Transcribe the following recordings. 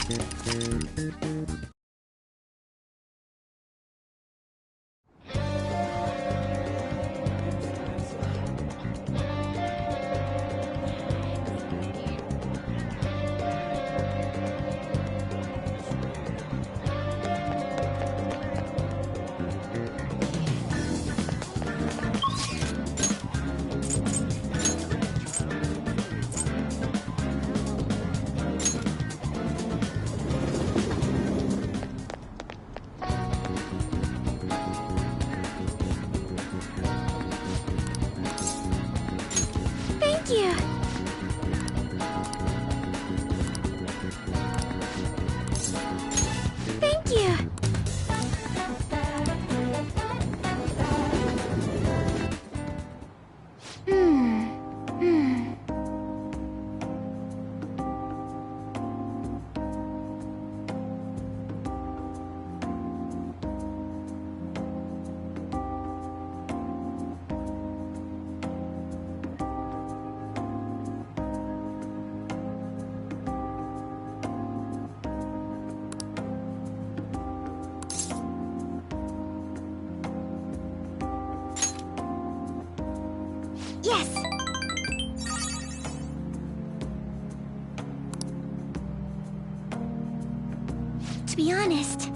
Thank you. Thank you. Yes. To be honest,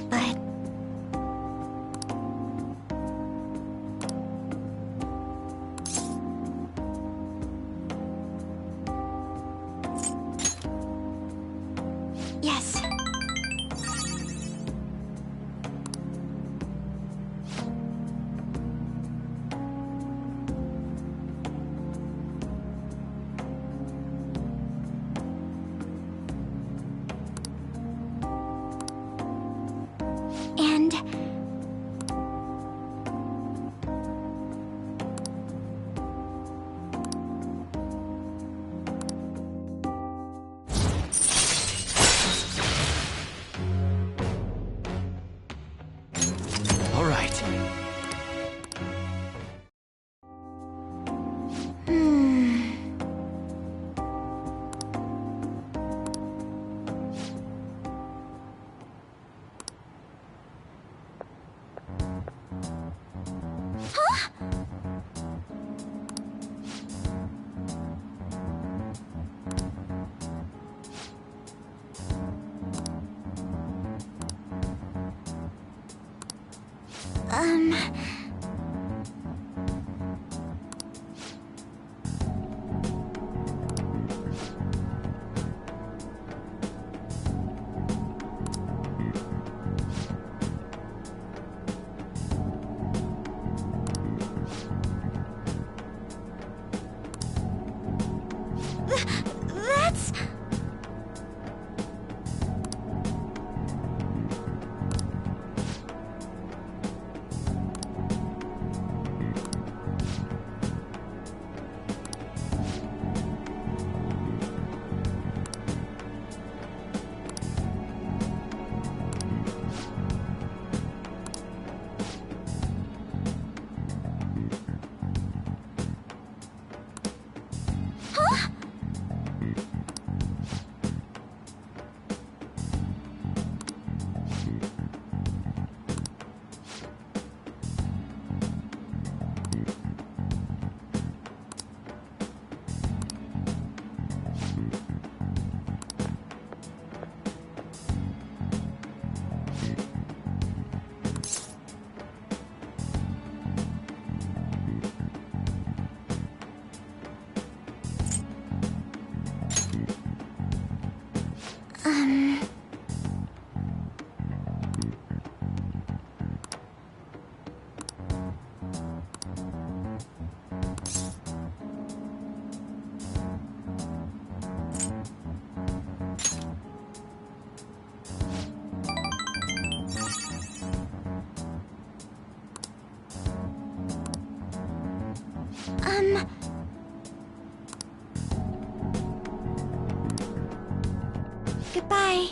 but yes. And All right. that's... Bye.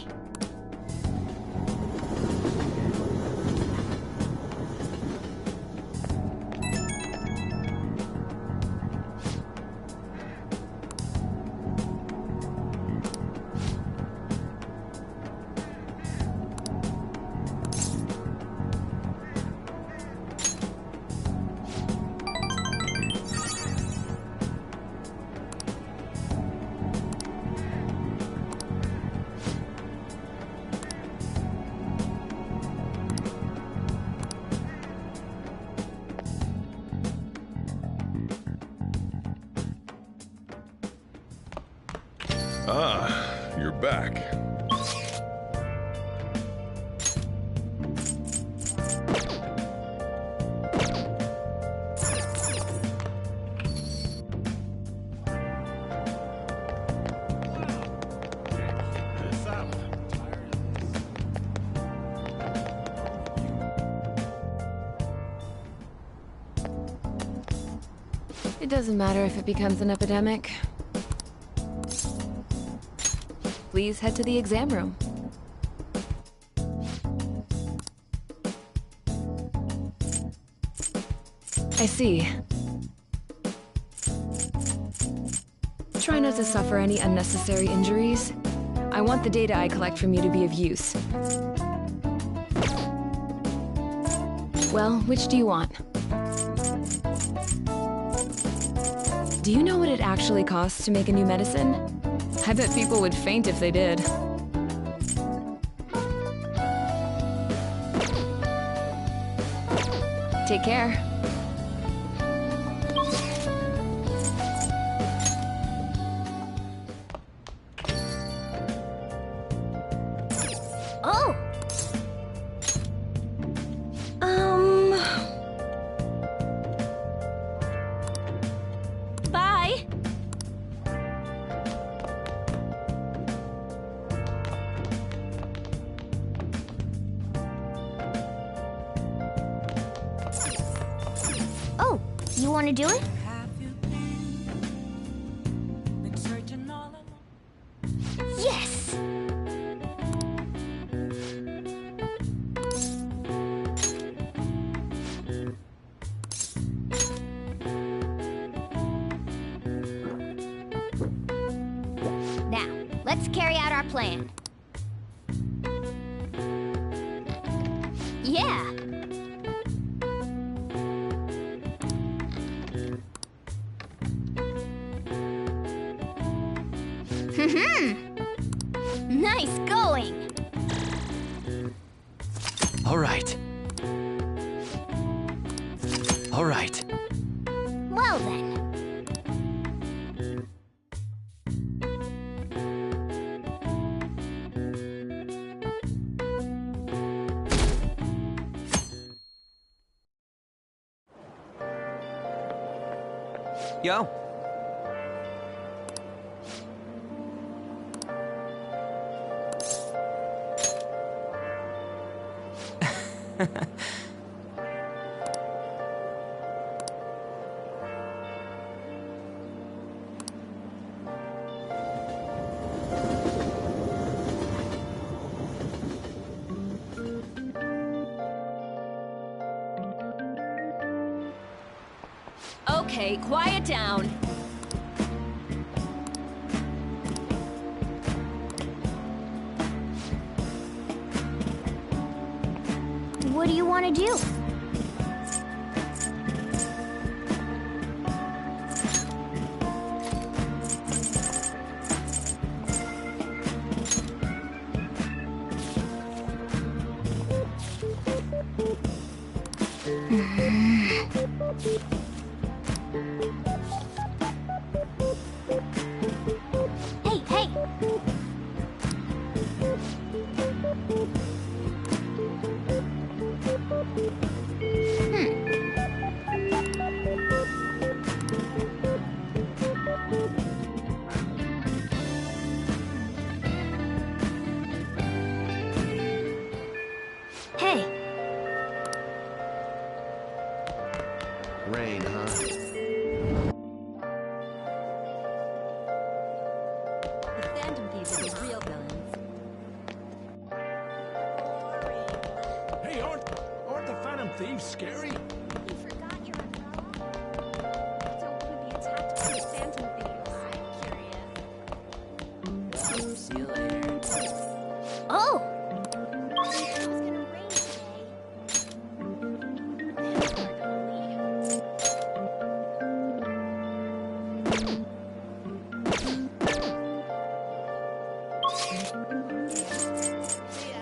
Ah, you're back. It doesn't matter if it becomes an epidemic. Please head to the exam room. I see. Try not to suffer any unnecessary injuries. I want the data I collect from you to be of use. Well, which do you want? Do you know what it actually costs to make a new medicine? I bet people would faint if they did. Take care. Oh! Bye! Oh, you want to do it? Yes! Now, let's carry out our plan. Yeah! Nice going! All right. All right. Well then. Yo. Okay, quiet down. What do you want to do? Hey, hey! Hey! Rain, huh? The Phantom Thieves are the real villains. thieves scary? You forgot your umbrella? Don't want to be attacked by phantom thieves. See you later. Oh! I think it was gonna rain today. Then we're gonna leave. See ya.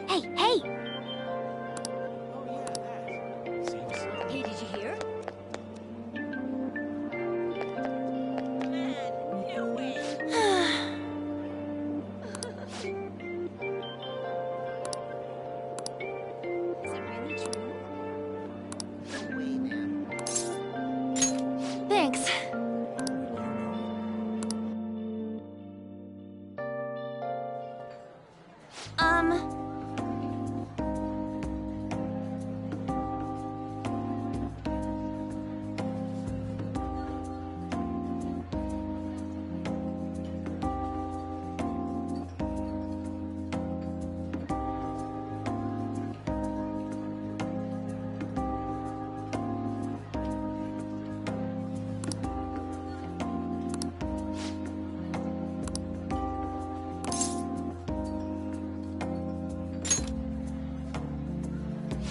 Hey, hey! Oh yeah, that. Seems Hey, did you hear? Is it really true? no way, man. Thanks. Um...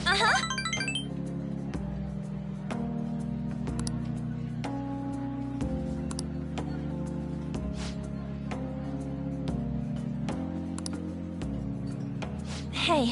Uh-huh. Hey.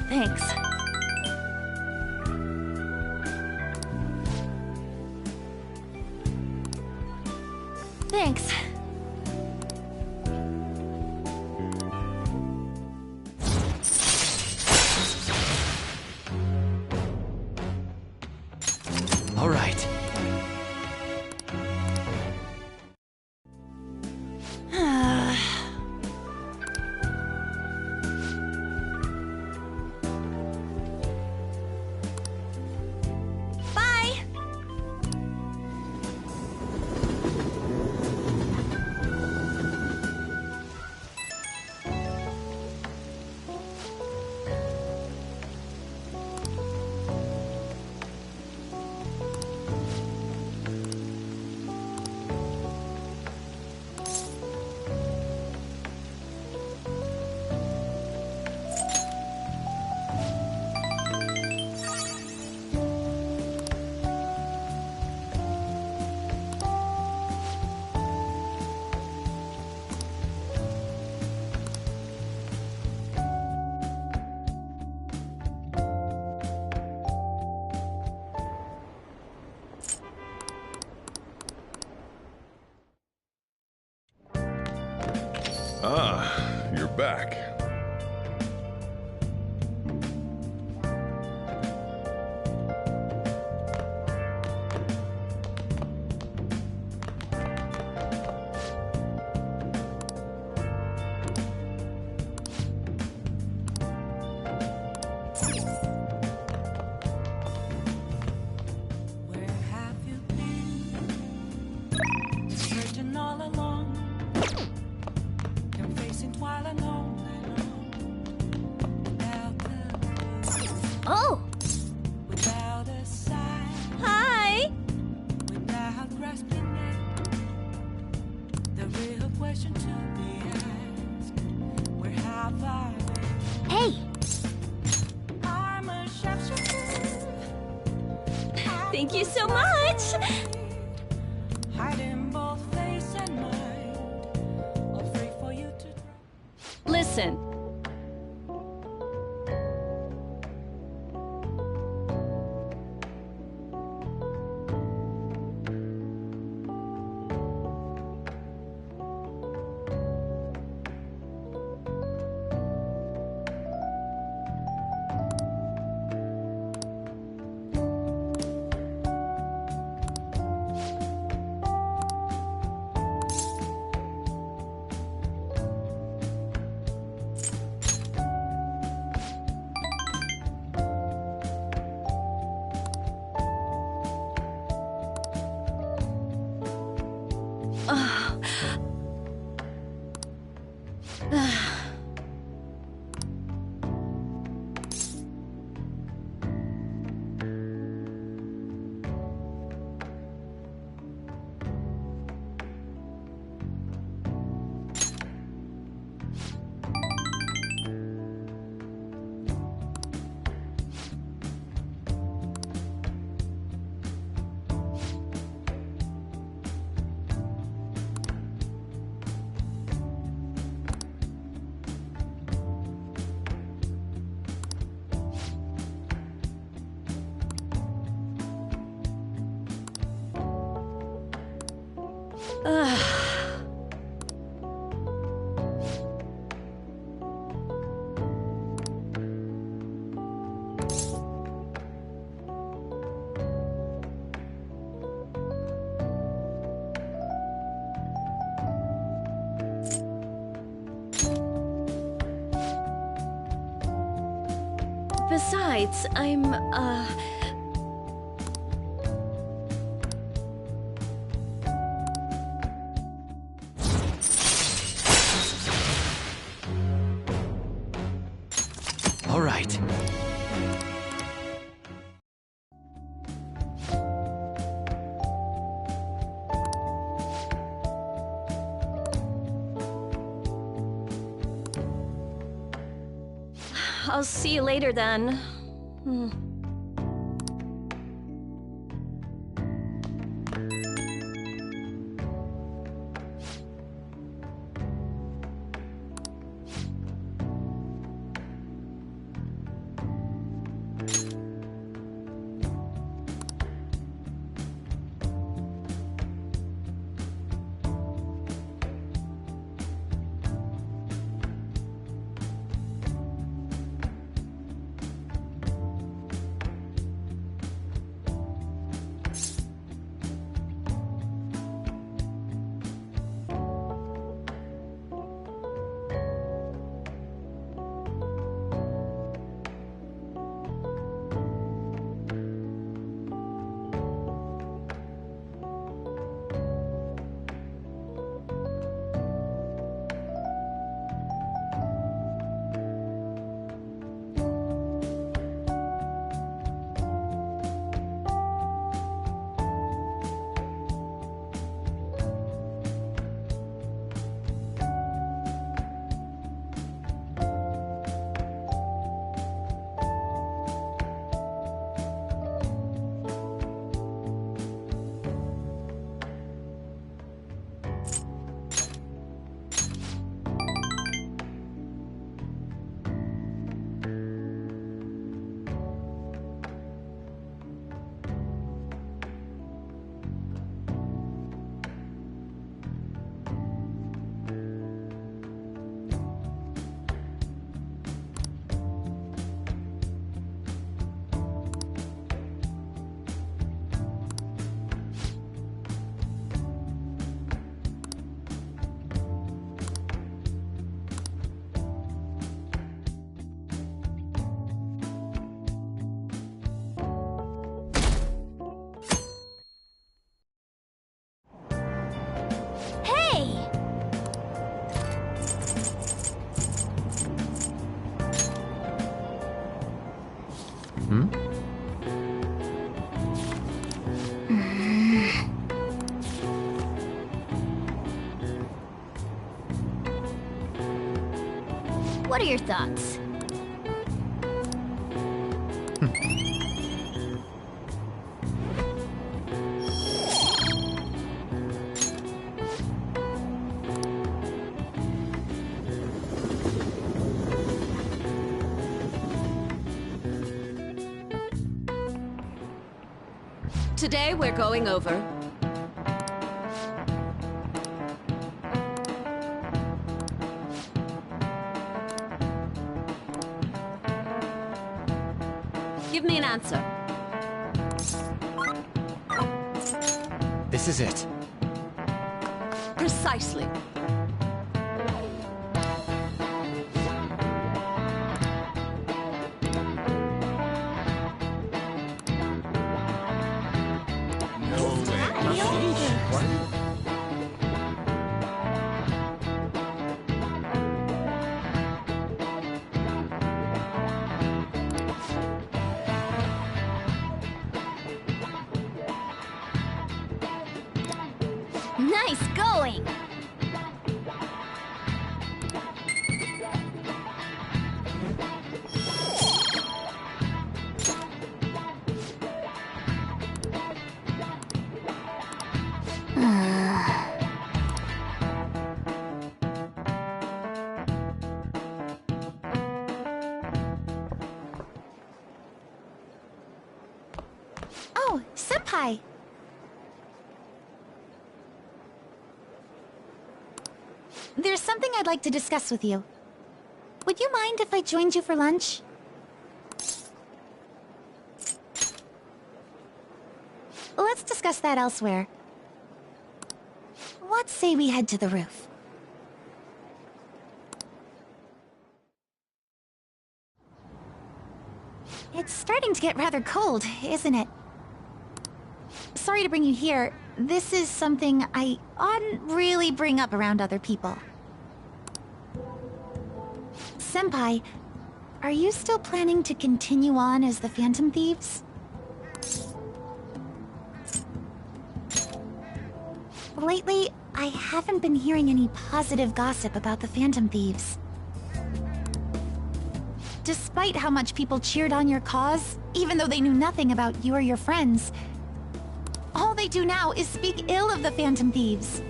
Thanks. Thanks. All right. Bye! Ah, you're back. Oh! Without a sign, Hi! without grasping it, the real question to be asked: where have I been? Hey! I'm a shapeshifter. Thank you so much! Hiding both face and mind, all free for you to try. Listen. Besides, All right. I'll see you later then. Hmm? What are your thoughts? Today we're going over Give me an answer. This is it. Precisely. Nice going! Oh, Senpai! There's something I'd like to discuss with you. Would you mind if I joined you for lunch? Let's discuss that elsewhere. What say we head to the roof? It's starting to get rather cold, isn't it? Sorry to bring you here. This is something I oughtn't really bring up around other people. Senpai, are you still planning to continue on as the Phantom Thieves? Lately, I haven't been hearing any positive gossip about the Phantom Thieves. Despite how much people cheered on your cause, even though they knew nothing about you or your friends, all they do now is speak ill of the Phantom Thieves.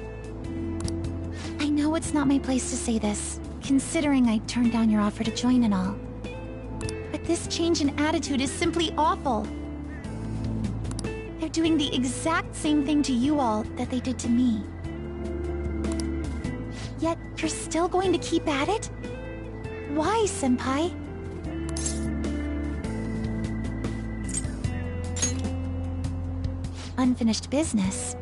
I know it's not my place to say this, considering I turned down your offer to join and all. But this change in attitude is simply awful. They're doing the exact same thing to you all that they did to me. Yet you're still going to keep at it? Why, Senpai? Unfinished business.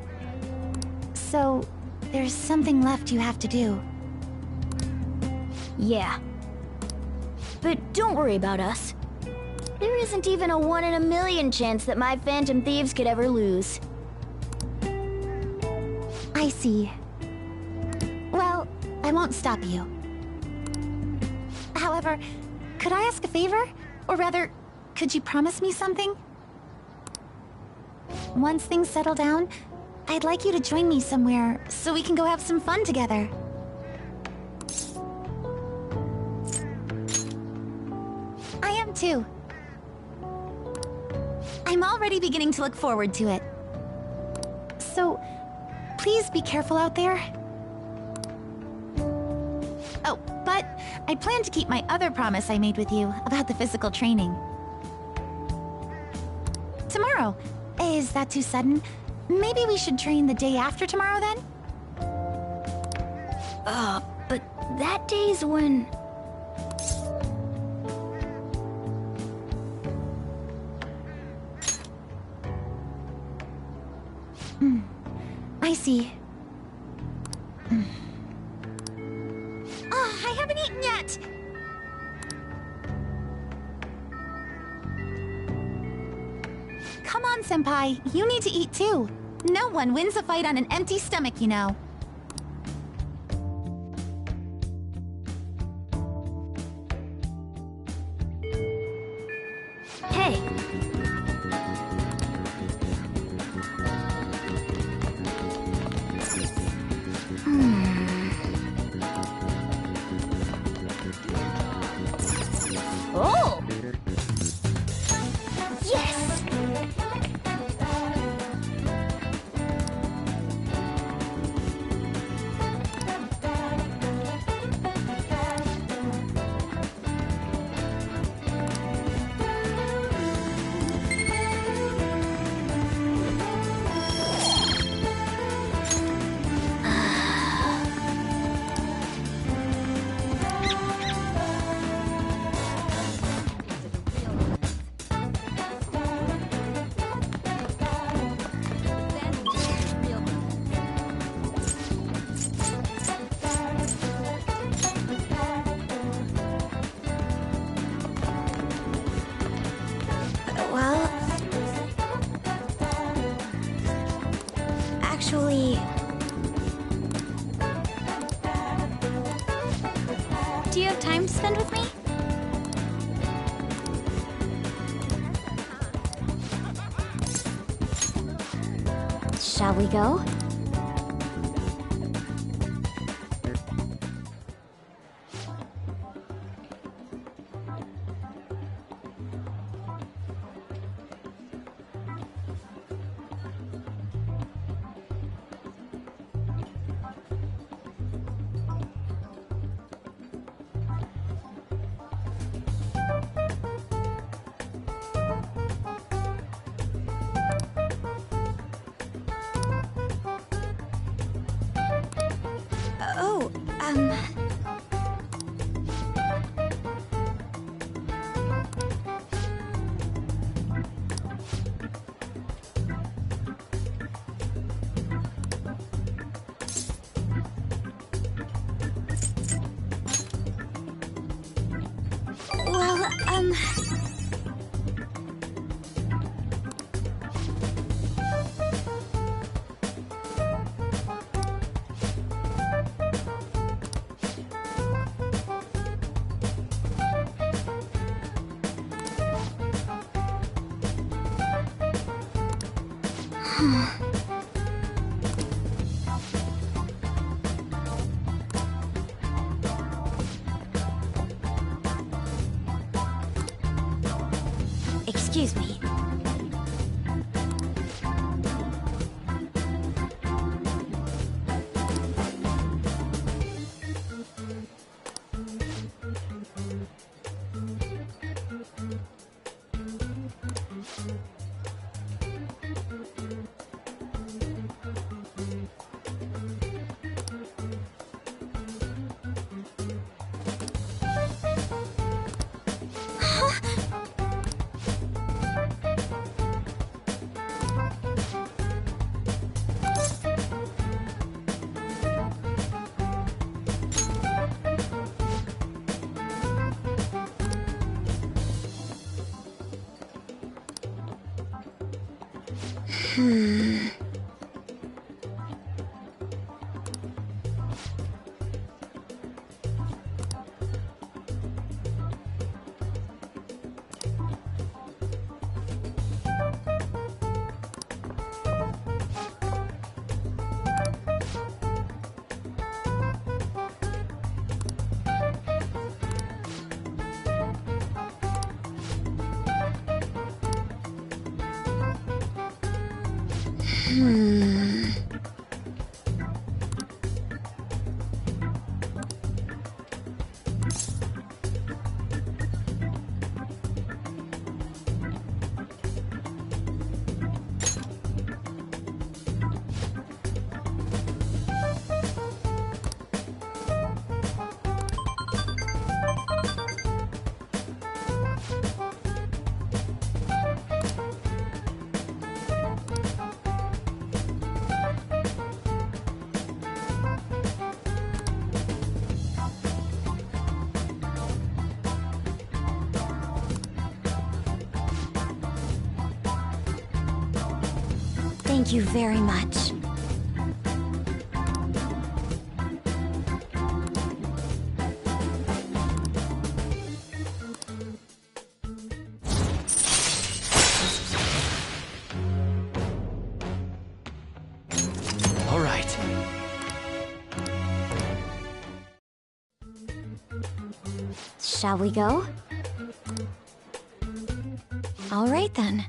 So, there's something left you have to do. Yeah. But don't worry about us. There isn't even a 1 in a million chance that my Phantom Thieves could ever lose. I see. Well, I won't stop you. However, could I ask a favor? Or rather, could you promise me something? Once things settle down, I'd like you to join me somewhere so we can go have some fun together. I am too. I'm already beginning to look forward to it. So, please be careful out there. Oh, but I plan to keep my other promise I made with you about the physical training. Tomorrow. Is that too sudden? Maybe we should train the day after tomorrow then? But that day's when... I see. Oh, I haven't eaten yet! Come on, Senpai. You need to eat too. No one wins a fight on an empty stomach, you know. Hey, oh! Yes! Well, actually, do you have time to spend with me? Shall we go? Oh, well, excuse me. Thank you very much. Shall we go? All right then.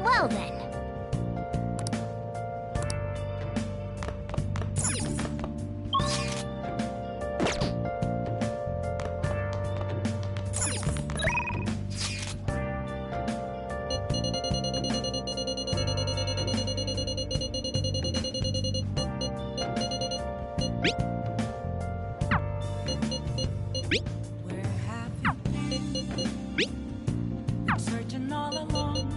Well then. Where have you been? Searching all along,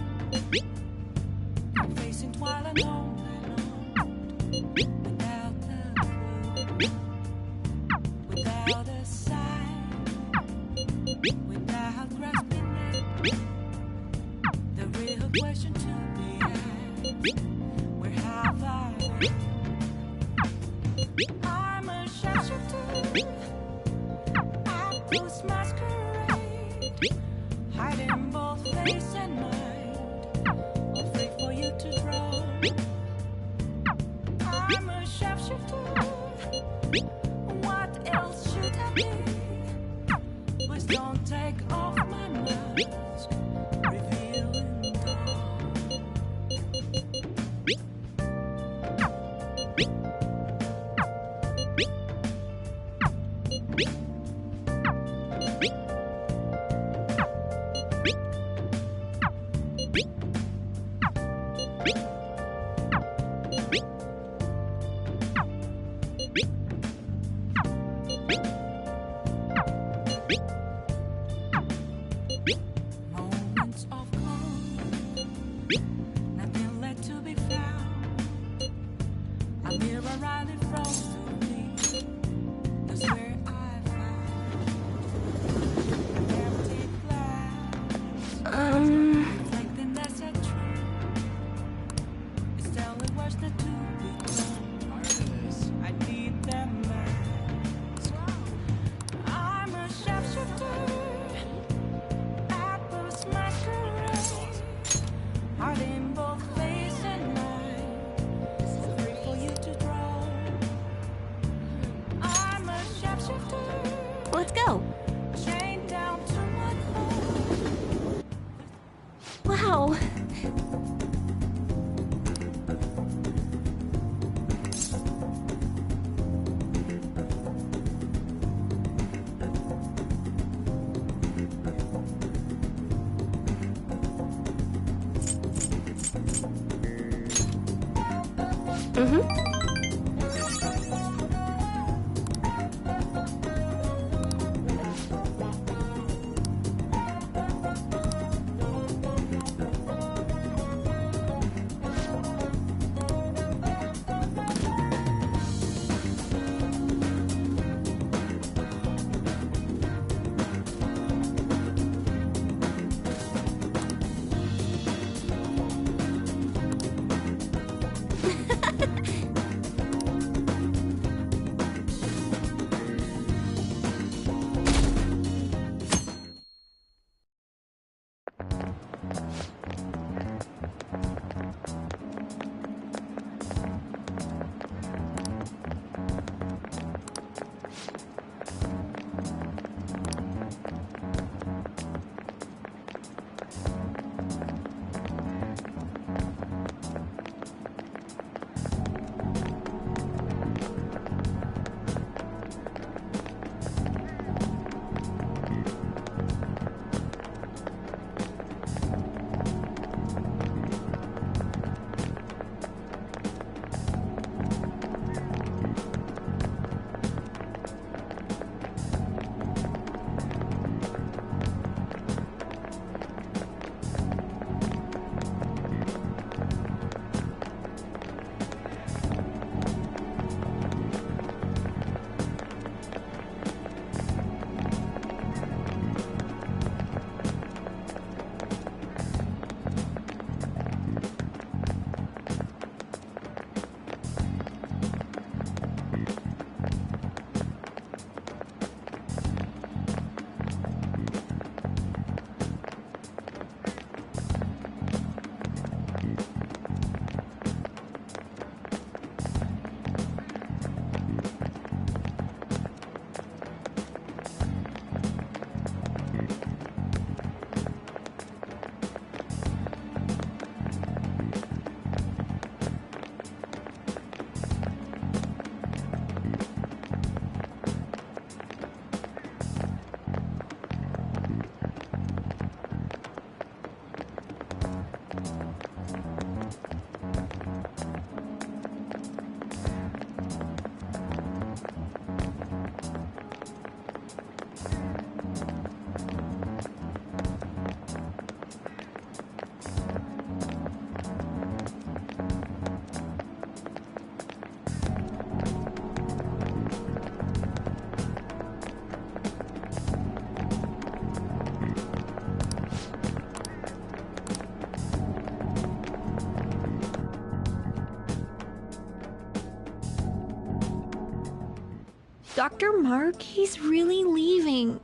facing twilight alone without a clue, without a sign, without grasping it. The real question to be asked: where have I been? I'm a shapeshifter. I post masquerade, hiding both face and mind, all free for you to draw. I'm a shapeshifter. What else should I be? Please don't take off my mask, revealing dawn. Moments of calm, nothing left to be found. A mirror right in front of me, that's where I found empty glass. Reflecting that's a truth. It's telling what's not to be done. I need them back. I'm a shapeshifter. Apples masquerade, hiding both face and mind, so free for you to draw. I'm a shapeshifter. Let's go. Chained down to my core. Wow. Dr. Mark, he's really leaving.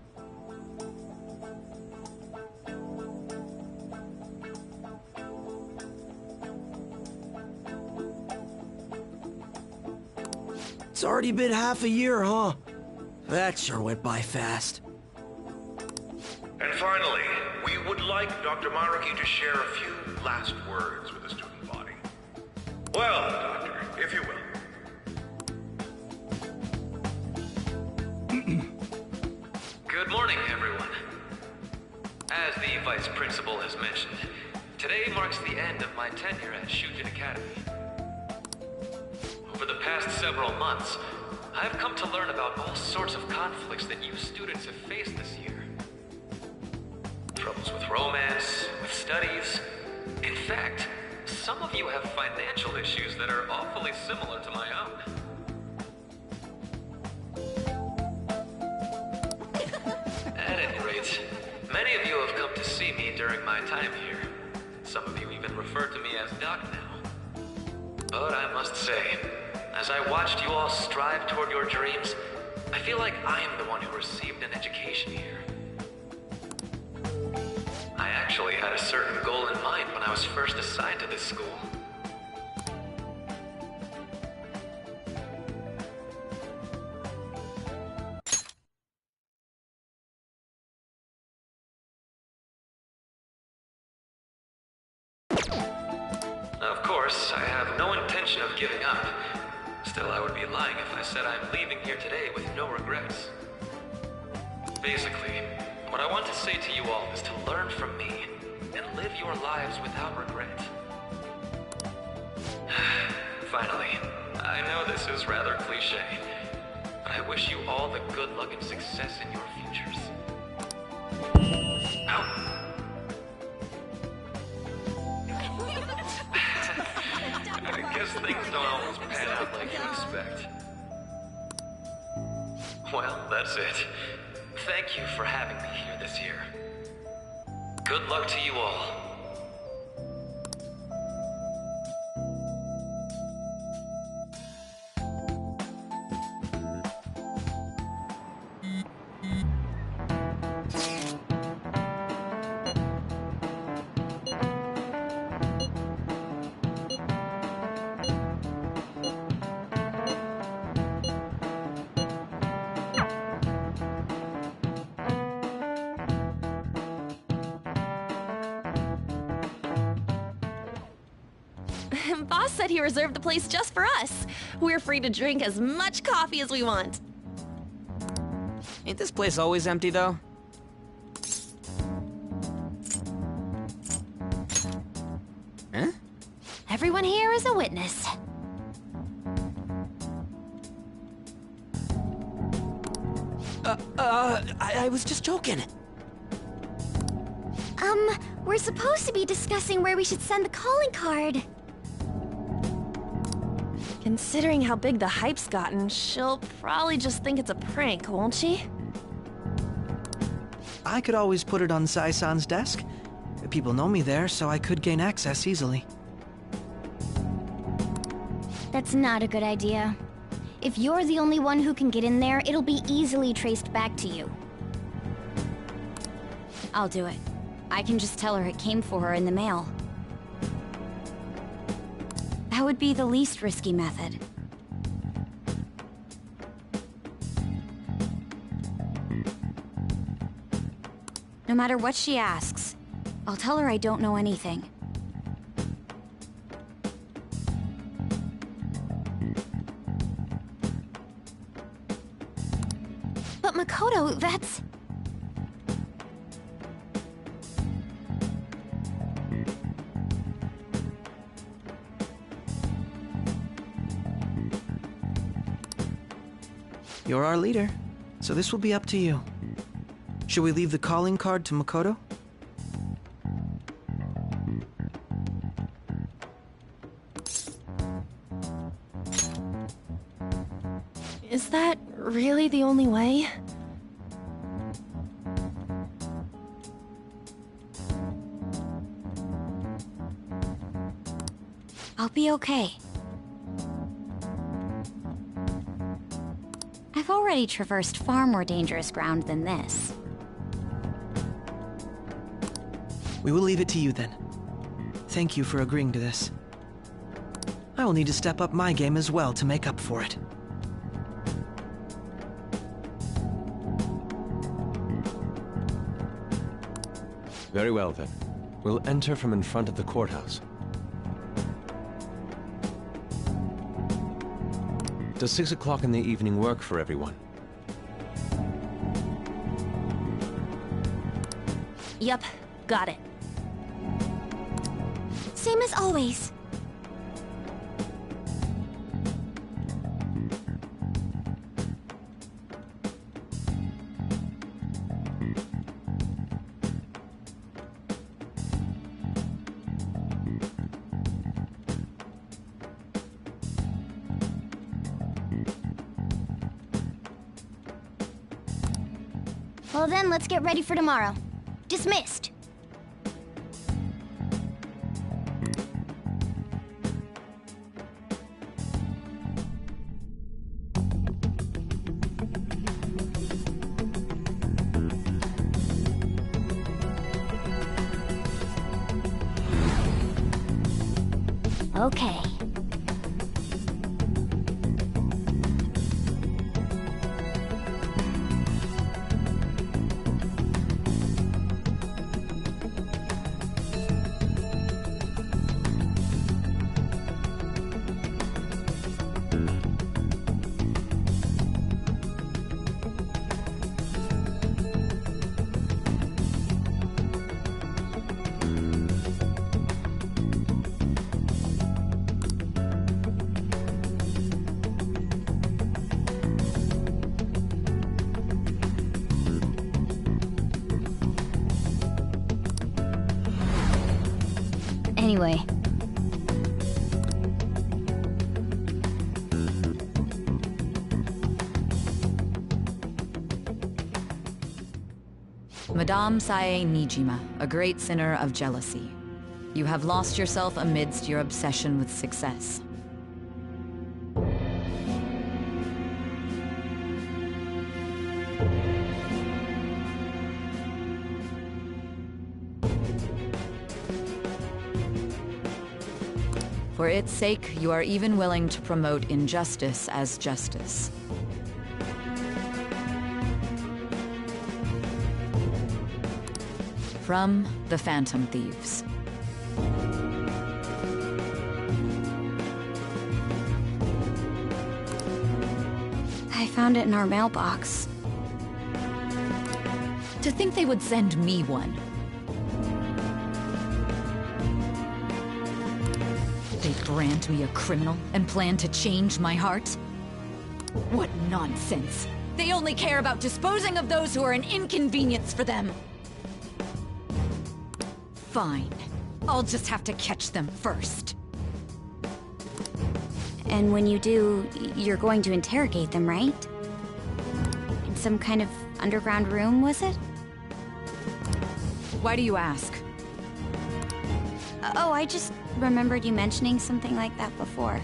It's already been half a year, huh? That sure went by fast. And finally, we would like Dr. Maruki to share a few last words with the student body. Well, Doctor, if you will. Good morning, everyone. As the Vice Principal has mentioned, today marks the end of my tenure at Shujin Academy. Over the past several months, I've come to learn about all sorts of conflicts that you students have faced this year. Troubles with romance, with studies. In fact, some of you have financial issues that are awfully similar to my own. At any rate, many of you have come to see me during my time here. Some of you even refer to me as Doc now. But I must say, as I watched you all strive toward your dreams, I feel like I am the one who received an education here. I actually had a certain goal in mind when I was first assigned to this school. Of course, I have no intention of giving up. Still, I would be lying if I said I'm leaving here today with no regrets. Basically, what I want to say to you all is to learn from me and live your lives without regret. Finally, I know this is rather cliche, but I wish you all the good luck and success in your futures. Ow. I guess things don't always pan out like you expect. Well, that's it. Thank you for having me here this year. Good luck to you all. Boss said he reserved the place just for us. We're free to drink as much coffee as we want. Ain't this place always empty, though? Huh? Everyone here is a witness. I was just joking. We're supposed to be discussing where we should send the calling card. Considering how big the hype's gotten, she'll probably just think it's a prank, won't she? I could always put it on Sai-san's desk. People know me there, so I could gain access easily. That's not a good idea. If you're the only one who can get in there, it'll be easily traced back to you. I'll do it. I can just tell her it came for her in the mail. That would be the least risky method. No matter what she asks, I'll tell her I don't know anything. But Makoto, that's... You're our leader, so this will be up to you. Should we leave the calling card to Makoto? Is that really the only way? I'll be okay. I've already already traversed far more dangerous ground than this. We will leave it to you then. Thank you for agreeing to this. I will need to step up my game as well to make up for it. Very well, then. We'll enter from in front of the courthouse. Does 6 o'clock in the evening work for everyone? Yup, got it. Same as always. Well then, let's get ready for tomorrow. Dismissed! Okay. Anyway. Madame Sae Nijima, a great sinner of jealousy. You have lost yourself amidst your obsession with success. For its sake, you are even willing to promote injustice as justice. From the Phantom Thieves. I found it in our mailbox. To think they would send me one. They brand me a criminal and plan to change my heart? What nonsense! They only care about disposing of those who are an inconvenience for them! Fine. I'll just have to catch them first. And when you do, you're going to interrogate them, right? In some kind of underground room, was it? Why do you ask? Oh, I just remembered you mentioning something like that before.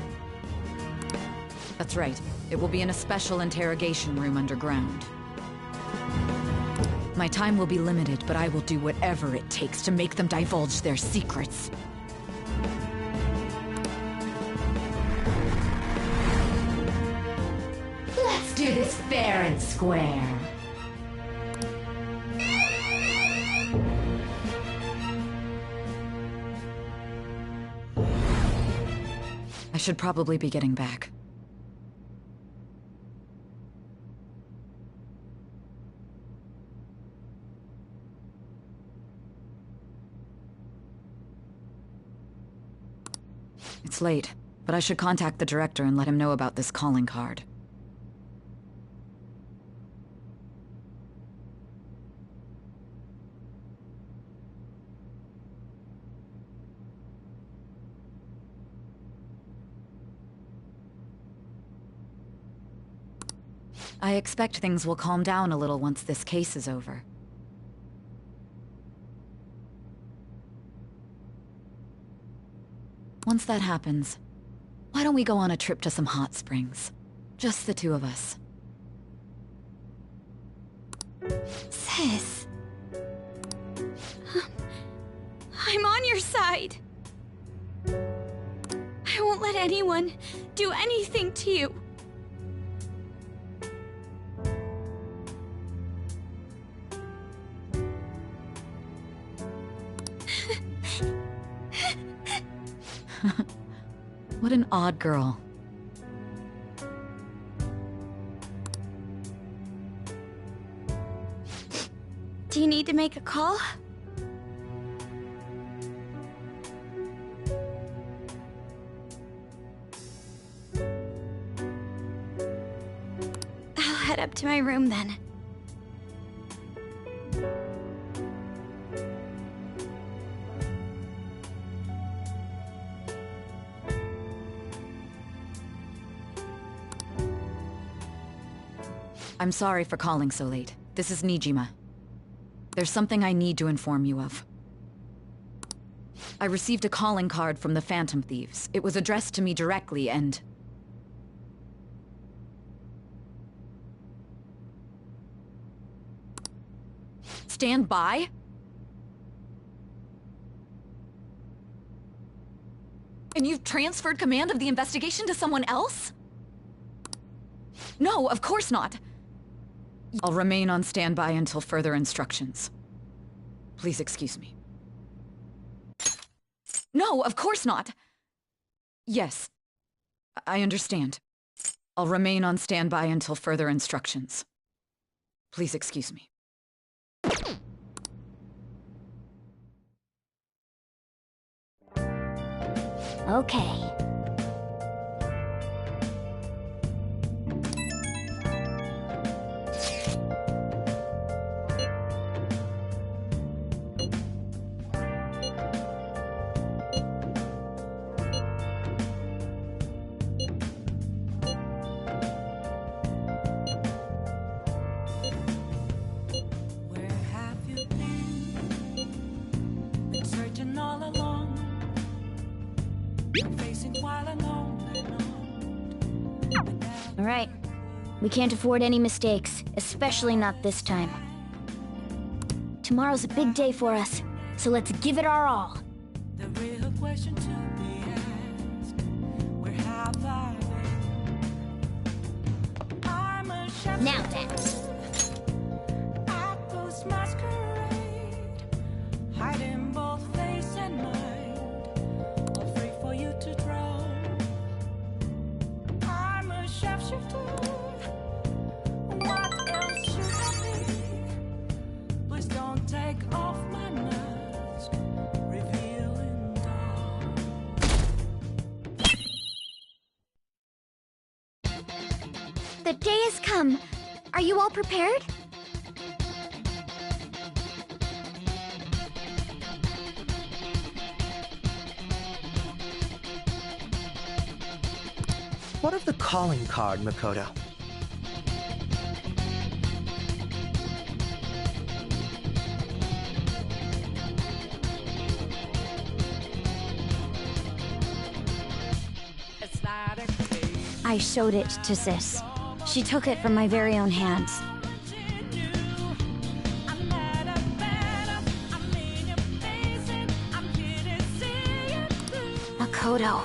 That's right. It will be in a special interrogation room underground. My time will be limited, but I will do whatever it takes to make them divulge their secrets. Let's do this fair and square. I should probably be getting back. It's late, but I should contact the director and let him know about this calling card. I expect things will calm down a little once this case is over. Once that happens, why don't we go on a trip to some hot springs? Just the two of us. Sis. I'm on your side. I won't let anyone do anything to you. What an odd girl. Do you need to make a call? I'll head up to my room then. I'm sorry for calling so late. This is Nijima. There's something I need to inform you of. I received a calling card from the Phantom Thieves. It was addressed to me directly and... Stand by? And you've transferred command of the investigation to someone else? No, of course not. I'll remain on standby until further instructions. Please excuse me. No, of course not. Yes, I understand. I'll remain on standby until further instructions. Please excuse me. Okay. All right. We can't afford any mistakes, especially not this time. Tomorrow's a big day for us, so let's give it our all. The real question to be asked, where have I been? I'm a chef. Now then. I post masquerade, hiding both face and mind, all free for you to draw. I'm a shapeshifter. What else should I be? Please don't take off my mask, revealing dawn. The day has come. Are you all prepared? What of the calling card, Makoto? I showed it to Sis. She took it from my very own hands. Makoto.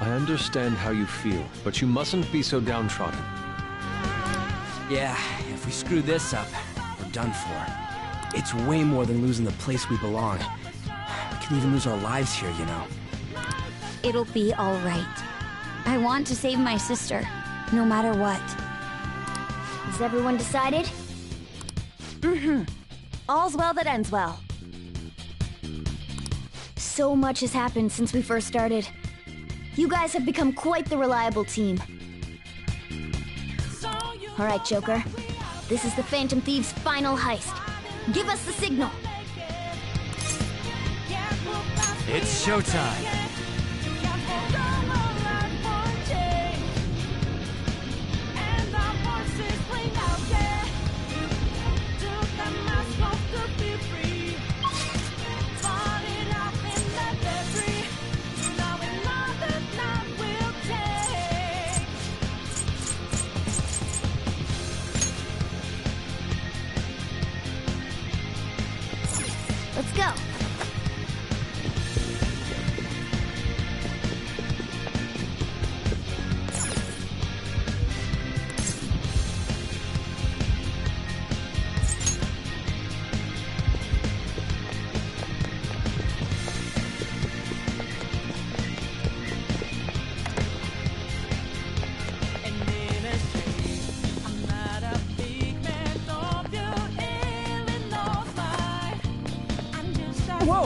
I understand how you feel, but you mustn't be so downtrodden. Yeah, if we screw this up, we're done for. It's way more than losing the place we belong. We can even lose our lives here, you know. It'll be all right. I want to save my sister, no matter what. Is everyone decided? Mm-hmm. All's well that ends well. So much has happened since we first started. You guys have become quite the reliable team. All right, Joker. This is the Phantom Thieves' final heist. Give us the signal. It's showtime. Falling out in the debris.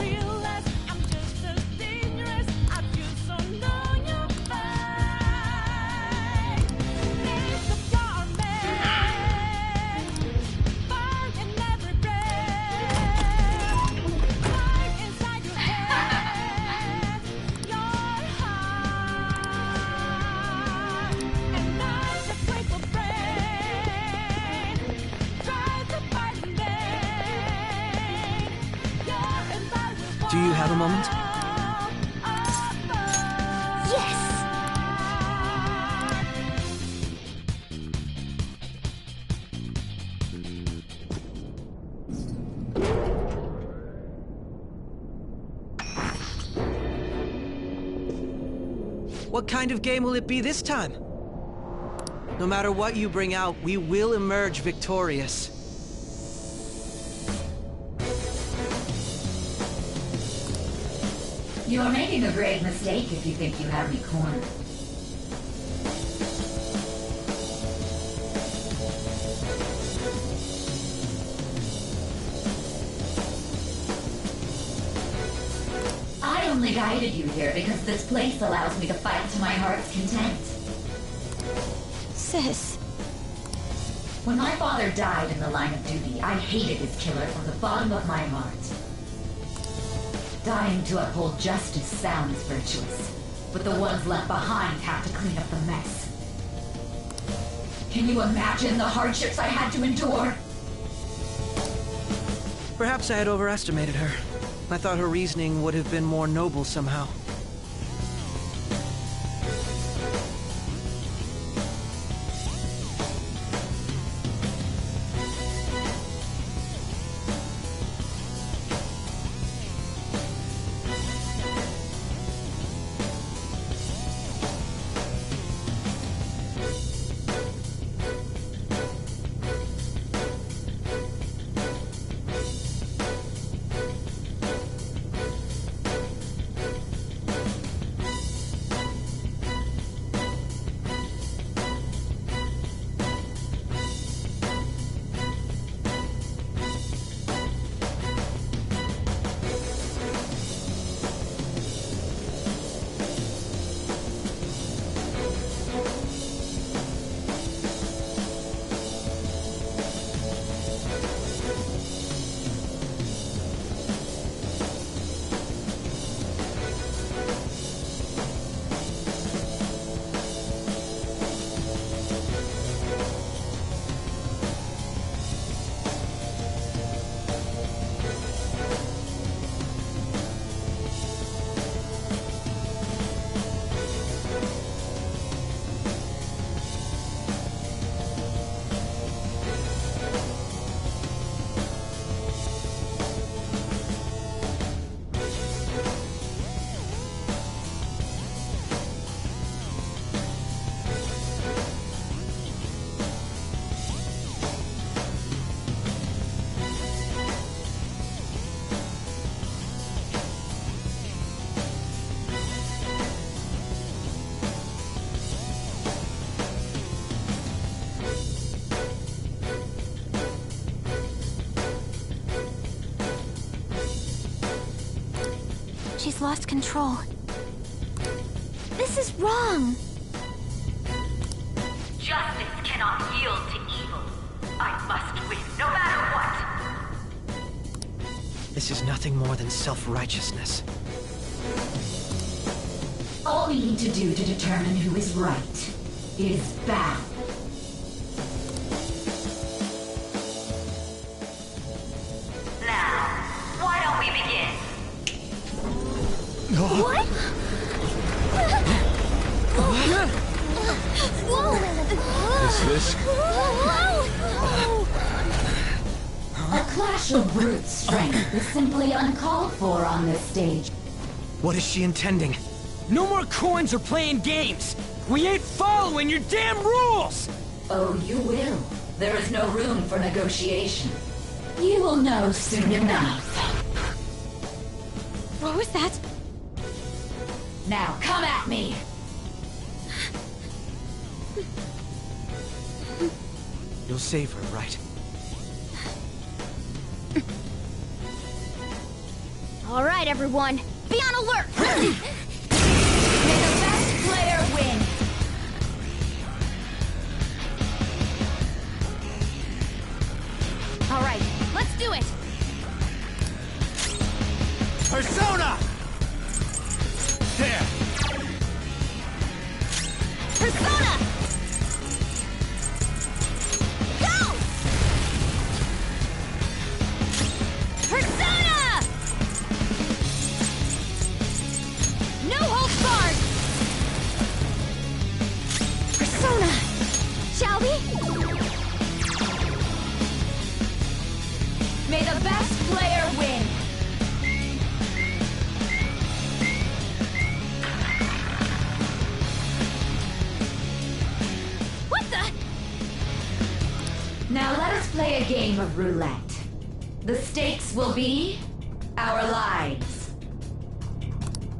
go! Do you have a moment? Yes! What kind of game will it be this time? No matter what you bring out, we will emerge victorious. You are making a grave mistake if you think you have me cornered. I only guided you here because this place allows me to fight to my heart's content. Sis. When my father died in the line of duty, I hated his killer from the bottom of my heart. Dying to uphold justice sounds virtuous, but the ones left behind have to clean up the mess. Can you imagine the hardships I had to endure? Perhaps I had overestimated her. I thought her reasoning would have been more noble somehow. She's lost control. This is wrong. Justice cannot yield to evil. I must win, no matter what. This is nothing more than self-righteousness. All we need to do to determine who is right is battle. Now, why don't we begin? What? Is this? A clash of brute strength is simply uncalled for on this stage. What is she intending? No more coins or playing games! We ain't following your damn rules! Oh, you will. There is no room for negotiation. You will know soon enough. What was that? Now come at me! You'll save her, right? All right. right, everyone. Be on alert! May the best player win! All right, let's do it. Persona! There! Persona! Go! Persona! No holds barred! Persona! Shall we? May the best player win! What the? Now let us play a game of roulette. The stakes will be our lives.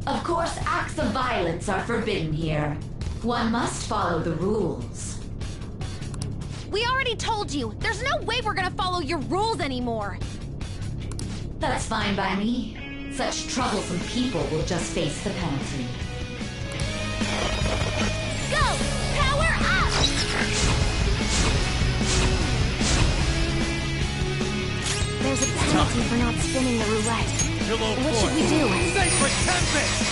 Of course, acts of violence are forbidden here. One must follow the rules. We already told you. There's no way we're gonna follow your rules anymore. That's fine by me. Such troublesome people will just face the penalty. Go! Power up! There's a penalty for not spinning the roulette. Pillow What should we do? Stay for Tempest!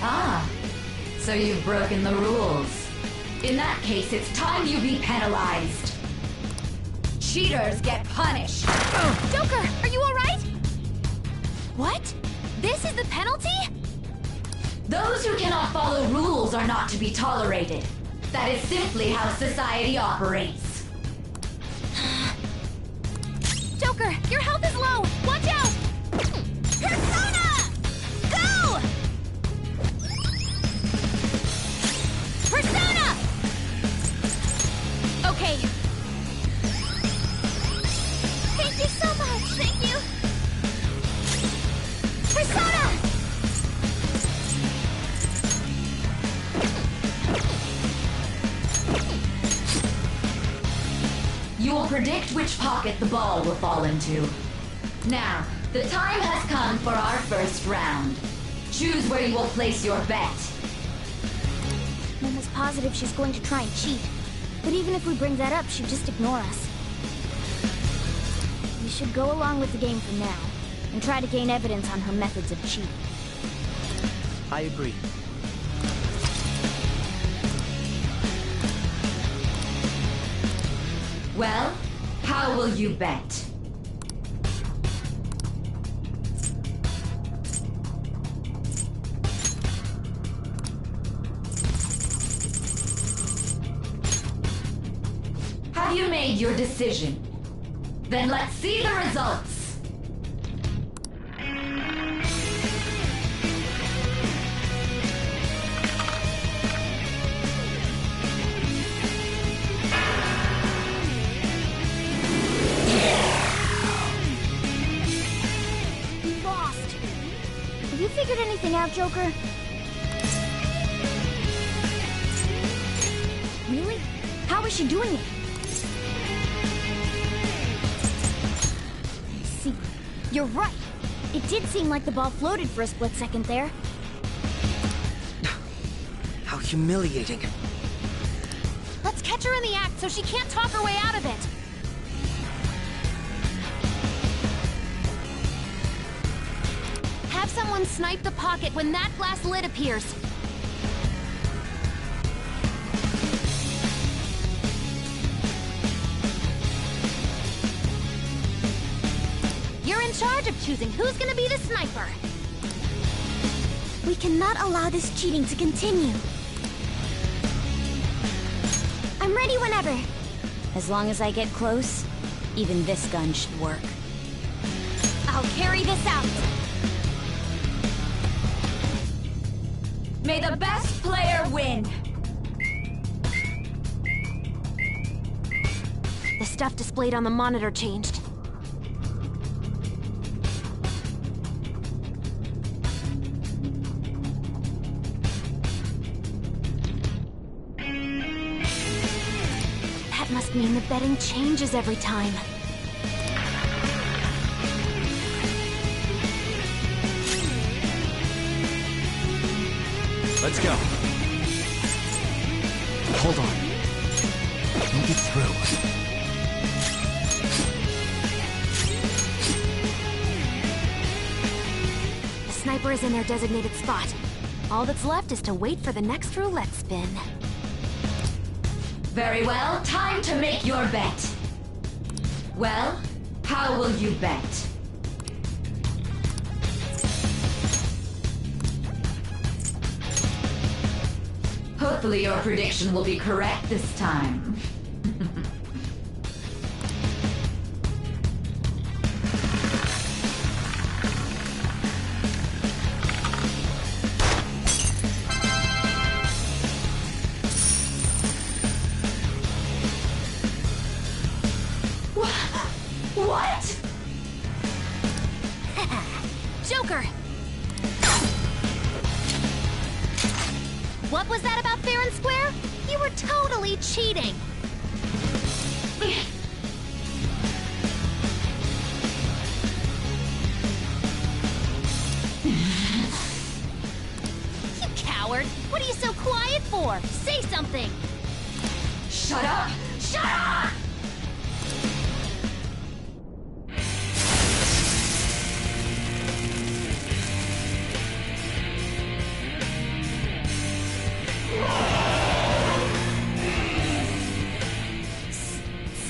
Ah, so you've broken the rules. In that case, it's time you be penalized. Cheaters get punished. Joker, are you alright? What? This is the penalty? Those who cannot follow rules are not to be tolerated. That is simply how society operates. Joker, your health is low! Watch out! Persona! Go! Persona! Okay. Thank you so much! Thank you! Persona! You will predict which pocket the ball will fall into. Now, the time has come for our first round. Choose where you will place your bet. Mama's positive she's going to try and cheat. But even if we bring that up, she'd just ignore us. We should go along with the game for now, and try to gain evidence on her methods of cheating. I agree. Well, how will you bet? Have you made your decision? Then let's see the results. We lost. Have you figured anything out, Joker? Really? How is she doing it? See, you're right. It did seem like the ball floated for a split second there. How humiliating. Let's catch her in the act so she can't talk her way out of it. Have someone snipe the pocket when that glass lid appears. You're in charge of choosing who's gonna be the sniper. We cannot allow this cheating to continue. I'm ready whenever. As long as I get close, even this gun should work. I'll carry this out. May the best player win! The stuff displayed on the monitor changed. That must mean the betting changes every time. Let's go. Hold on. We'll get through. The sniper is in their designated spot. All that's left is to wait for the next roulette spin. Very well, time to make your bet. Well, how will you bet? Hopefully your prediction will be correct this time. What? Joker! What was that about fair and square? You were totally cheating! You coward! What are you so quiet for? Say something! Shut up! Shut up!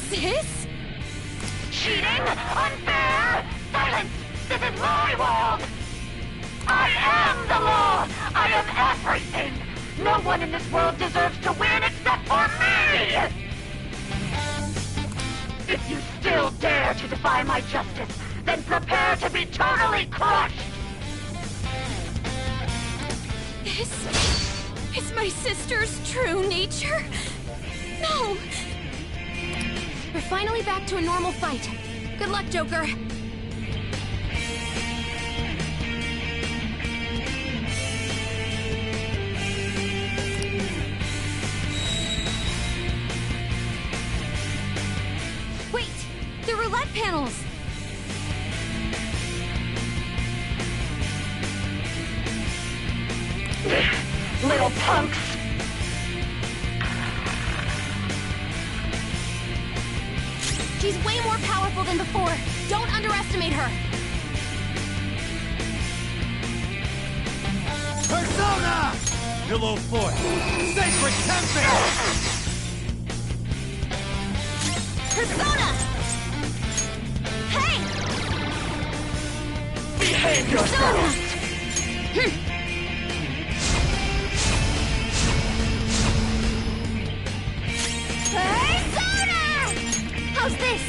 Sis? Cheating? Unfair? Silence! This is my world! I am the law! I am everything! No one in this world deserves to win except for me! If you still dare to defy my justice, then prepare to be totally crushed! This is my sister's true nature? No! We're finally back to a normal fight. Good luck, Joker. Wait! The roulette panels! Little punks! She's way more powerful than before. Don't underestimate her. Persona! Pillow Fort! Sacred Tempest! Persona! Hey! Behave yourself! Persona! How's this?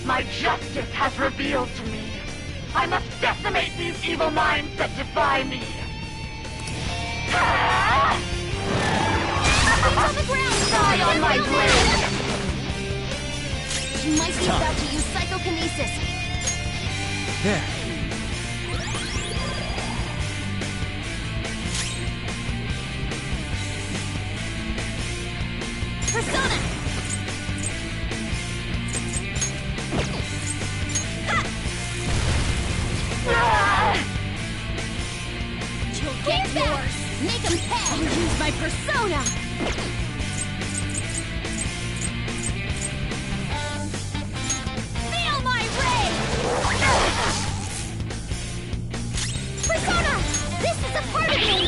My justice has revealed to me. I must decimate these evil minds that defy me. On the ground! Die on my blade! She might be about to use psychokinesis. There. Persona! You'll get yours! Make him pay! I'll use my persona! Feel my rage! Persona! This is a part of me!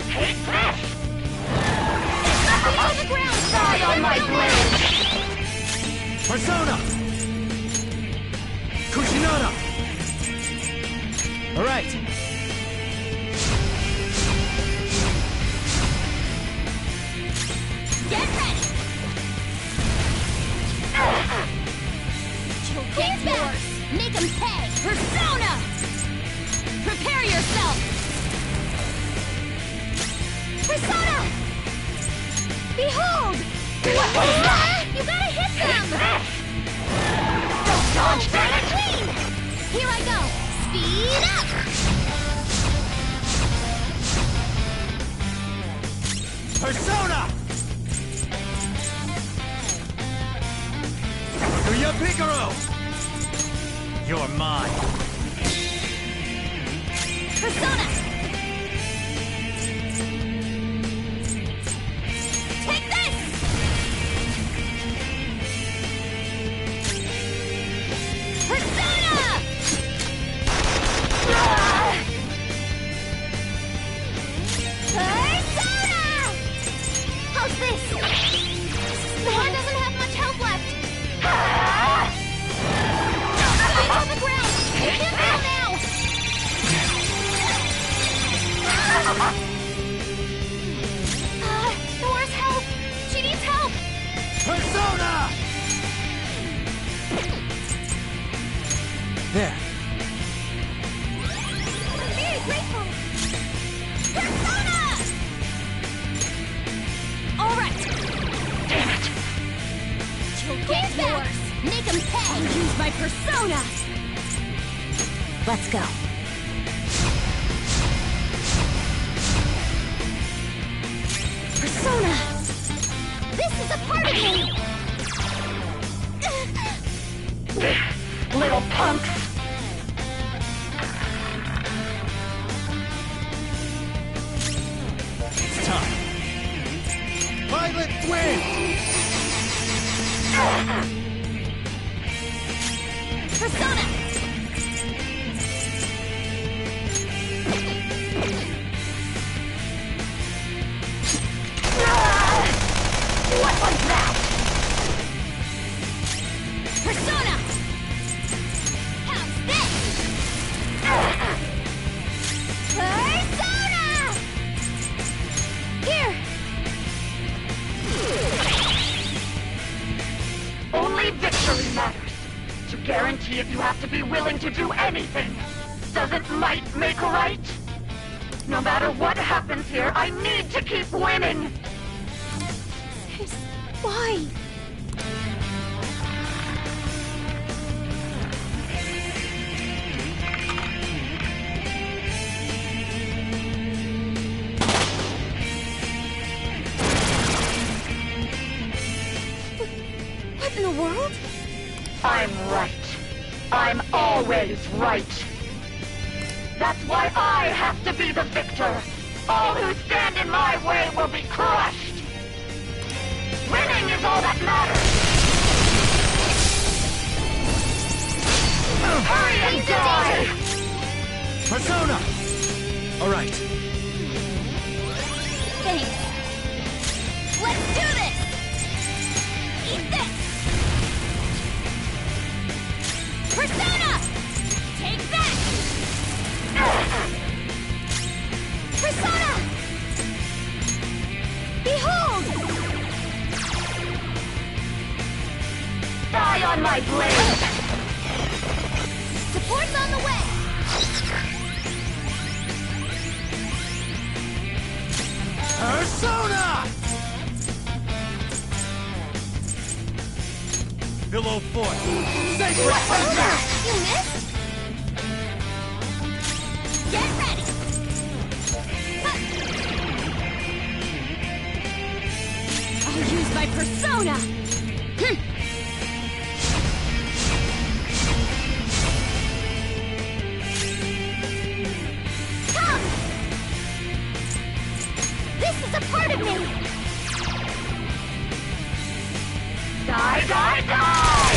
Take this! On the ground! Die on my blade! Persona! Kushinada! All right. Get ready! You'll get yours! Make him pay! Persona! Prepare yourself! Persona! Behold! What was that? You gotta hit them! Don't dodge that! Clean! Here I go! Speed up! Persona! Kaguya Picaro! You're mine. Persona! Take this! Persona! Persona! How's this? The one doesn't have much health left. It's on the ground! Can't fall now! Nora's help! She needs help! Persona! There. I'm very grateful! Persona! All right! Damn it! You'll get yours! Make him pay! I'll use my persona! Let's go. Persona! This is a part of me! Little punks! It's time. Violet win! Persona! What was that? Persona! How's this? Persona! Here! Only victory matters. To guarantee it, you have to be willing to do anything. Doesn't might make right? No matter what happens here, I need to keep winning! Why? What in the world? I'm right. I'm always right. That's why I have to be the victor. All who stand in my way will be crushed. Winning is all that matters. Hurry and die! Persona! All right. Thanks. Let's do this! Eat this! Persona! Take that! Persona! Behold! Die on my blade! Support's on the way! Persona! Below Fort. Sacred Temple! You missed? Get ready! I'll use my persona! Come! This is a part of me! Die, die, die!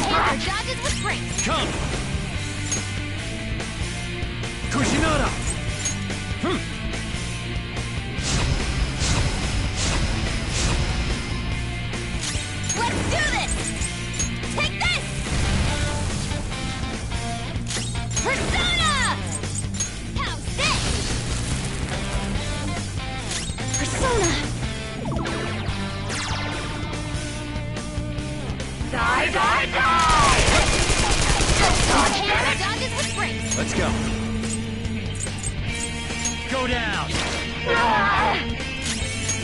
Hammer dodges with grace! Come! Kushinada! Let's do this! Take this! Persona! How's this? Persona! Die, die, die! Hammer dodges with grace! Let's go. Go down!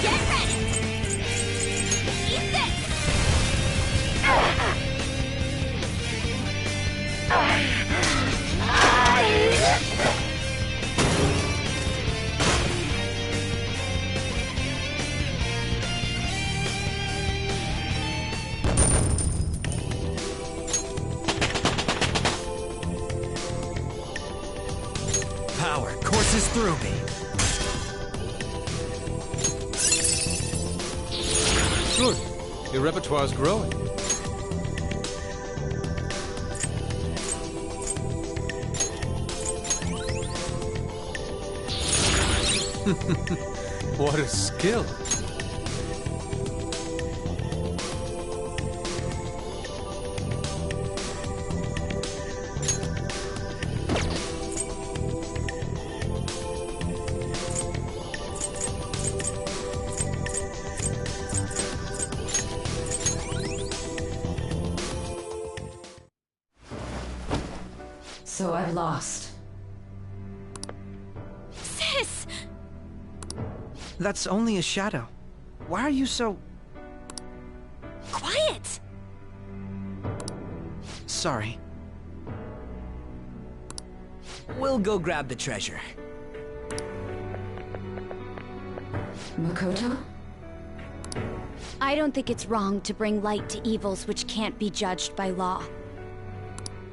Get ready! Eat this! Good. Your repertoire's growing. What a skill. So I've lost. Sis! That's only a shadow. Why are you so... Quiet! Sorry. We'll go grab the treasure. Makoto? I don't think it's wrong to bring light to evils which can't be judged by law.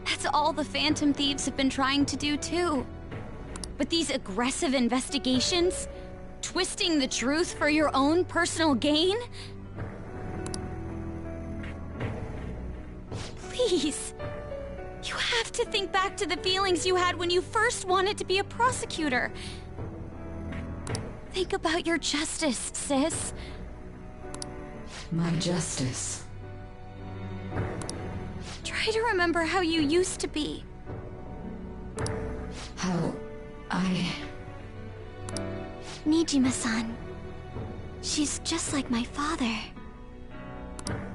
That's all the Phantom Thieves have been trying to do too. But these aggressive investigations, twisting the truth for your own personal gain? Please. You have to think back to the feelings you had when you first wanted to be a prosecutor. Think about your justice, sis. My justice. Try to remember how you used to be. How I... Nijima-san. She's just like my father.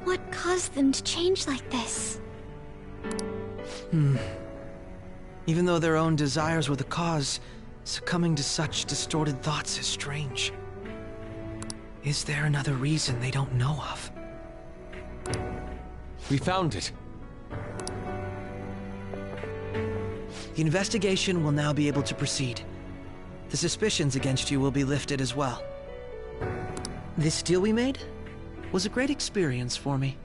What caused them to change like this? Even though their own desires were the cause, succumbing to such distorted thoughts is strange. Is there another reason they don't know of? We found it. The investigation will now be able to proceed. The suspicions against you will be lifted as well. This deal we made was a great experience for me.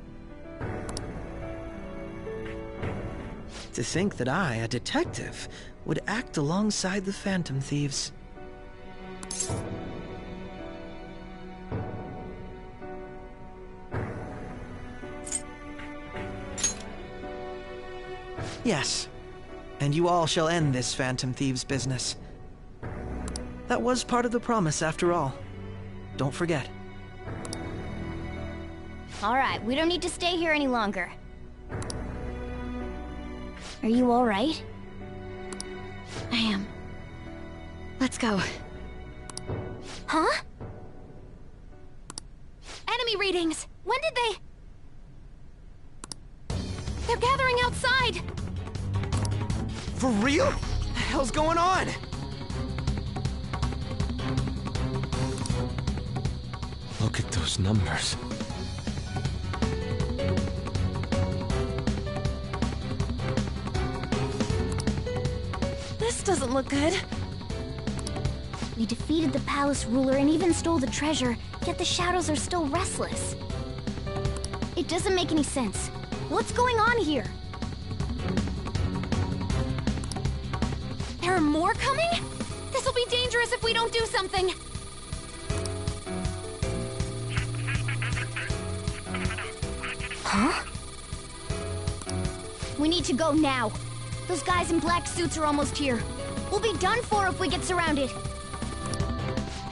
To think that I, a detective, would act alongside the Phantom Thieves. Yes, and you all shall end this Phantom Thieves business. That was part of the promise, after all. Don't forget. All right, we don't need to stay here any longer. Are you all right? I am. Let's go. Huh? Enemy readings! When did they... They're gathering outside! For real? What the hell's going on? Look at those numbers. This doesn't look good. We defeated the palace ruler and even stole the treasure, yet the shadows are still restless. It doesn't make any sense. What's going on here? There are more coming? This will be dangerous if we don't do something. Huh? We need to go now. Those guys in black suits are almost here. We'll be done for if we get surrounded.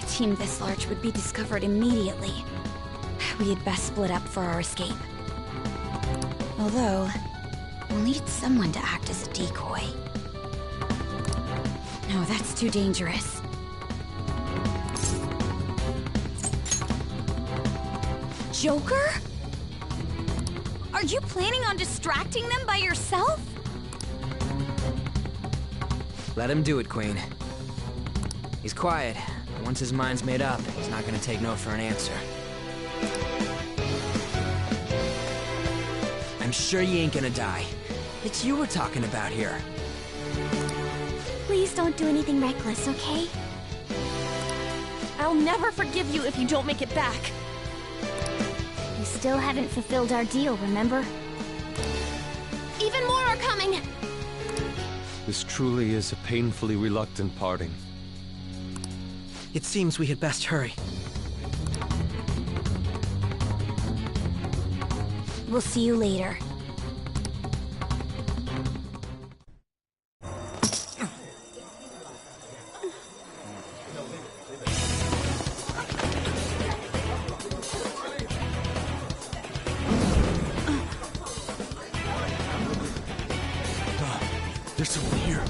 A team this large would be discovered immediately. We had best split up for our escape. Although, we'll need someone to act as a decoy. No, that's too dangerous. Joker? Are you planning on distracting them by yourself? Let him do it, Queen. He's quiet, but once his mind's made up, he's not gonna take no for an answer. I'm sure you ain't gonna die. It's you we're talking about here. Please don't do anything reckless, okay? I'll never forgive you if you don't make it back. We still haven't fulfilled our deal, remember? Even more are coming! This truly is a painfully reluctant parting. It seems we had best hurry. will see you later. There's someone here.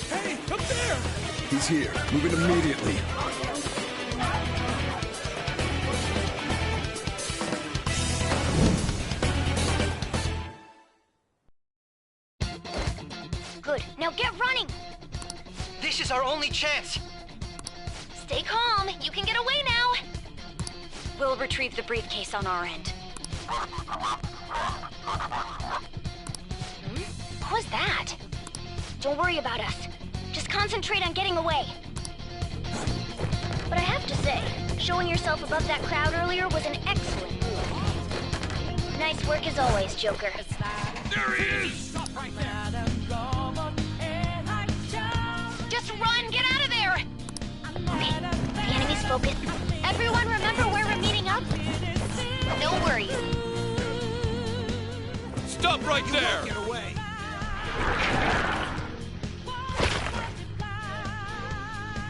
Hey, up there! He's here. Move it immediately. Good. Now get running! This is our only chance! Stay calm. You can get away now. We'll retrieve the briefcase on our end. What was that? Don't worry about us. Just concentrate on getting away. But I have to say, showing yourself above that crowd earlier was an excellent move. Nice work as always, Joker. There he is! Just run! Get out of there! Okay, the enemy's focused. Everyone remember where we're meeting up? No worries. Stop right there! Get away!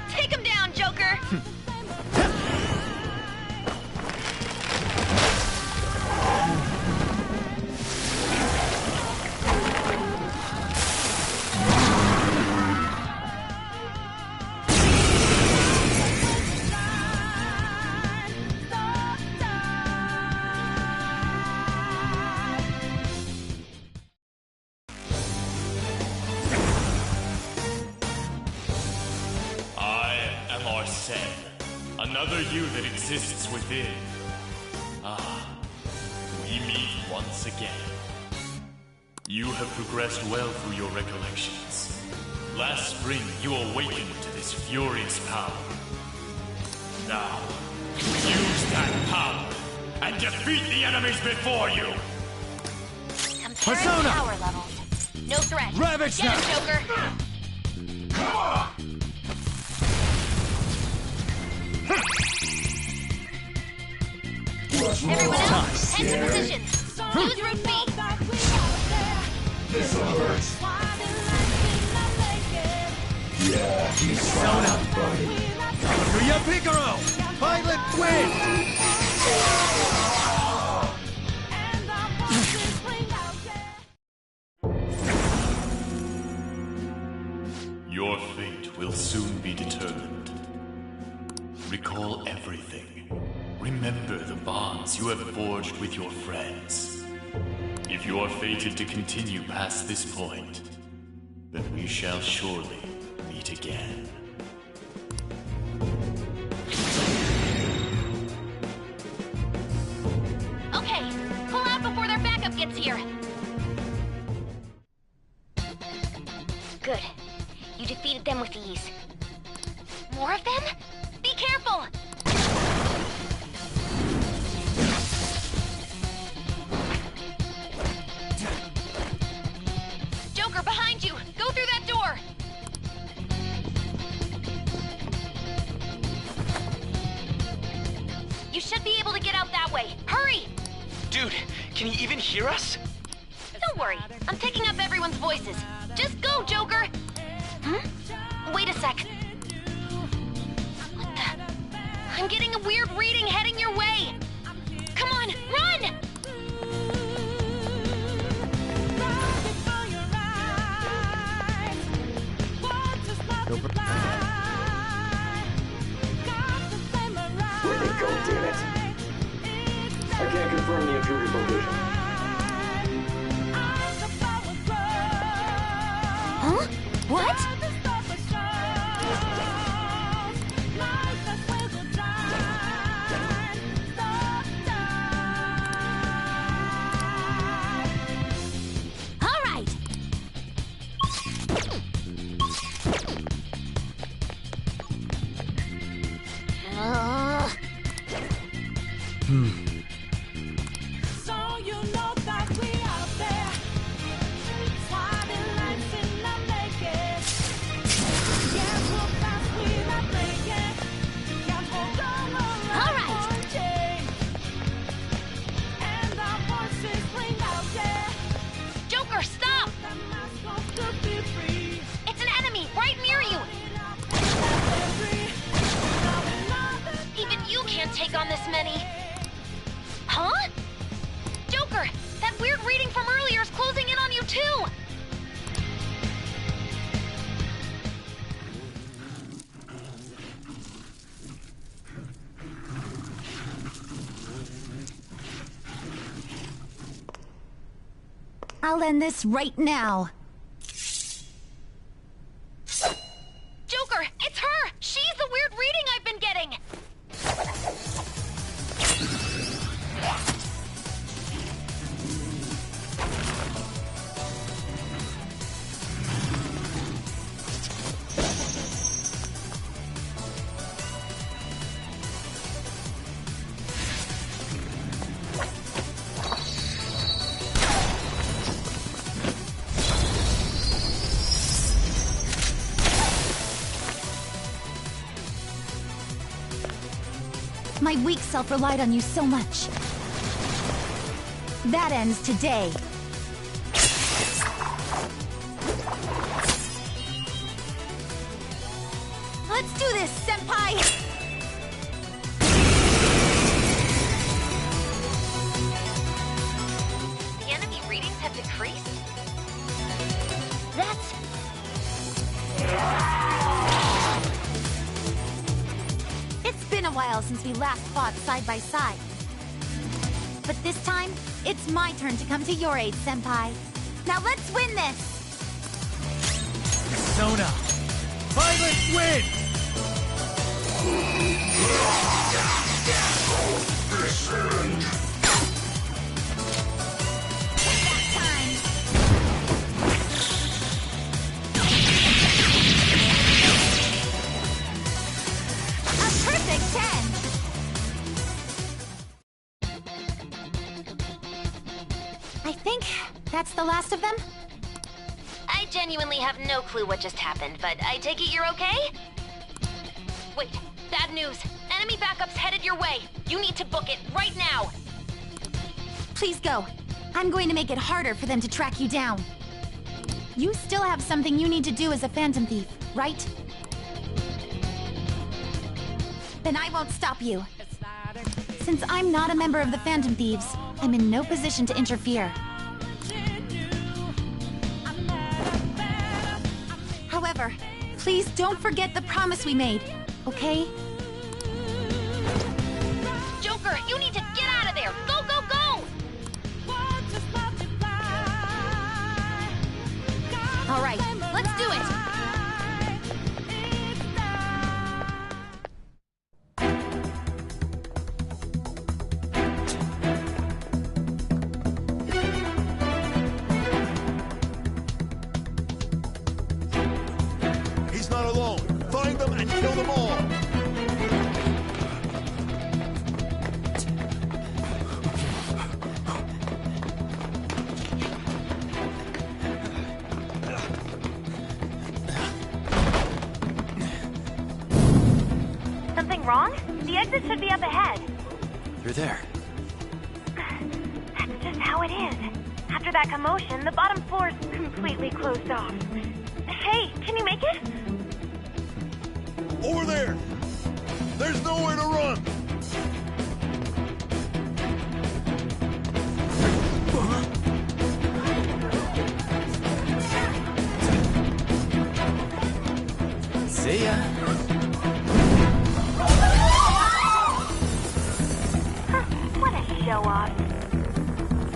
Take him down, Joker! Another you that exists within. Ah, we meet once again. You have progressed well through your recollections. Last spring, you awakened to this furious power. Now, use that power and defeat the enemies before you! Comparing power levels. No threat. Ravage Get him, Joker! Everyone else, head to positions. Use Route B. This'll hurt. Yeah, he's Zone up. Kaguya Picaro! Pilot win! Your fate will soon be determined. Recall everything. Remember the bonds you have forged with your friends. If you are fated to continue past this point, then we shall surely meet again. Okay, pull out before their backup gets here. Good. You defeated them with ease. More of them? Be careful! Joker, behind you! Go through that door! You should be able to get out that way. Hurry! Dude, can you even hear us? Don't worry. I'm picking up everyone's voices. Just go, Joker! Hmm? Wait a sec. What the? I'm getting a weird reading heading your way! Come on, run! Where'd they go, damn it? I can't confirm the intruder's location. Huh? What? I'll end this right now. Joker, it's her! She's the weird reading I've been getting! My weak self relied on you so much. That ends today. Let's do this, Senpai! The enemy readings have decreased? That's... It's been a while since we last fought side by side. But this time, it's my turn to come to your aid, Senpai. Now let's win this! Persona! Violet, win! Perfect 10! I think that's the last of them? I genuinely have no clue what just happened, but I take it you're okay? Wait, bad news. Enemy backup's headed your way. You need to book it right now. Please go. I'm going to make it harder for them to track you down. You still have something you need to do as a Phantom Thief, right? Then I won't stop you. Since I'm not a member of the Phantom Thieves, I'm in no position to interfere. However, please don't forget the promise we made, okay? Joker, you need to get out of there! Go, go, go! All right, let's do it! He's not alone. Find them and kill them all. Something wrong? The exit should be up ahead. You're there. That's just how it is. After that commotion, the bottom floor's completely closed off. Hey, can you make it? Over there! There's nowhere to run! See ya. What a show-off.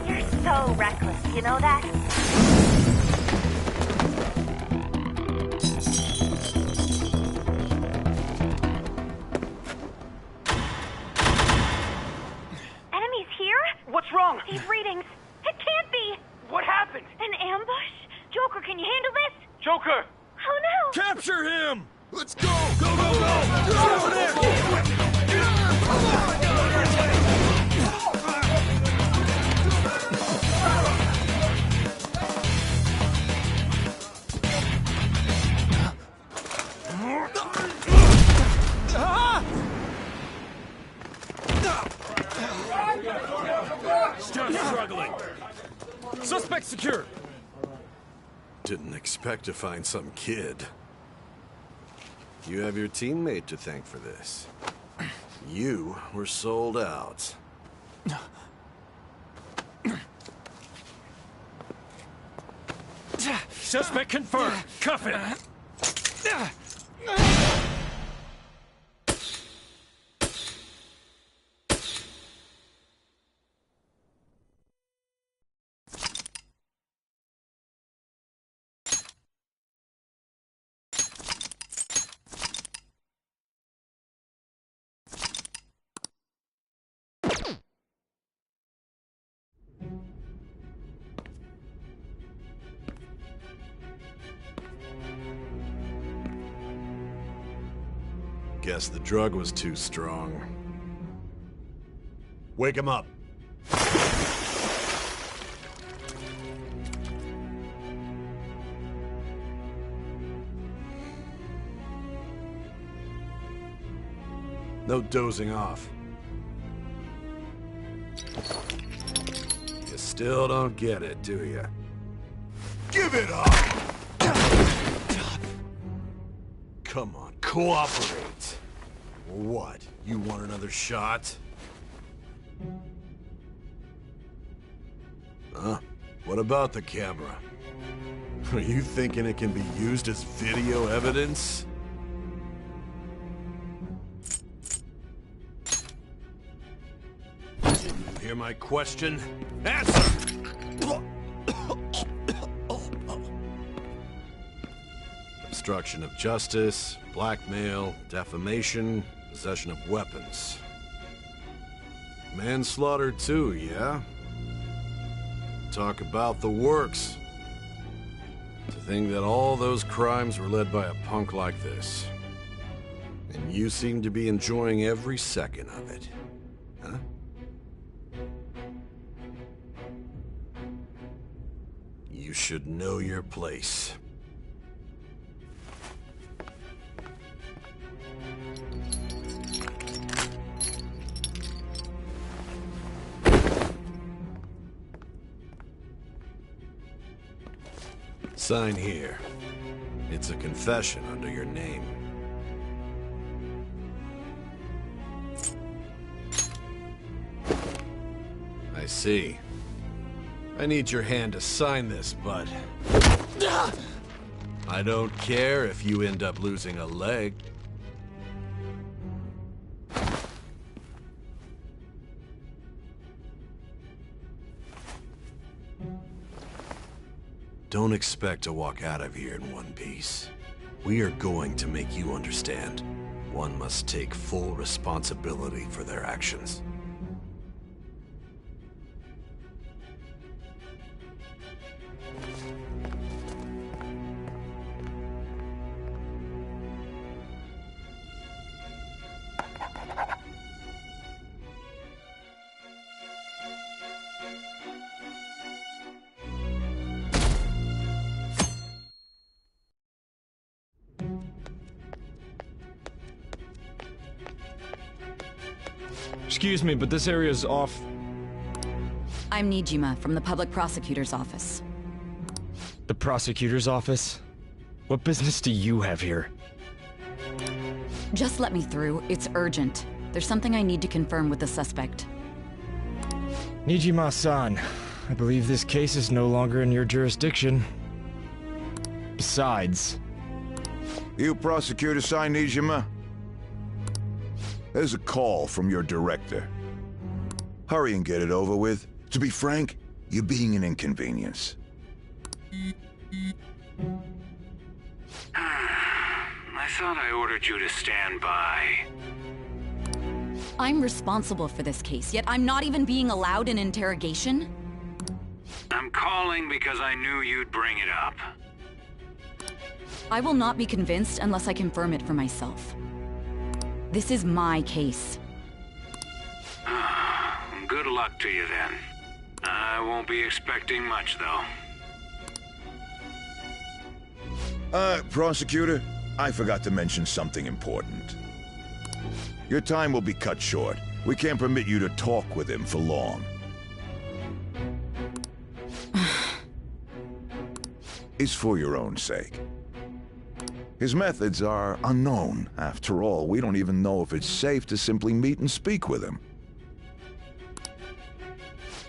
You're so reckless, you know that? Enemies here? What's wrong? These readings. It can't be! What happened? An ambush? Joker, can you handle this? Joker! Oh no! Capture him! Let's go! Go, go, go! Over there! Stop struggling! Suspect secured! Didn't expect to find some kid. You have your teammate to thank for this. You were sold out. Suspect confirmed! Cuff it! Guess the drug was too strong. Wake him up. No dozing off. You still don't get it, do you? Give it up! Come on, cooperate. What? You want another shot? Huh? What about the camera? Are you thinking it can be used as video evidence? You hear my question? Answer! Obstruction of justice, blackmail, defamation, possession of weapons. Manslaughter too, yeah? Talk about the works. To think that all those crimes were led by a punk like this. And you seem to be enjoying every second of it. Huh? You should know your place. Sign here. It's a confession under your name. I see. I need your hand to sign this, bud. I don't care if you end up losing a leg. Don't expect to walk out of here in one piece. We are going to make you understand. One must take full responsibility for their actions. Excuse me, but this area's off. I'm Nijima from the Public Prosecutor's Office. The Prosecutor's Office? What business do you have here? Just let me through. It's urgent. There's something I need to confirm with the suspect. Nijima-san, I believe this case is no longer in your jurisdiction. Besides... You Prosecutor-san, Nijima? There's a call from your director. Hurry and get it over with. To be frank, you're being an inconvenience. I thought I ordered you to stand by. I'm responsible for this case, yet I'm not even being allowed an interrogation? I'm calling because I knew you'd bring it up. I will not be convinced unless I confirm it for myself. This is my case. Good luck to you then. I won't be expecting much, though. Prosecutor, I forgot to mention something important. Your time will be cut short. We can't permit you to talk with him for long. It's for your own sake. His methods are unknown. After all, we don't even know if it's safe to simply meet and speak with him.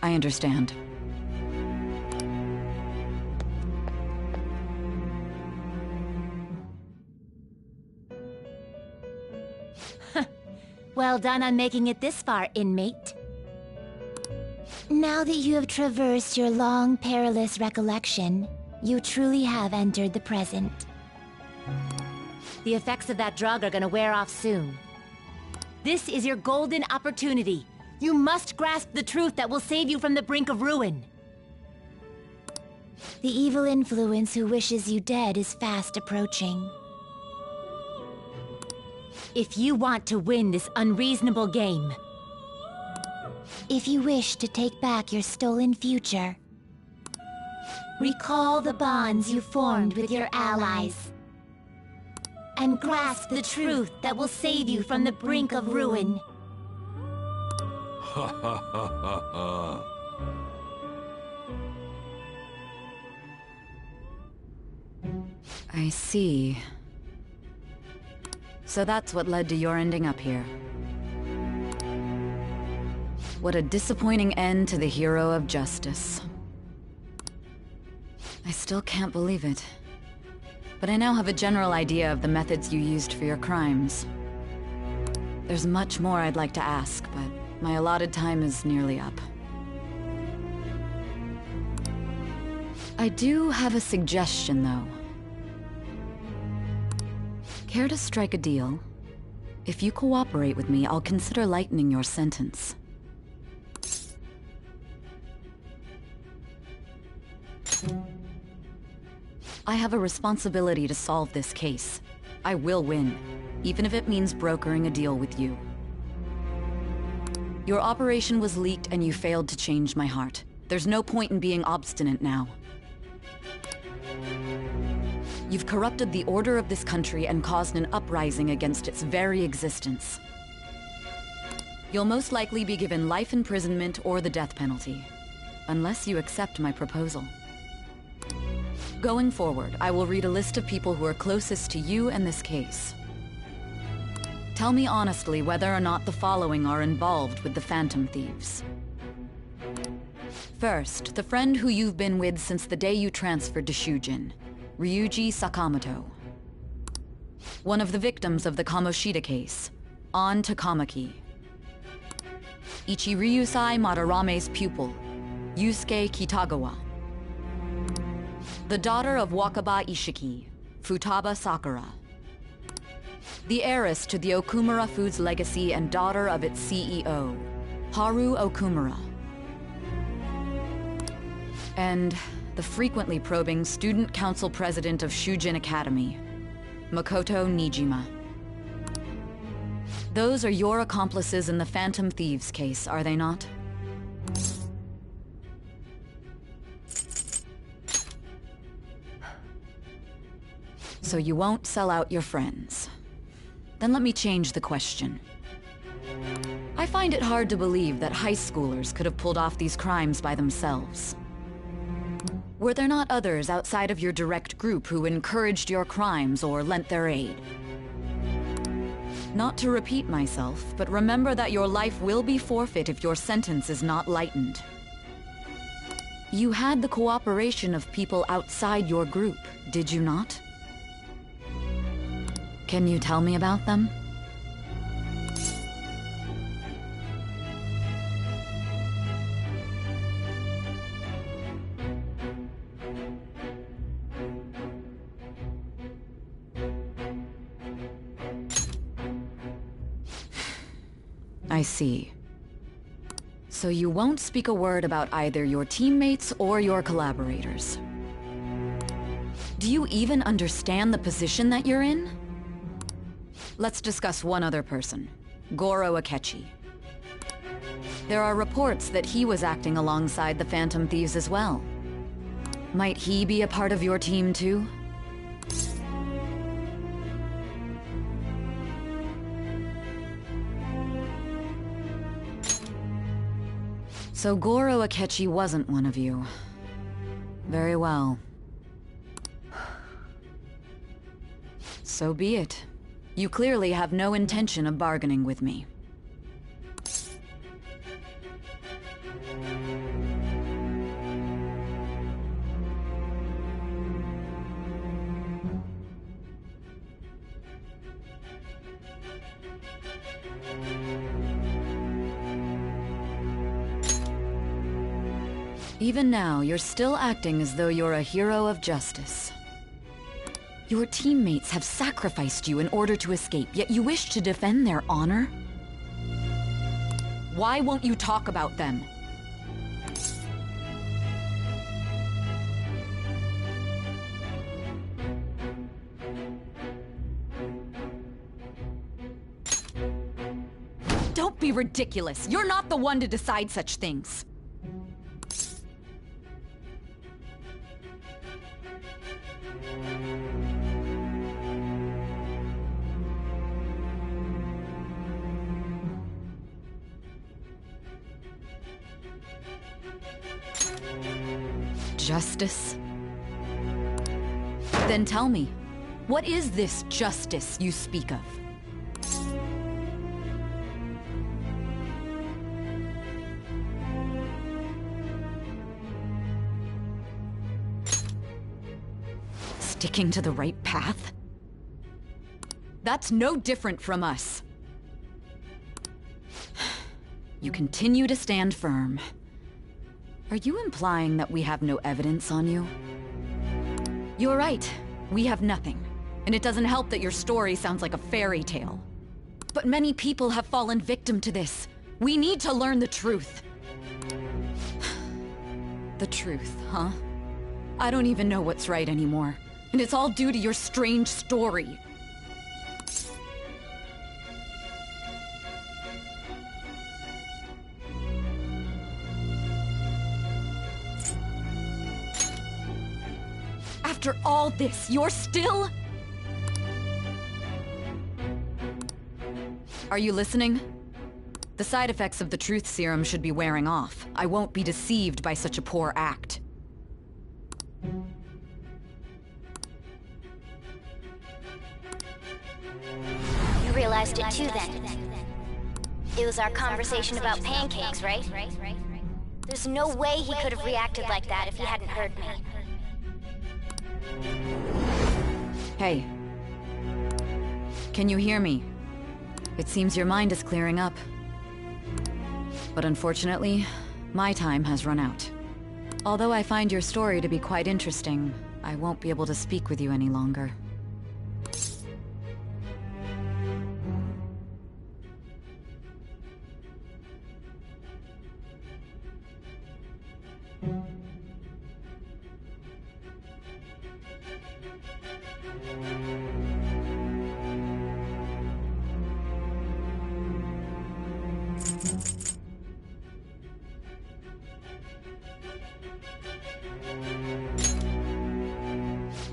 I understand. Well done on making it this far, inmate. Now that you have traversed your long, perilous recollection, you truly have entered the present. The effects of that drug are gonna wear off soon. This is your golden opportunity. You must grasp the truth that will save you from the brink of ruin. The evil influence who wishes you dead is fast approaching. If you want to win this unreasonable game. If you wish to take back your stolen future, recall the bonds you formed with your allies, and grasp the truth that will save you from the brink of ruin. Ha ha ha ha ha. I see. So that's what led to your ending up here. What a disappointing end to the hero of justice. I still can't believe it. But I now have a general idea of the methods you used for your crimes. There's much more I'd like to ask, but my allotted time is nearly up. I do have a suggestion, though. Care to strike a deal? If you cooperate with me, I'll consider lightening your sentence. I have a responsibility to solve this case. I will win, even if it means brokering a deal with you. Your operation was leaked and you failed to change my heart. There's no point in being obstinate now. You've corrupted the order of this country and caused an uprising against its very existence. You'll most likely be given life imprisonment or the death penalty, unless you accept my proposal. Going forward, I will read a list of people who are closest to you and this case. Tell me honestly whether or not the following are involved with the Phantom Thieves. First, the friend who you've been with since the day you transferred to Shujin, Ryuji Sakamoto. One of the victims of the Kamoshida case, An Takamaki. Ichiryusai Madarame's pupil, Yusuke Kitagawa. The daughter of Wakaba Ishiki, Futaba Sakura. The heiress to the Okumura Foods legacy and daughter of its CEO, Haru Okumura. And the frequently probing student council president of Shujin Academy, Makoto Nijima. Those are your accomplices in the Phantom Thieves case, are they not? So you won't sell out your friends. Then let me change the question. I find it hard to believe that high schoolers could have pulled off these crimes by themselves. Were there not others outside of your direct group who encouraged your crimes or lent their aid? Not to repeat myself, but remember that your life will be forfeit if your sentence is not lightened. You had the cooperation of people outside your group, did you not? Can you tell me about them? I see. So you won't speak a word about either your teammates or your collaborators. Do you even understand the position that you're in? Let's discuss one other person, Goro Akechi. There are reports that he was acting alongside the Phantom Thieves as well. Might he be a part of your team too? So Goro Akechi wasn't one of you. Very well. So be it. You clearly have no intention of bargaining with me. Even now, you're still acting as though you're a hero of justice. Your teammates have sacrificed you in order to escape, yet you wish to defend their honor? Why won't you talk about them? Don't be ridiculous. You're not the one to decide such things. Justice? Then tell me, what is this justice you speak of? Sticking to the right path? That's no different from us. You continue to stand firm. Are you implying that we have no evidence on you? You're right. We have nothing. And it doesn't help that your story sounds like a fairy tale. But many people have fallen victim to this. We need to learn the truth. The truth, huh? I don't even know what's right anymore. And it's all due to your strange story. After all this, you're still... Are you listening? The side effects of the truth serum should be wearing off. I won't be deceived by such a poor act. You realized it too then. It was our conversation about pancakes, right? There's no way he could have reacted like that if he hadn't heard me. Hey. Can you hear me? It seems your mind is clearing up. But unfortunately, my time has run out. Although I find your story to be quite interesting, I won't be able to speak with you any longer.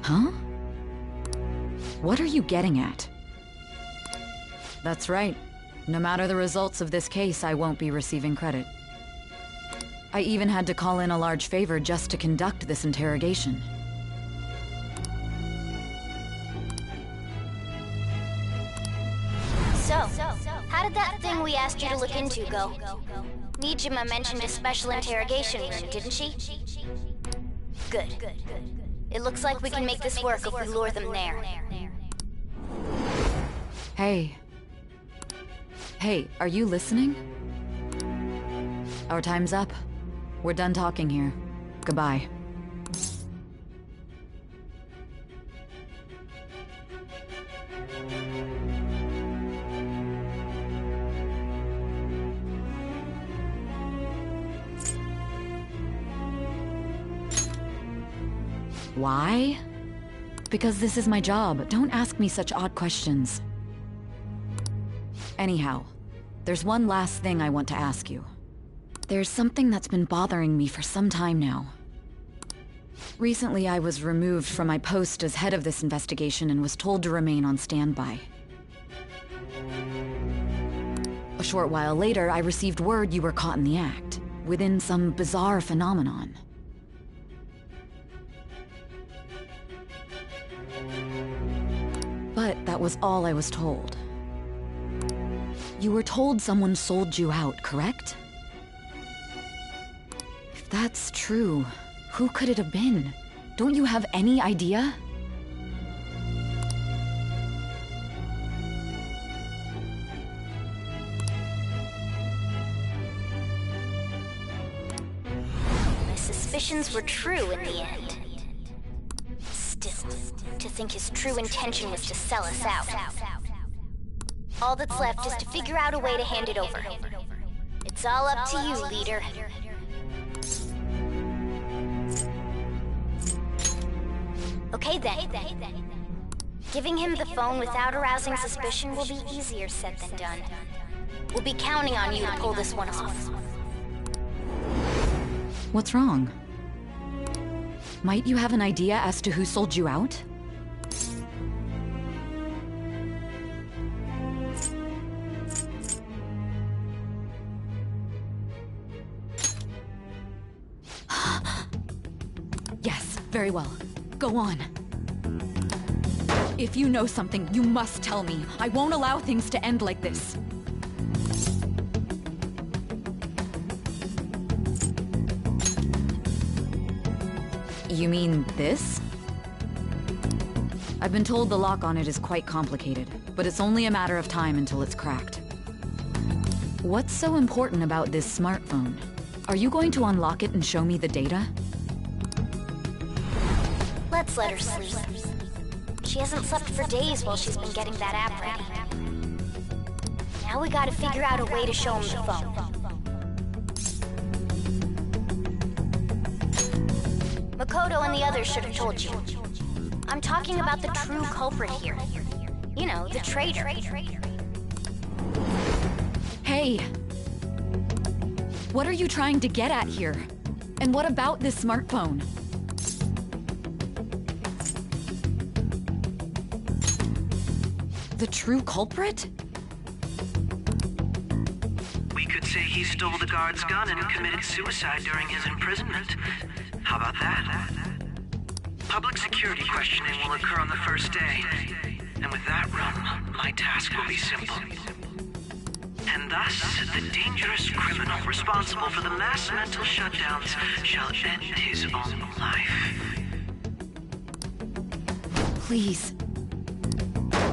Huh? What are you getting at? That's right. No matter the results of this case, I won't be receiving credit. I even had to call in a large favor just to conduct this interrogation. So, how did that thing we asked you to look into go? Nijima mentioned a special interrogation room, didn't she? Good. It looks like we can make this work if we lure them there. Hey. Hey, are you listening? Our time's up. We're done talking here. Goodbye. Why? Because this is my job. Don't ask me such odd questions. Anyhow, there's one last thing I want to ask you. There's something that's been bothering me for some time now. Recently, I was removed from my post as head of this investigation and was told to remain on standby. A short while later, I received word you were caught in the act, within some bizarre phenomenon. But that was all I was told. You were told someone sold you out, correct? If that's true, who could it have been? Don't you have any idea? My suspicions were true in the end. Still, to think his true intention was to sell us out. All that's left is to figure out a way to hand it over. It's all up to you, leader. Okay then. Giving him the phone without arousing suspicion will be easier said than done. We'll be counting on you to pull this one off. What's wrong? Might you have an idea as to who sold you out? Yes, very well. Go on. If you know something, you must tell me. I won't allow things to end like this. You mean this? I've been told the lock on it is quite complicated, but it's only a matter of time until it's cracked. What's so important about this smartphone? Are you going to unlock it and show me the data? Let's let her sleep. She hasn't slept for days while she's been getting that app ready. Now we gotta figure out a way to show him the phone. Makoto and the others should have told you. I'm talking about the true culprit here. You know, the traitor. Hey! What are you trying to get at here? And what about this smartphone? The true culprit? We could say he stole the guard's gun and committed suicide during his imprisonment. How about that? Public security questioning will occur on the first day. And with that run, my task will be simple. And thus, the dangerous criminal responsible for the mass mental shutdowns shall end his own life. Please.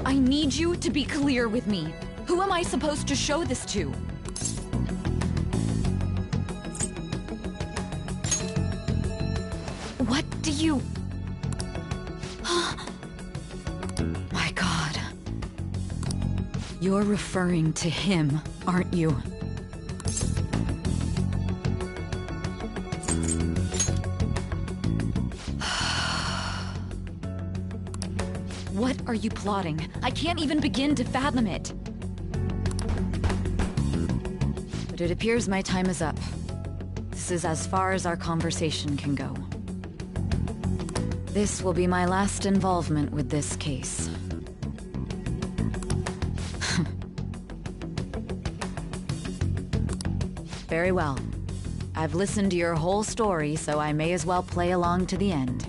I need you to be clear with me. Who am I supposed to show this to? What do you... My God. You're referring to him, aren't you? What are you plotting? I can't even begin to fathom it. But it appears my time is up. This is as far as our conversation can go. This will be my last involvement with this case. Very well. I've listened to your whole story, so I may as well play along to the end.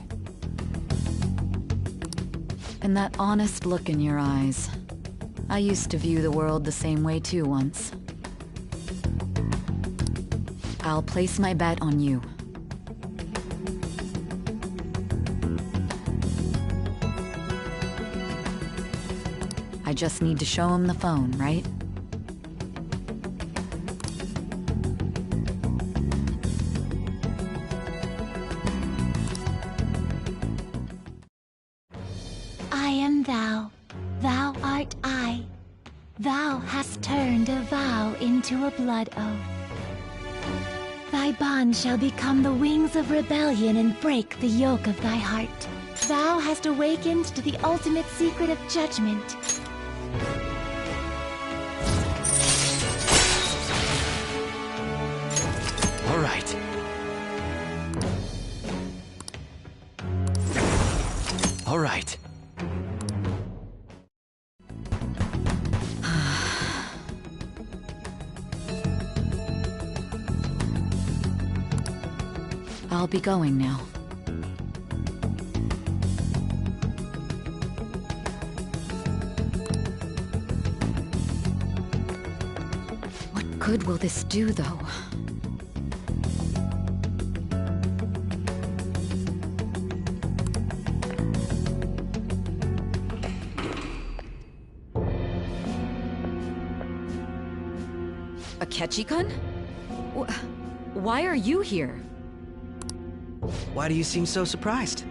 And that honest look in your eyes. I used to view the world the same way too once. I'll place my bet on you. I just need to show him the phone, right? I am thou, thou art I. Thou hast turned a vow into a blood oath. Thy bond shall become the wings of rebellion and break the yoke of thy heart. Thou hast awakened to the ultimate secret of judgment. All right. All right. I'll be going now. What good will this do, though? Akechi-kun? Why are you here? Why do you seem so surprised?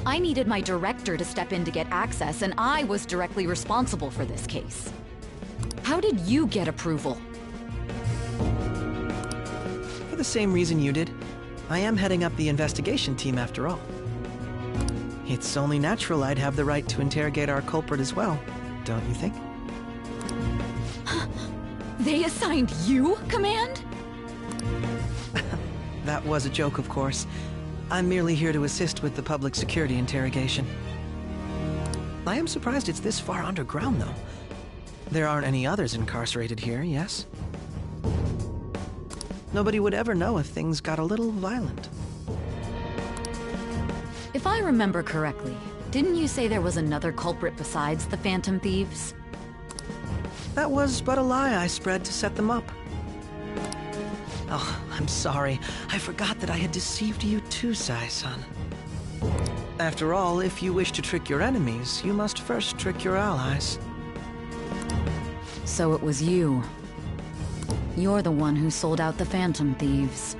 I needed my director to step in to get access, and I was directly responsible for this case. How did you get approval? the same reason you did. I am heading up the investigation team after all. It's only natural I'd have the right to interrogate our culprit as well, don't you think? They assigned you command? That was a joke, of course. I'm merely here to assist with the public security interrogation. I am surprised it's this far underground, though. There aren't any others incarcerated here, yes? Nobody would ever know if things got a little violent. If I remember correctly, didn't you say there was another culprit besides the Phantom Thieves? That was but a lie I spread to set them up. Oh, I'm sorry. I forgot that I had deceived you too, Sai-san. After all, if you wish to trick your enemies, you must first trick your allies. So it was you. You're the one who sold out the Phantom Thieves.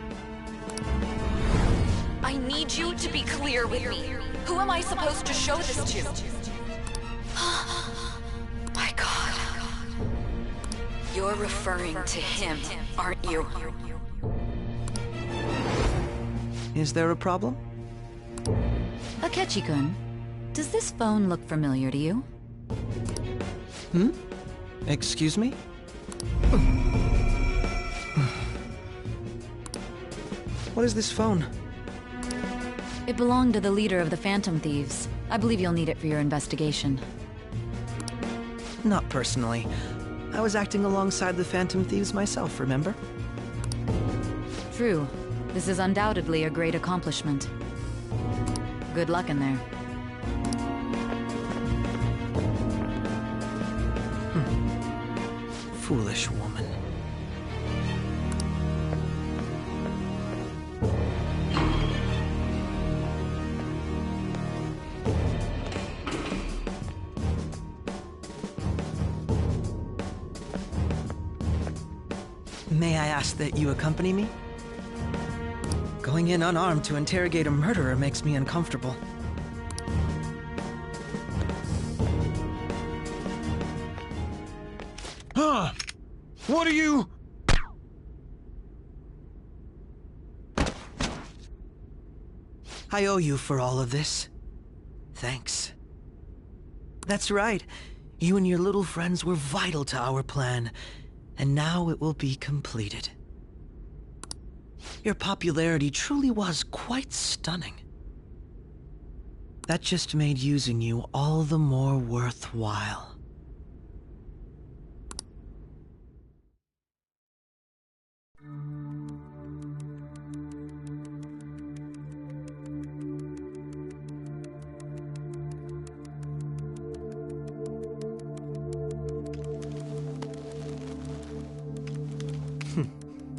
I need you to be clear with me. Who am I supposed to show this to? My God. You're referring to him, aren't you? Is there a problem? Akechi-kun, does this phone look familiar to you? Hmm? Excuse me? What is this phone? It belonged to the leader of the Phantom Thieves. I believe you'll need it for your investigation. Not personally. I was acting alongside the Phantom Thieves myself, remember? True. This is undoubtedly a great accomplishment. Good luck in there. Foolish woman. May I ask that you accompany me? Going in unarmed to interrogate a murderer makes me uncomfortable. Huh? What are you... I owe you for all of this. Thanks. That's right. You and your little friends were vital to our plan, and now it will be completed. Your popularity truly was quite stunning. That just made using you all the more worthwhile.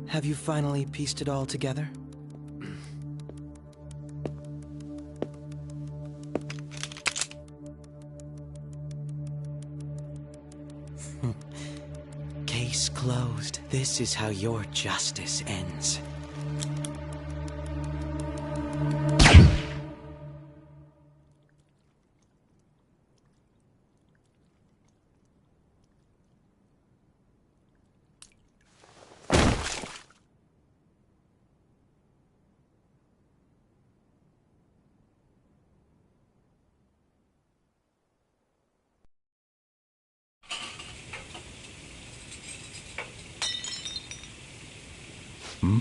Have you finally pieced it all together? Case closed. This is how your justice ends. Hmm?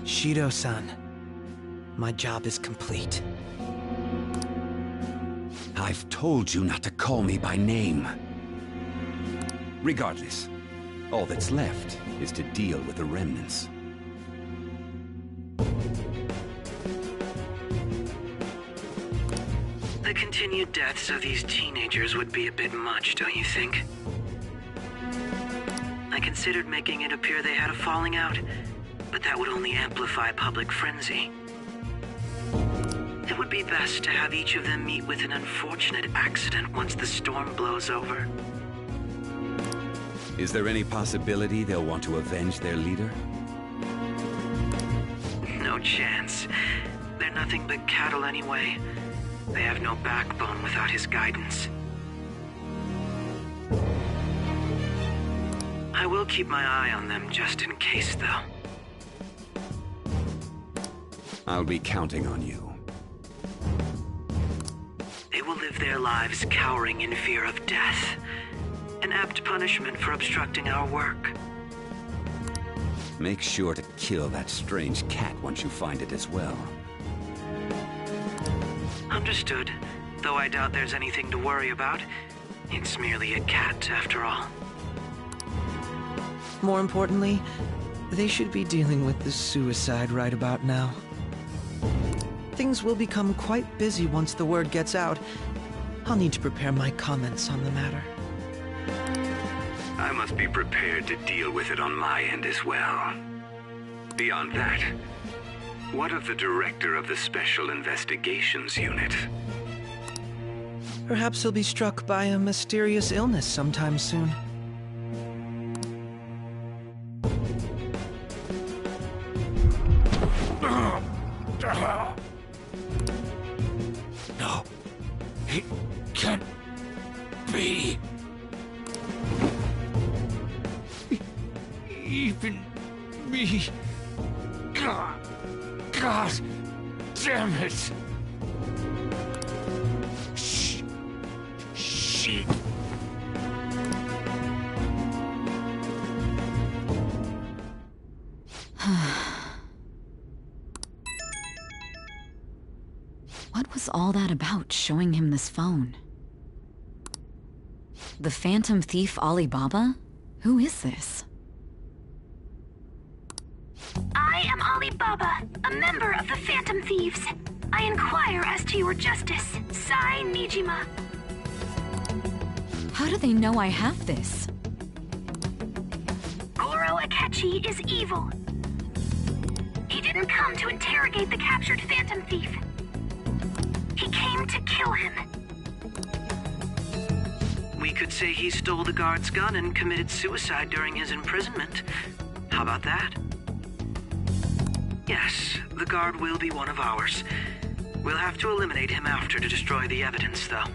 Shido-san, my job is complete. I've told you not to call me by name. Regardless, all that's left is to deal with the remnants. deaths of these teenagers would be a bit much, don't you think? I considered making it appear they had a falling out, but that would only amplify public frenzy. It would be best to have each of them meet with an unfortunate accident once the storm blows over. Is there any possibility they'll want to avenge their leader? No chance. They're nothing but cattle anyway. They have no backbone without his guidance. I will keep my eye on them just in case, though. I'll be counting on you. They will live their lives cowering in fear of death. An apt punishment for obstructing our work. Make sure to kill that strange cat once you find it as well. Understood. Though I doubt there's anything to worry about. It's merely a cat, after all. More importantly, they should be dealing with the suicide right about now. Things will become quite busy once the word gets out. I'll need to prepare my comments on the matter. I must be prepared to deal with it on my end as well. Beyond that, what of the director of the Special Investigations Unit? Perhaps he'll be struck by a mysterious illness sometime soon. No, it can't be. Even me. God damn it. Shit. What was all that about, showing him this phone? The Phantom Thief Alibaba? Who is this? I am Alibaba, a member of the Phantom Thieves. I inquire as to your justice, Sai Nijima. How do they know I have this? Goro Akechi is evil. He didn't come to interrogate the captured Phantom Thief. He came to kill him. We could say he stole the guard's gun and committed suicide during his imprisonment. How about that? Yes, the guard will be one of ours. We'll have to eliminate him after to destroy the evidence, though.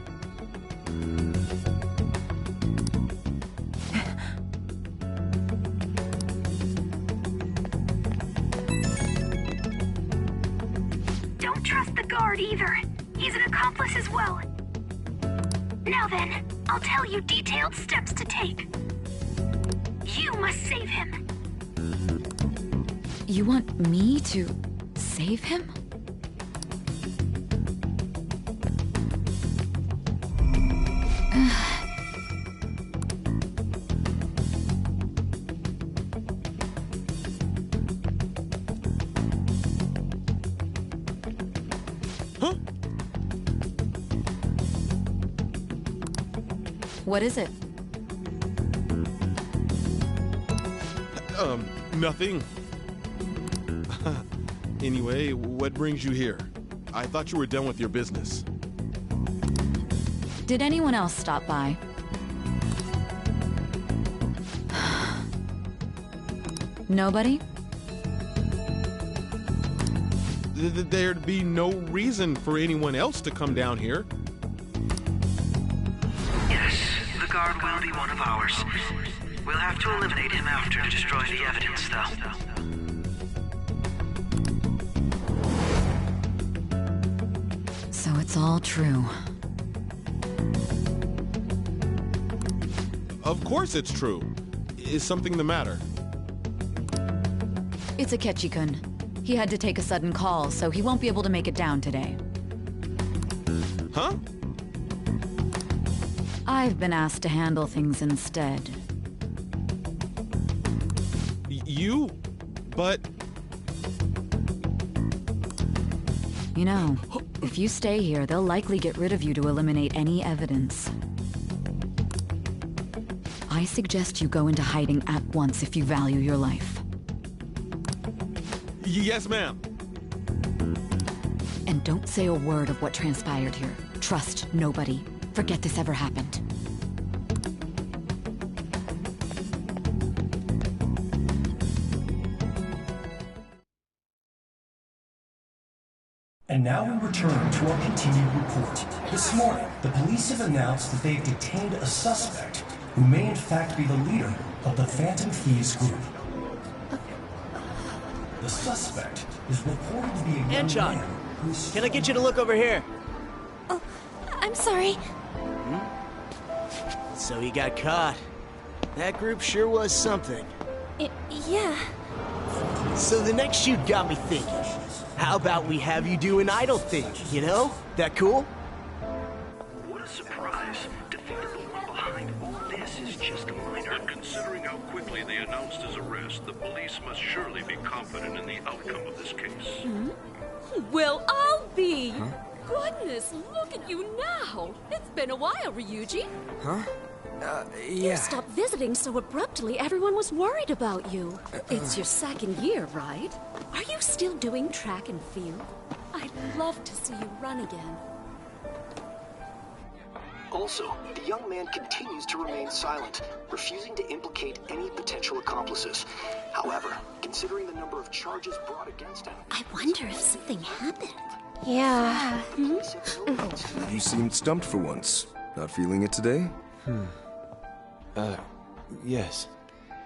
Don't trust the guard either. He's an accomplice as well. Now then, I'll tell you detailed steps to take. You must save him. You want me to save him? Huh? What is it? Nothing. Anyway, what brings you here? I thought you were done with your business. Did anyone else stop by? Nobody? There'd be no reason for anyone else to come down here. Yes, the guard will be one of ours. We'll have to eliminate him after to destroy the evidence, though. So it's all true. Of course it's true. Is something the matter? It's Akechi-kun. He had to take a sudden call, so he won't be able to make it down today. Huh? I've been asked to handle things instead. You? But... You know, if you stay here, they'll likely get rid of you to eliminate any evidence. I suggest you go into hiding at once if you value your life. Yes, ma'am. And don't say a word of what transpired here. Trust nobody. Forget this ever happened. And now we return to our continued report. This morning, the police have announced that they've detained a suspect who may in fact be the leader of the Phantom Thieves group. The suspect is reported to be a young Anton, man who's... can I get you to look over here? Oh, I'm sorry. So he got caught. That group sure was something. Yeah. So the next shoot got me thinking. How about we have you do an idol thing, you know? That cool? What a surprise to think that the one behind all this is just a minor. But considering how quickly they announced his arrest, the police must surely be confident in the outcome of this case. Well, I'll be. Goodness, look at you now. It's been a while, Ryuji. Huh? You Yeah. stopped visiting so abruptly, everyone was worried about you. It's your second year, right? Are you still doing track and field? I'd love to see you run again. Also, the young man continues to remain silent, refusing to implicate any potential accomplices. However, considering the number of charges brought against him... I wonder if something happened. Yeah. You seemed stumped for once. Not feeling it today? Yes.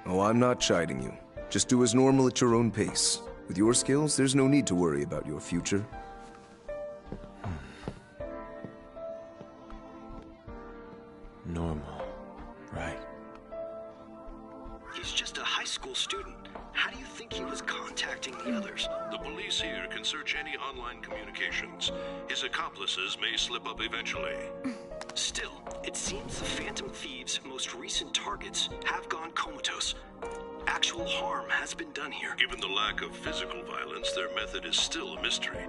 Oh, I'm not chiding you. Just do as normal at your own pace. With your skills, there's no need to worry about your future. Normal. Right. He's just a high school student. How do you think he was contacting the others? The police here can search any online communications. His accomplices may slip up eventually. Still, it seems the Phantom Thieves' most recent targets have gone comatose. Actual harm has been done here. Given the lack of physical violence, their method is still a mystery.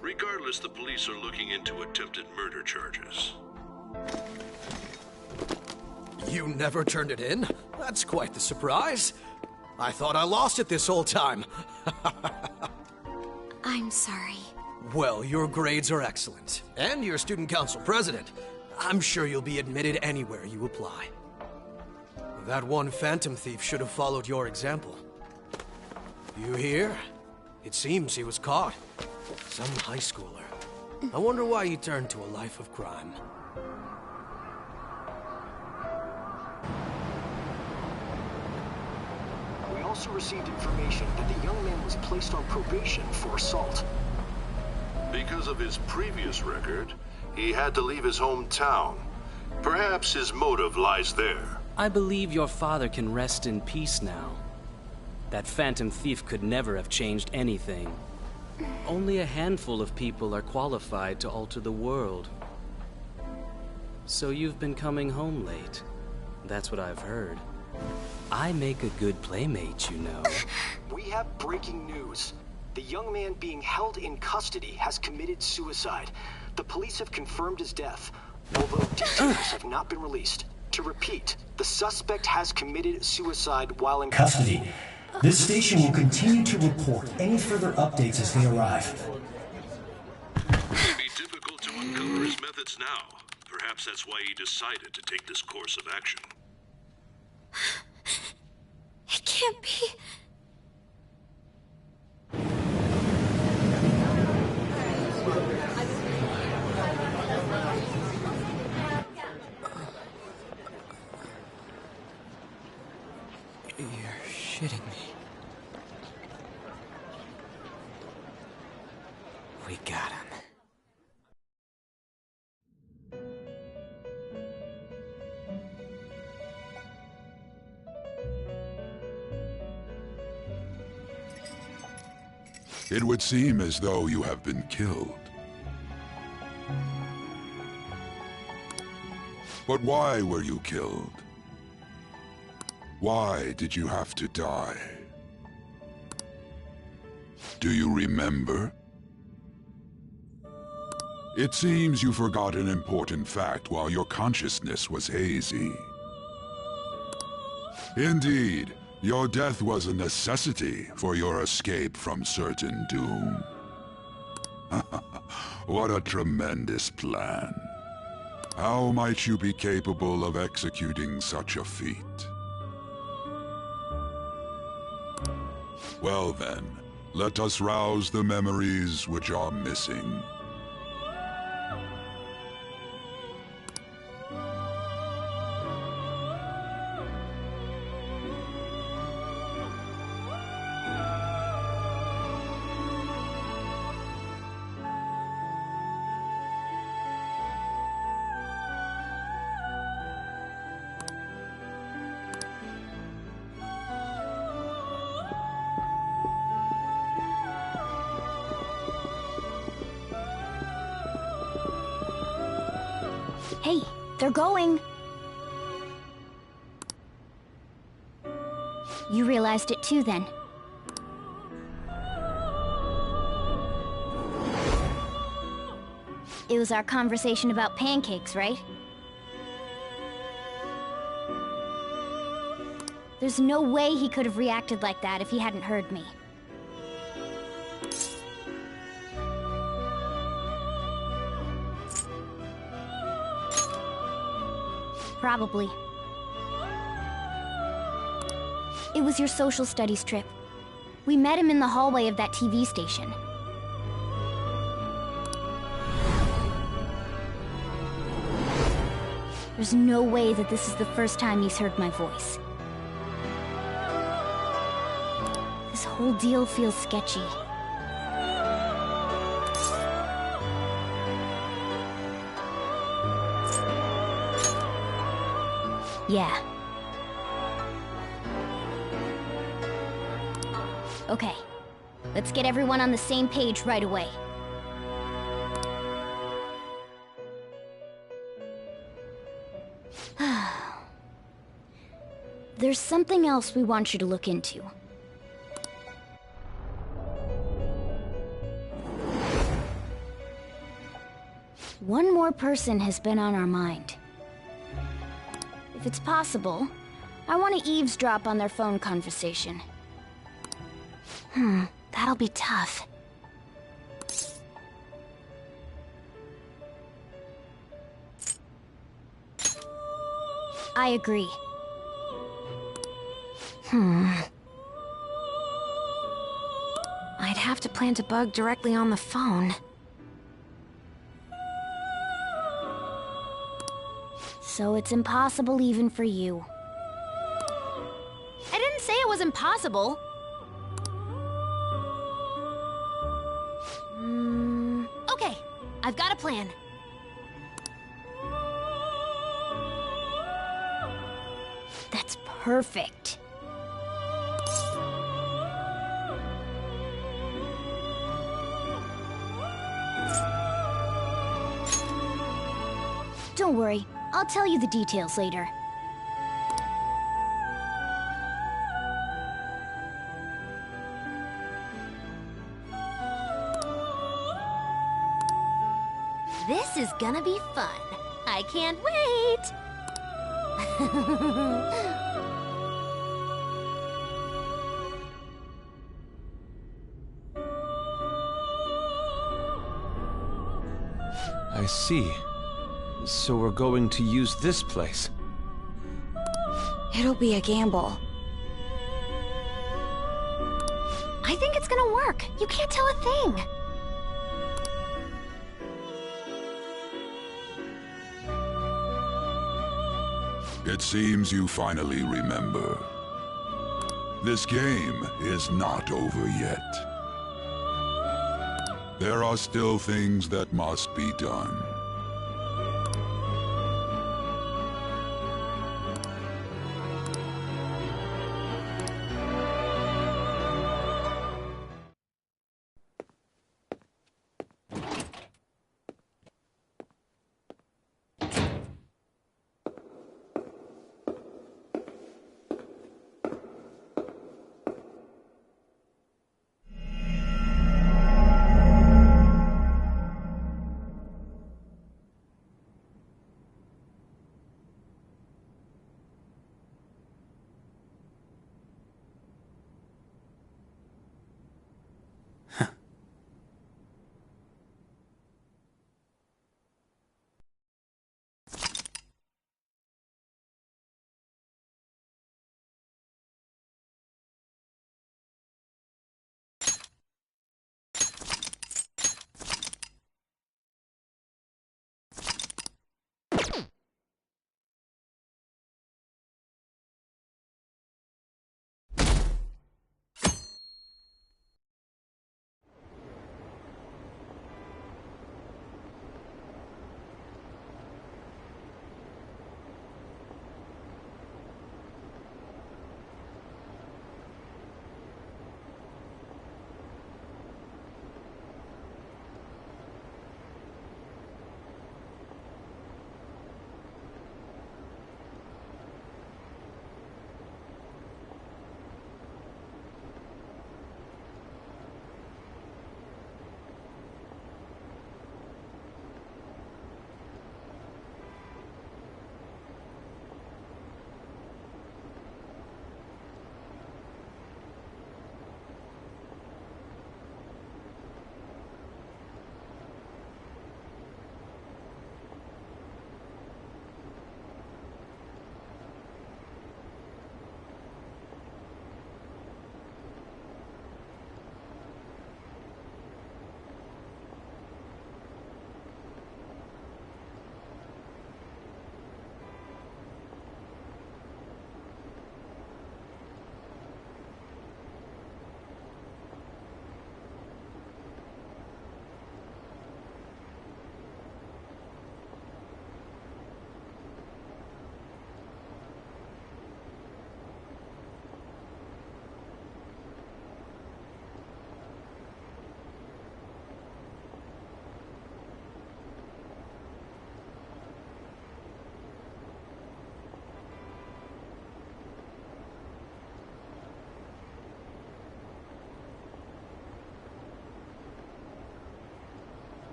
Regardless, the police are looking into attempted murder charges. You never turned it in? That's quite the surprise. I thought I lost it this whole time. I'm sorry. Well, your grades are excellent. And you're student council president. I'm sure you'll be admitted anywhere you apply. That one Phantom Thief should have followed your example. You hear? It seems he was caught. Some high schooler. I wonder why he turned to a life of crime. We also received information that the young man was placed on probation for assault. Because of his previous record, he had to leave his hometown. Perhaps his motive lies there. I believe your father can rest in peace now. That Phantom Thief could never have changed anything. Only a handful of people are qualified to alter the world. So you've been coming home late. That's what I've heard. I make a good playmate, you know. We have breaking news. The young man being held in custody has committed suicide. The police have confirmed his death, although details have not been released. To repeat, the suspect has committed suicide while in custody. This station will continue to report any further updates as they arrive. It'd be difficult to uncover his methods now. Perhaps that's why he decided to take this course of action. It can't be. You're shitting me. We got him. It would seem as though you have been killed. But why were you killed? Why did you have to die? Do you remember? It seems you forgot an important fact while your consciousness was hazy. Indeed, your death was a necessity for your escape from certain doom. What a tremendous plan. How might you be capable of executing such a feat? Well then, let us rouse the memories which are missing. Hey, they're going. You realized it too, then. It was our conversation about pancakes, right? There's no way he could have reacted like that if he hadn't heard me. Probably. It was your social studies trip. We met him in the hallway of that TV station. There's no way that this is the first time he's heard my voice. This whole deal feels sketchy. Yeah. Okay. Let's get everyone on the same page right away. There's something else we want you to look into. One more person has been on our mind. If it's possible, I want to eavesdrop on their phone conversation. That'll be tough. I agree. I'd have to plant a bug directly on the phone. So it's impossible even for you. I didn't say it was impossible. Okay, I've got a plan. That's perfect. Don't worry, I'll tell you the details later. This is gonna be fun. I can't wait! I see. So we're going to use this place. It'll be a gamble. I think it's gonna work. You can't tell a thing. It seems you finally remember. This game is not over yet. There are still things that must be done.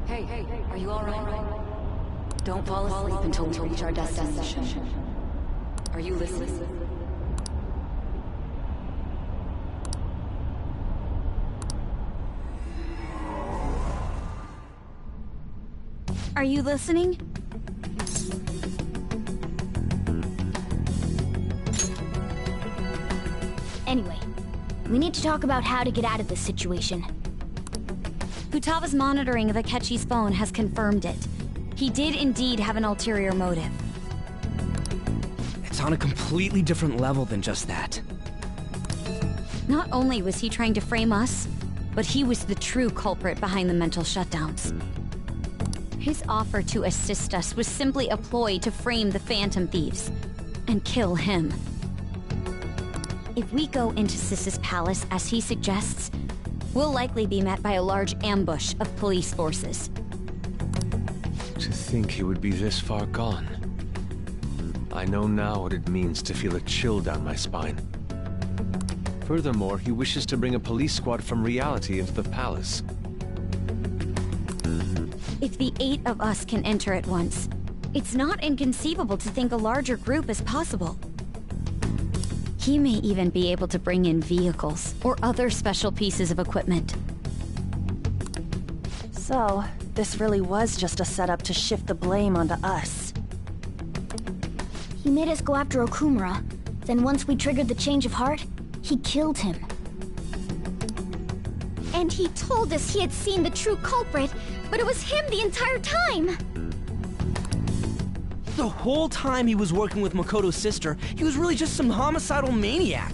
Hey, are you alright? Don't fall asleep until we reach our destination. Are you listening? Are you listening? Anyway, we need to talk about how to get out of this situation. Futaba's monitoring of Akechi's phone has confirmed it. He did indeed have an ulterior motive. It's on a completely different level than just that. Not only was he trying to frame us, but he was the true culprit behind the mental shutdowns. His offer to assist us was simply a ploy to frame the Phantom Thieves and kill him. If we go into Sis's palace as he suggests, we'll likely be met by a large ambush of police forces. To think he would be this far gone. I know now what it means to feel a chill down my spine. Furthermore, he wishes to bring a police squad from reality into the palace. If the 8 of us can enter at once, it's not inconceivable to think a larger group is possible. He may even be able to bring in vehicles or other special pieces of equipment. So, this really was just a setup to shift the blame onto us. He made us go after Okumura. Then once we triggered the change of heart, he killed him. And he told us he had seen the true culprit, but it was him the entire time! The whole time he was working with Makoto's sister, he was really just some homicidal maniac.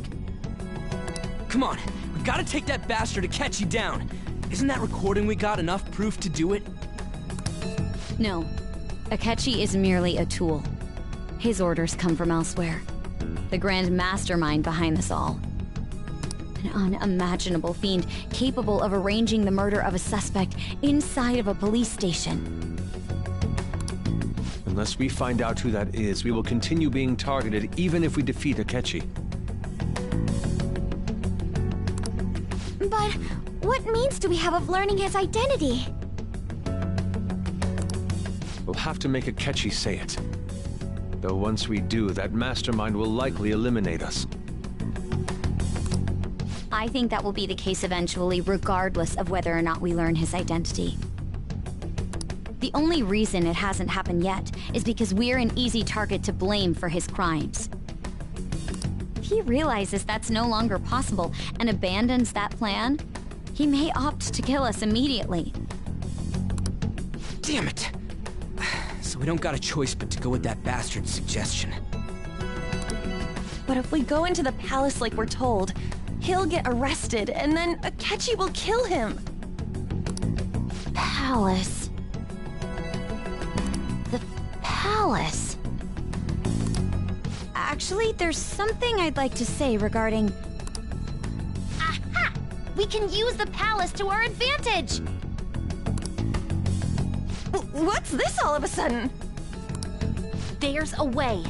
Come on, we gotta take that bastard Akechi down. Isn't that recording we got enough proof to do it? No. Akechi is merely a tool. His orders come from elsewhere. The grand mastermind behind this all. An unimaginable fiend capable of arranging the murder of a suspect inside of a police station. Unless we find out who that is, we will continue being targeted even if we defeat Akechi. But what means do we have of learning his identity? We'll have to make Akechi say it. Though once we do, that mastermind will likely eliminate us. I think that will be the case eventually, regardless of whether or not we learn his identity. The only reason it hasn't happened yet is because we're an easy target to blame for his crimes. If he realizes that's no longer possible and abandons that plan, he may opt to kill us immediately. Damn it! So we don't got a choice but to go with that bastard's suggestion. But if we go into the palace like we're told, he'll get arrested, and then Akechi will kill him. Palace. The palace. Actually, there's something I'd like to say regarding... Aha! We can use the palace to our advantage! What's this all of a sudden? There's a way.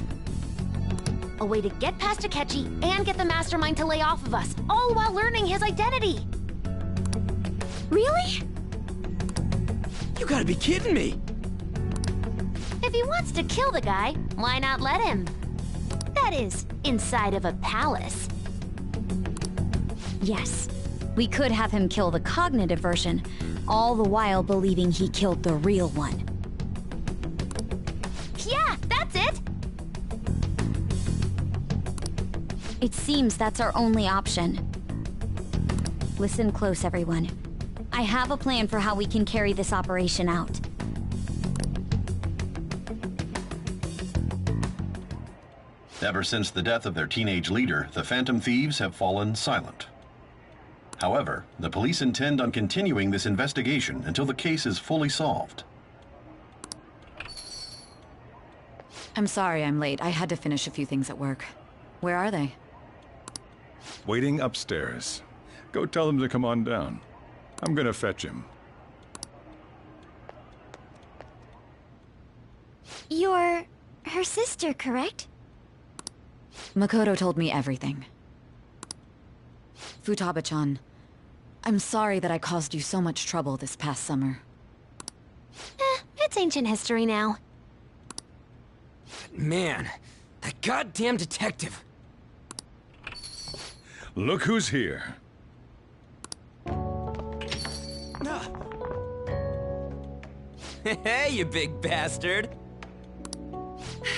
A way to get past Akechi and get the mastermind to lay off of us, all while learning his identity. Really? You gotta be kidding me! If he wants to kill the guy, why not let him? That is, inside of a palace. Yes, we could have him kill the cognitive version, all the while believing he killed the real one. Yeah, that's it! It seems that's our only option. Listen close, everyone. I have a plan for how we can carry this operation out. Ever since the death of their teenage leader, the Phantom Thieves have fallen silent. However, the police intend on continuing this investigation until the case is fully solved. I'm sorry I'm late. I had to finish a few things at work. Where are they? Waiting upstairs. Go tell them to come on down. I'm gonna fetch him. You're her sister, correct? Makoto told me everything. Futaba-chan, I'm sorry that I caused you so much trouble this past summer. It's ancient history now. Man, that goddamn detective. Look who's here. Hey, you big bastard.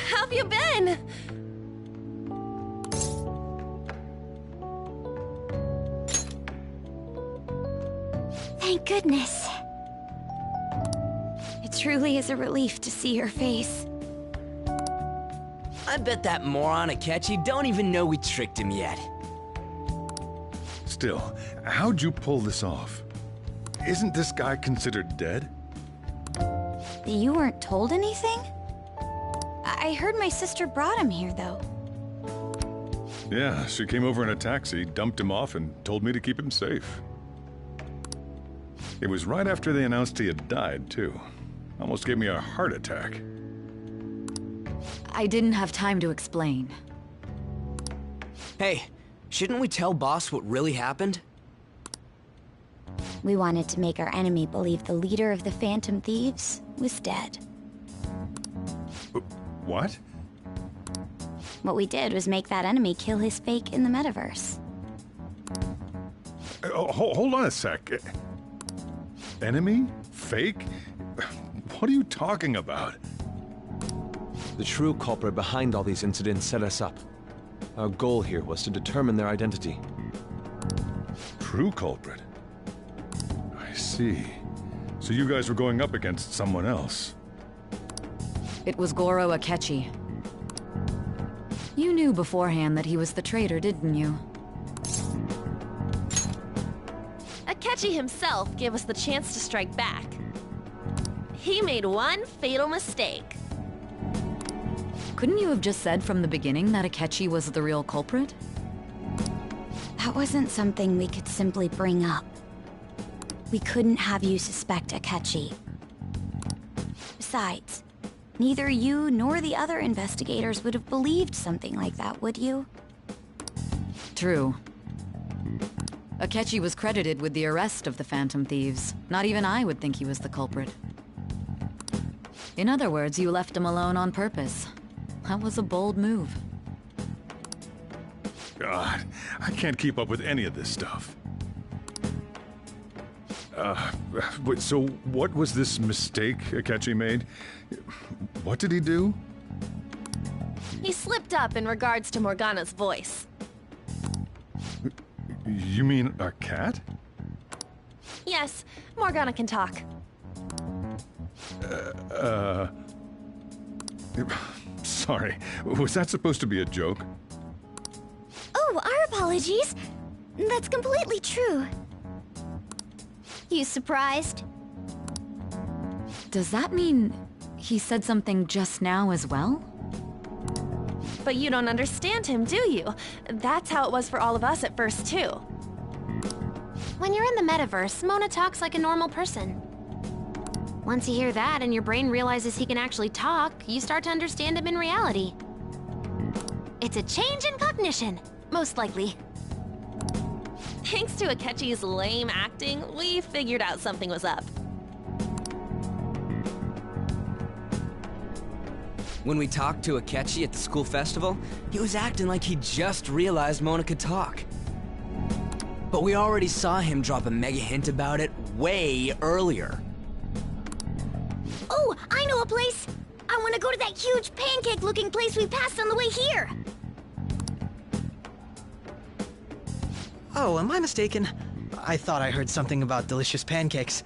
How have you been? Thank goodness. It truly is a relief to see your face. I bet that moron Akechi don't even know we tricked him yet. Still, how'd you pull this off? Isn't this guy considered dead? You weren't told anything? I heard my sister brought him here, though. Yeah, she came over in a taxi, dumped him off, and told me to keep him safe. It was right after they announced he had died, too. Almost gave me a heart attack. I didn't have time to explain. Hey, shouldn't we tell Boss what really happened? We wanted to make our enemy believe the leader of the Phantom Thieves was dead. What? What we did was make that enemy kill his fake in the metaverse. Hold on a sec. Enemy? Fake? What are you talking about? The true culprit behind all these incidents set us up. Our goal here was to determine their identity. True culprit? I see. So you guys were going up against someone else. It was Goro Akechi. You knew beforehand that he was the traitor, didn't you? Akechi himself gave us the chance to strike back. He made one fatal mistake. Couldn't you have just said from the beginning that Akechi was the real culprit? That wasn't something we could simply bring up. We couldn't have you suspect Akechi. Besides, neither you nor the other investigators would have believed something like that, would you? True. Akechi was credited with the arrest of the Phantom Thieves. Not even I would think he was the culprit. In other words, you left him alone on purpose. That was a bold move. God, I can't keep up with any of this stuff. So what was this mistake Akechi made? What did he do? He slipped up in regards to Morgana's voice. You mean a cat? Yes, Morgana can talk. Sorry, was that supposed to be a joke? Oh, our apologies. That's completely true. You surprised? Does that mean he said something just now as well? But you don't understand him, do you? That's how it was for all of us at first, too. When you're in the metaverse, Mona talks like a normal person. Once you hear that and your brain realizes he can actually talk, you start to understand him in reality. It's a change in cognition, most likely. Thanks to Akechi's lame acting, we figured out something was up. When we talked to Akechi at the school festival, he was acting like he just realized Mona could talk. But we already saw him drop a mega hint about it way earlier. Oh, I know a place! I want to go to that huge pancake-looking place we passed on the way here! Oh, am I mistaken? I thought I heard something about delicious pancakes.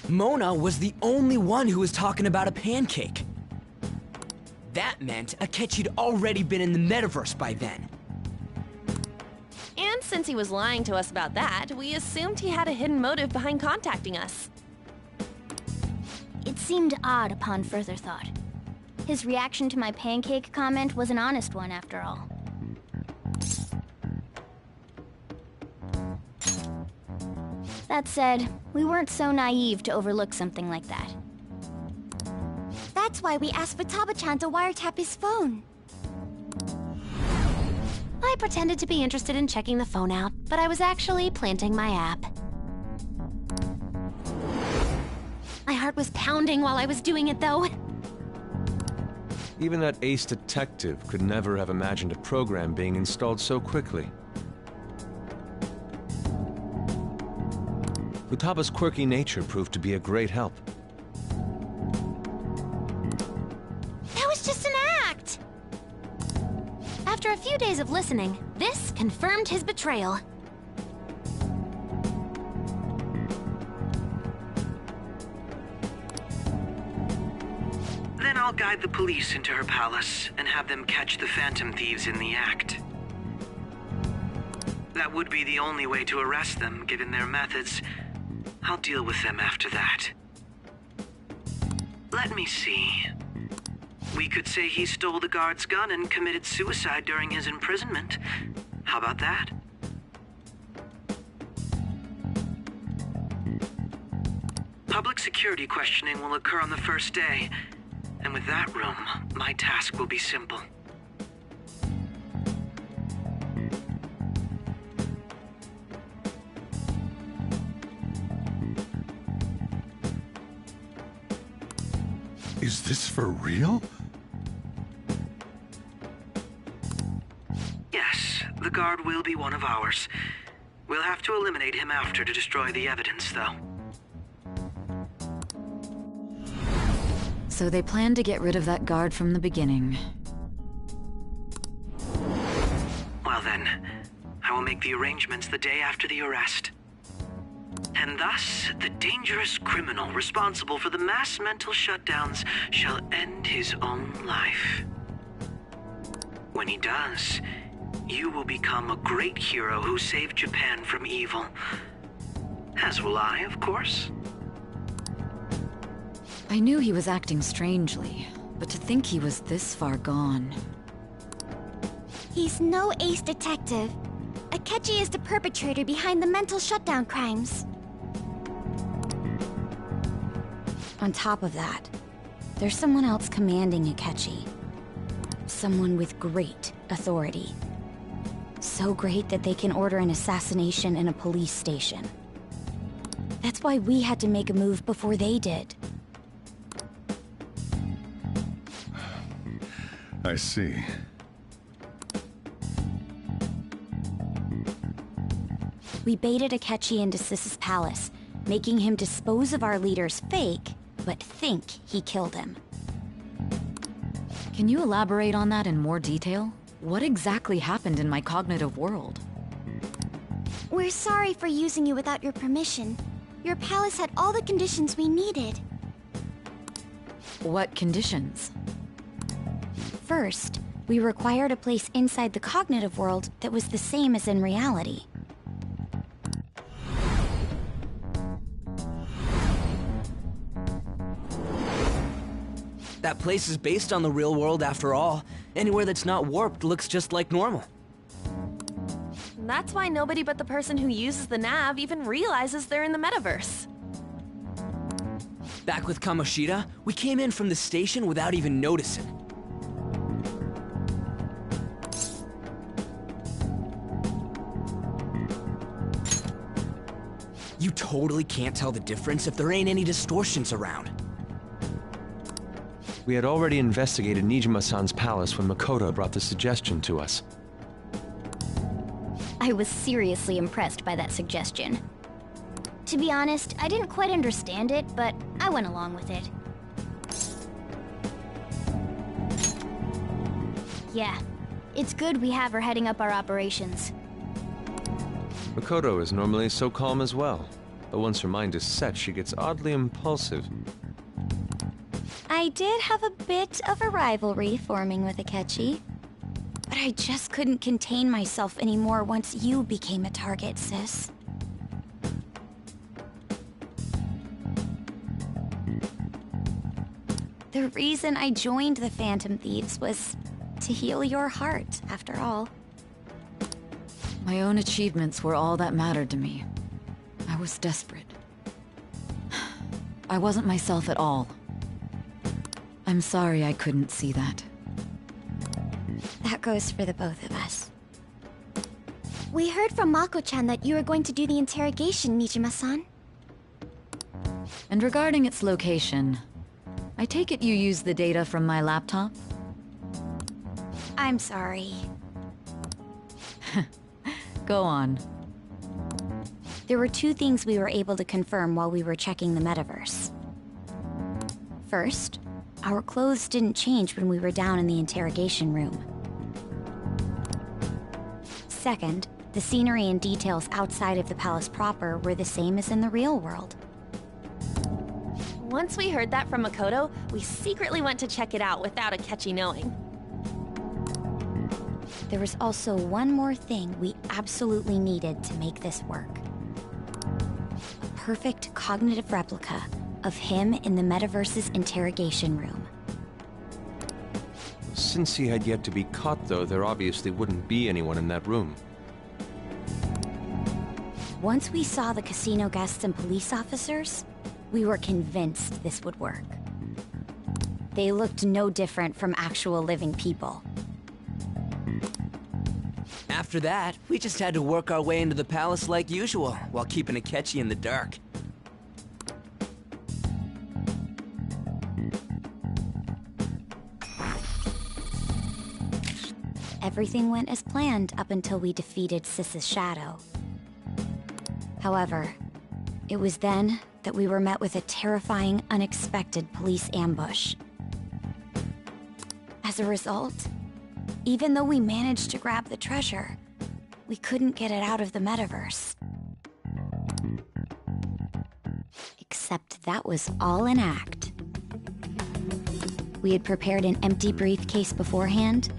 Mona was the only one who was talking about a pancake. That meant Akechi'd already been in the metaverse by then. And since he was lying to us about that, we assumed he had a hidden motive behind contacting us. It seemed odd upon further thought. His reaction to my pancake comment was an honest one, after all. That said, we weren't so naive to overlook something like that. That's why we asked Futaba-chan to wiretap his phone. I pretended to be interested in checking the phone out, but I was actually planting my app. My heart was pounding while I was doing it, though. Even that ace detective could never have imagined a program being installed so quickly. Futaba's quirky nature proved to be a great help. That was just an act! After a few days of listening, this confirmed his betrayal. Then I'll guide the police into her palace and have them catch the Phantom Thieves in the act. That would be the only way to arrest them, given their methods. I'll deal with them after that. Let me see. We could say he stole the guard's gun and committed suicide during his imprisonment. How about that? Public security questioning will occur on the first day. And with that room, my task will be simple. Is this for real? Yes, the guard will be one of ours. We'll have to eliminate him after to destroy the evidence, though. So they planned to get rid of that guard from the beginning. Well then, I will make the arrangements the day after the arrest. And thus, the dangerous criminal responsible for the mass mental shutdowns shall end his own life. When he does, you will become a great hero who saved Japan from evil. As will I, of course. I knew he was acting strangely, but to think he was this far gone. He's no ace detective. Akechi is the perpetrator behind the mental shutdown crimes. On top of that, there's someone else commanding Akechi. Someone with great authority. So great that they can order an assassination in a police station. That's why we had to make a move before they did. I see. We baited Akechi into Sis's palace, making him dispose of our leader's fake, but think he killed him. Can you elaborate on that in more detail? What exactly happened in my cognitive world? We're sorry for using you without your permission. Your palace had all the conditions we needed. What conditions? First, we required a place inside the cognitive world that was the same as in reality. That place is based on the real world after all. Anywhere that's not warped looks just like normal. That's why nobody but the person who uses the nav even realizes they're in the metaverse. Back with Kamoshida, we came in from the station without even noticing. You totally can't tell the difference if there ain't any distortions around. We had already investigated Nijima-san's palace when Makoto brought the suggestion to us. I was seriously impressed by that suggestion. To be honest, I didn't quite understand it, but I went along with it. Yeah, it's good we have her heading up our operations. Makoto is normally so calm as well, but once her mind is set, she gets oddly impulsive. I did have a bit of a rivalry forming with Akechi, but I just couldn't contain myself anymore once you became a target, sis. The reason I joined the Phantom Thieves was to heal your heart, after all. My own achievements were all that mattered to me. I was desperate. I wasn't myself at all. I'm sorry I couldn't see that. That goes for the both of us. We heard from Mako-chan that you were going to do the interrogation, Nijima-san. And regarding its location, I take it you used the data from my laptop? I'm sorry. Go on. There were two things we were able to confirm while we were checking the metaverse. First, our clothes didn't change when we were down in the interrogation room. Second, the scenery and details outside of the palace proper were the same as in the real world. Once we heard that from Makoto, we secretly went to check it out without Akechi knowing. There was also one more thing we absolutely needed to make this work. A perfect cognitive replica of him in the metaverse's interrogation room. Since he had yet to be caught, though, there obviously wouldn't be anyone in that room. Once we saw the casino guests and police officers, we were convinced this would work. They looked no different from actual living people. After that, we just had to work our way into the palace like usual, while keeping Akechi in the dark. Everything went as planned up until we defeated Sis's shadow. However, it was then that we were met with a terrifying, unexpected police ambush. As a result, even though we managed to grab the treasure, we couldn't get it out of the metaverse. Except that was all an act. We had prepared an empty briefcase beforehand,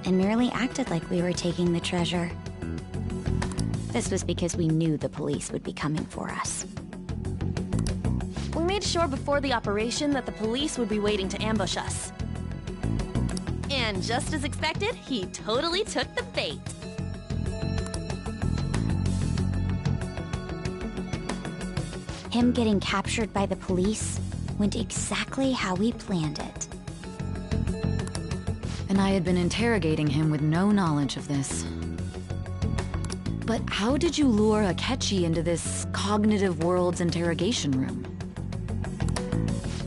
and merely acted like we were taking the treasure. This was because we knew the police would be coming for us. We made sure before the operation that the police would be waiting to ambush us. And just as expected, he totally took the bait. Him getting captured by the police went exactly how we planned it. And I had been interrogating him with no knowledge of this. But how did you lure Akechi into this cognitive world's interrogation room?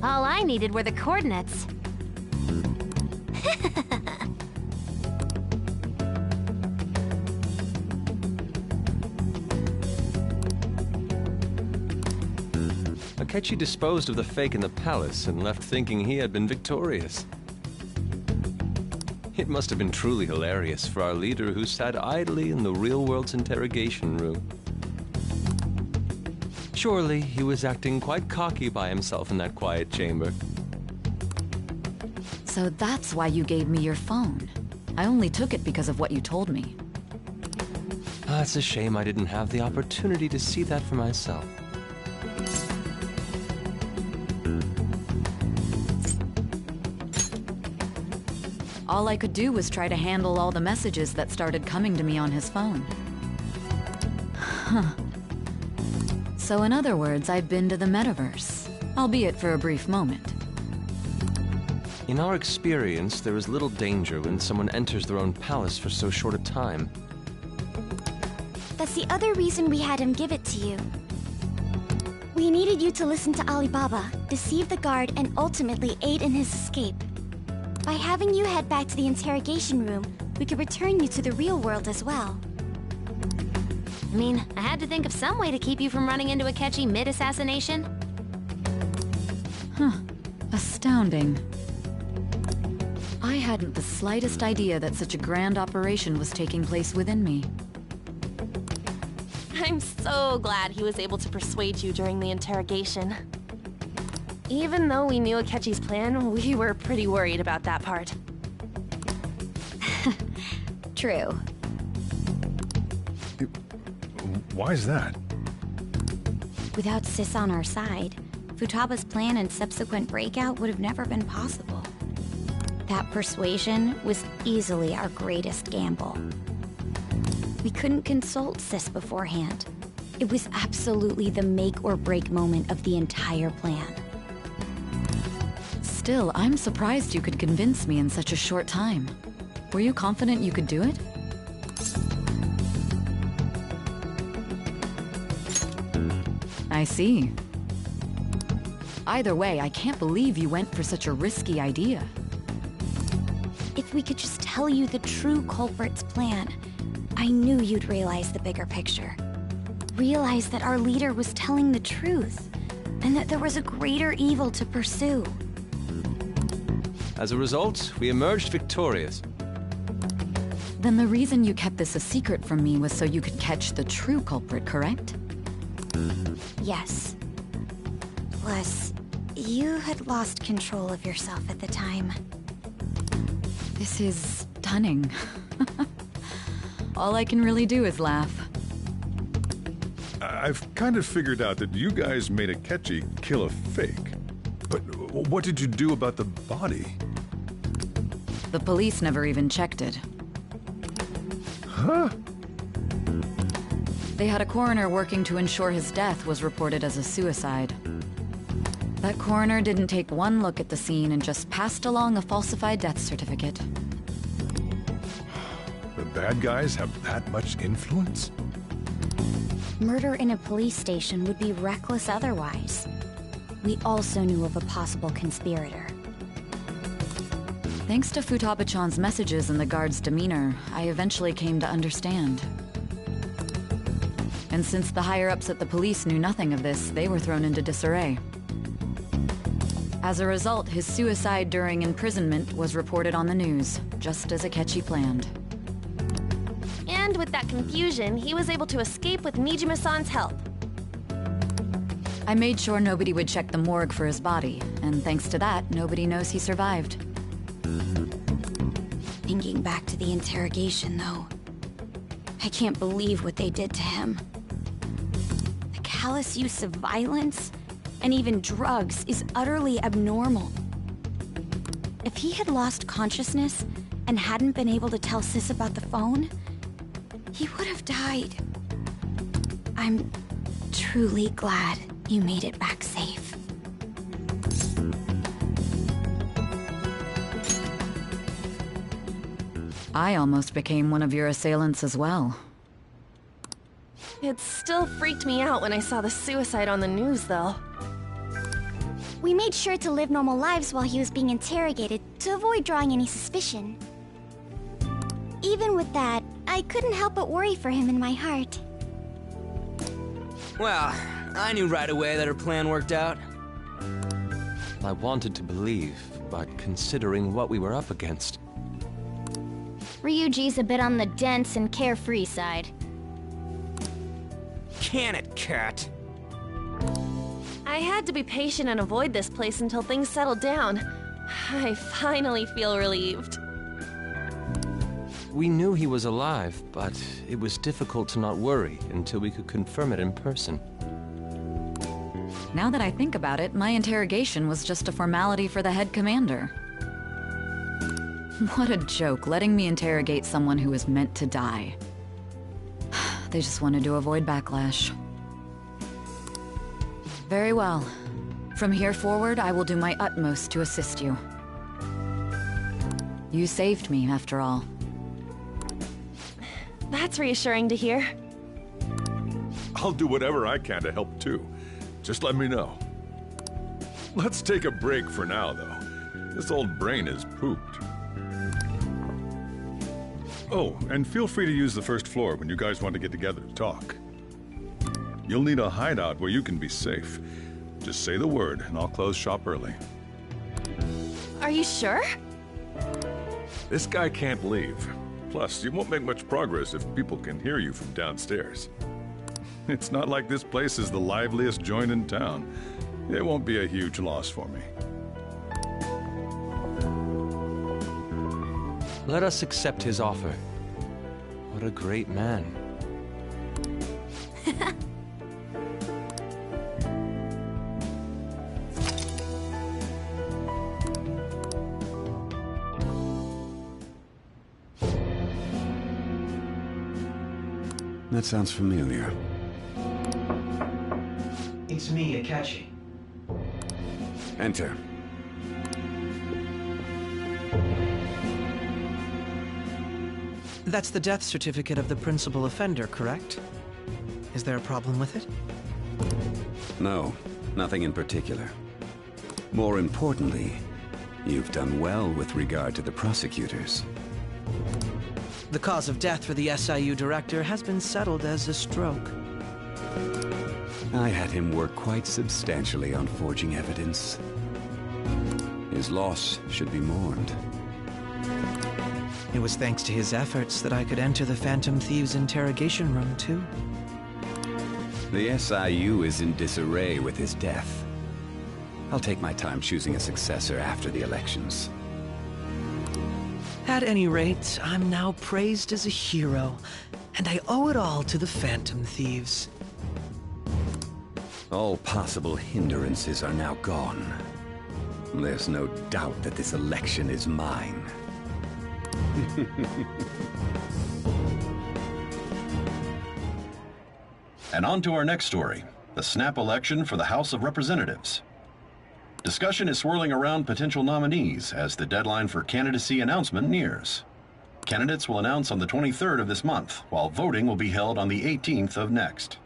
All I needed were the coordinates. Akechi disposed of the fake in the palace and left thinking he had been victorious. It must have been truly hilarious for our leader who sat idly in the real world's interrogation room. Surely he was acting quite cocky by himself in that quiet chamber. So that's why you gave me your phone. I only took it because of what you told me. It's a shame I didn't have the opportunity to see that for myself. All I could do was try to handle all the messages that started coming to me on his phone. Huh. So in other words, I've been to the metaverse, albeit for a brief moment. In our experience, there is little danger when someone enters their own palace for so short a time. That's the other reason we had him give it to you. We needed you to listen to Alibaba, deceive the guard, and ultimately aid in his escape. By having you head back to the interrogation room, we could return you to the real world as well. I mean, I had to think of some way to keep you from running into Akechi mid-assassination. Huh. Astounding. I hadn't the slightest idea that such a grand operation was taking place within me. I'm so glad he was able to persuade you during the interrogation. Even though we knew Akechi's plan, we were pretty worried about that part. True. Why is that? Without Sis on our side, Futaba's plan and subsequent breakout would have never been possible. That persuasion was easily our greatest gamble. We couldn't consult Sis beforehand. It was absolutely the make or break moment of the entire plan. Still, I'm surprised you could convince me in such a short time. Were you confident you could do it? I see. Either way, I can't believe you went for such a risky idea. If we could just tell you the true culprit's plan, I knew you'd realize the bigger picture. Realize that our leader was telling the truth, and that there was a greater evil to pursue. As a result, we emerged victorious. Then the reason you kept this a secret from me was so you could catch the true culprit, correct? Yes. Plus, you had lost control of yourself at the time. This is stunning. All I can really do is laugh. I've kind of figured out that you guys made Akechi kill a fake. But what did you do about the body? The police never even checked it. Huh? They had a coroner working to ensure his death was reported as a suicide. That coroner didn't take one look at the scene and just passed along a falsified death certificate. The bad guys have that much influence? Murder in a police station would be reckless otherwise. We also knew of a possible conspirator. Thanks to Futaba-chan's messages and the guard's demeanor, I eventually came to understand. And since the higher-ups at the police knew nothing of this, they were thrown into disarray. As a result, his suicide during imprisonment was reported on the news, just as Akechi planned. And with that confusion, he was able to escape with Nijima-san's help. I made sure nobody would check the morgue for his body, and thanks to that, nobody knows he survived. Thinking back to the interrogation, though, I can't believe what they did to him. The callous use of violence, and even drugs, is utterly abnormal. If he had lost consciousness and hadn't been able to tell Sis about the phone, he would have died. I'm truly glad you made it back safe. I almost became one of your assailants as well. It still freaked me out when I saw the suicide on the news, though. We made sure to live normal lives while he was being interrogated to avoid drawing any suspicion. Even with that, I couldn't help but worry for him in my heart. Well, I knew right away that her plan worked out. I wanted to believe, but considering what we were up against... Ryuji's a bit on the dense and carefree side. Can it, Cat? I had to be patient and avoid this place until things settled down. I finally feel relieved. We knew he was alive, but it was difficult to not worry until we could confirm it in person. Now that I think about it, my interrogation was just a formality for the head commander. What a joke, letting me interrogate someone who was meant to die. They just wanted to avoid backlash. Very well. From here forward, I will do my utmost to assist you. You saved me, after all. That's reassuring to hear. I'll do whatever I can to help too. Just let me know. Let's take a break for now, though. This old brain is pooped. Oh, and feel free to use the first floor when you guys want to get together to talk. You'll need a hideout where you can be safe. Just say the word, and I'll close shop early. Are you sure? This guy can't leave. Plus, you won't make much progress if people can hear you from downstairs. It's not like this place is the liveliest joint in town. It won't be a huge loss for me. Let us accept his offer. What a great man. That sounds familiar. It's me, Akechi. Enter. That's the death certificate of the principal offender, correct? Is there a problem with it? No, nothing in particular. More importantly, you've done well with regard to the prosecutors. The cause of death for the SIU director has been settled as a stroke. I had him work quite substantially on forging evidence. His loss should be mourned. It was thanks to his efforts that I could enter the Phantom Thieves' interrogation room, too. The SIU is in disarray with his death. I'll take my time choosing a successor after the elections. At any rate, I'm now praised as a hero, and I owe it all to the Phantom Thieves. All possible hindrances are now gone. There's no doubt that this election is mine. And on to our next story, the snap election for the House of Representatives. Discussion is swirling around potential nominees as the deadline for candidacy announcement nears. Candidates will announce on the 23rd of this month, while voting will be held on the 18th of next.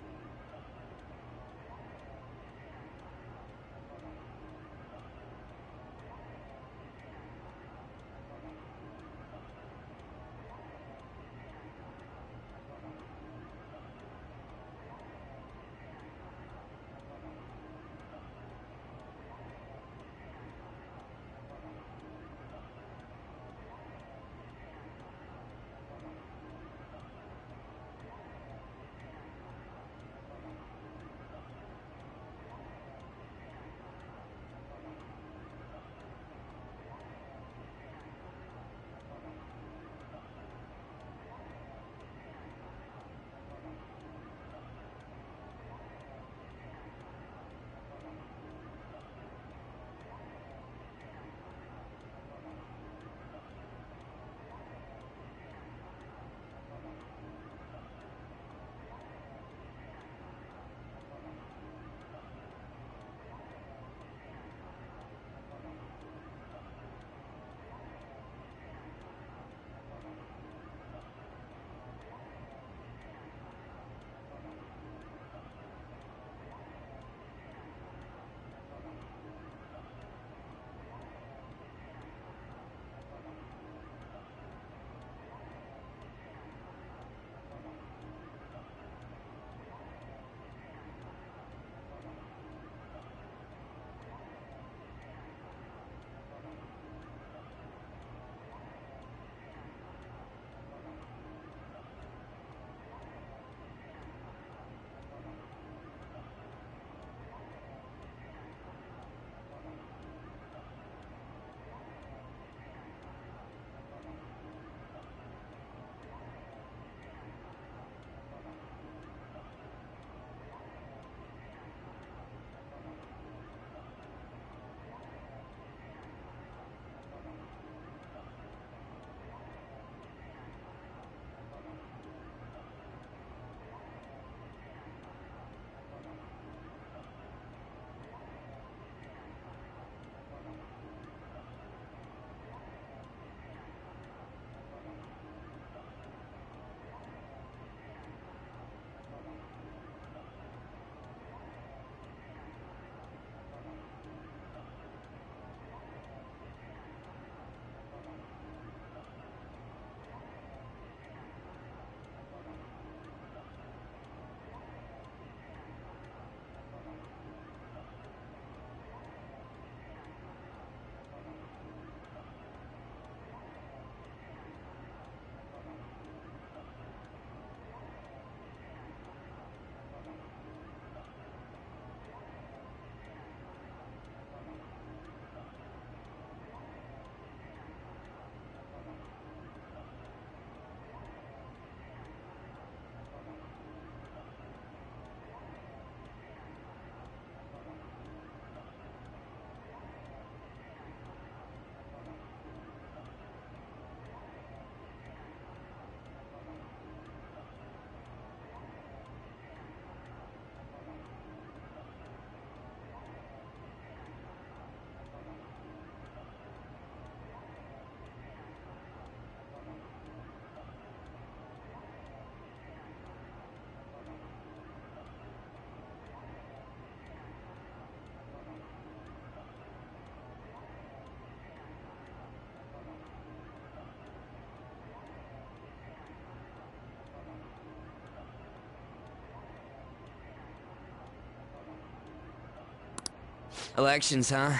Elections, huh?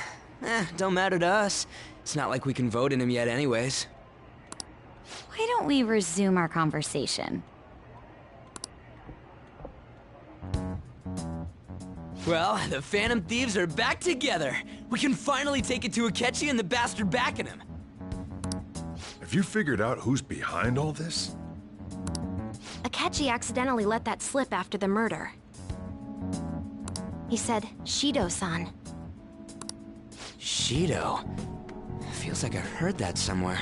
Don't matter to us. It's not like we can vote in him yet anyways. Why don't we resume our conversation? Well, the Phantom Thieves are back together. We can finally take it to Akechi and the bastard backing him. Have you figured out who's behind all this? Akechi accidentally let that slip after the murder. He said, Shido-san. Shido? Feels like I heard that somewhere.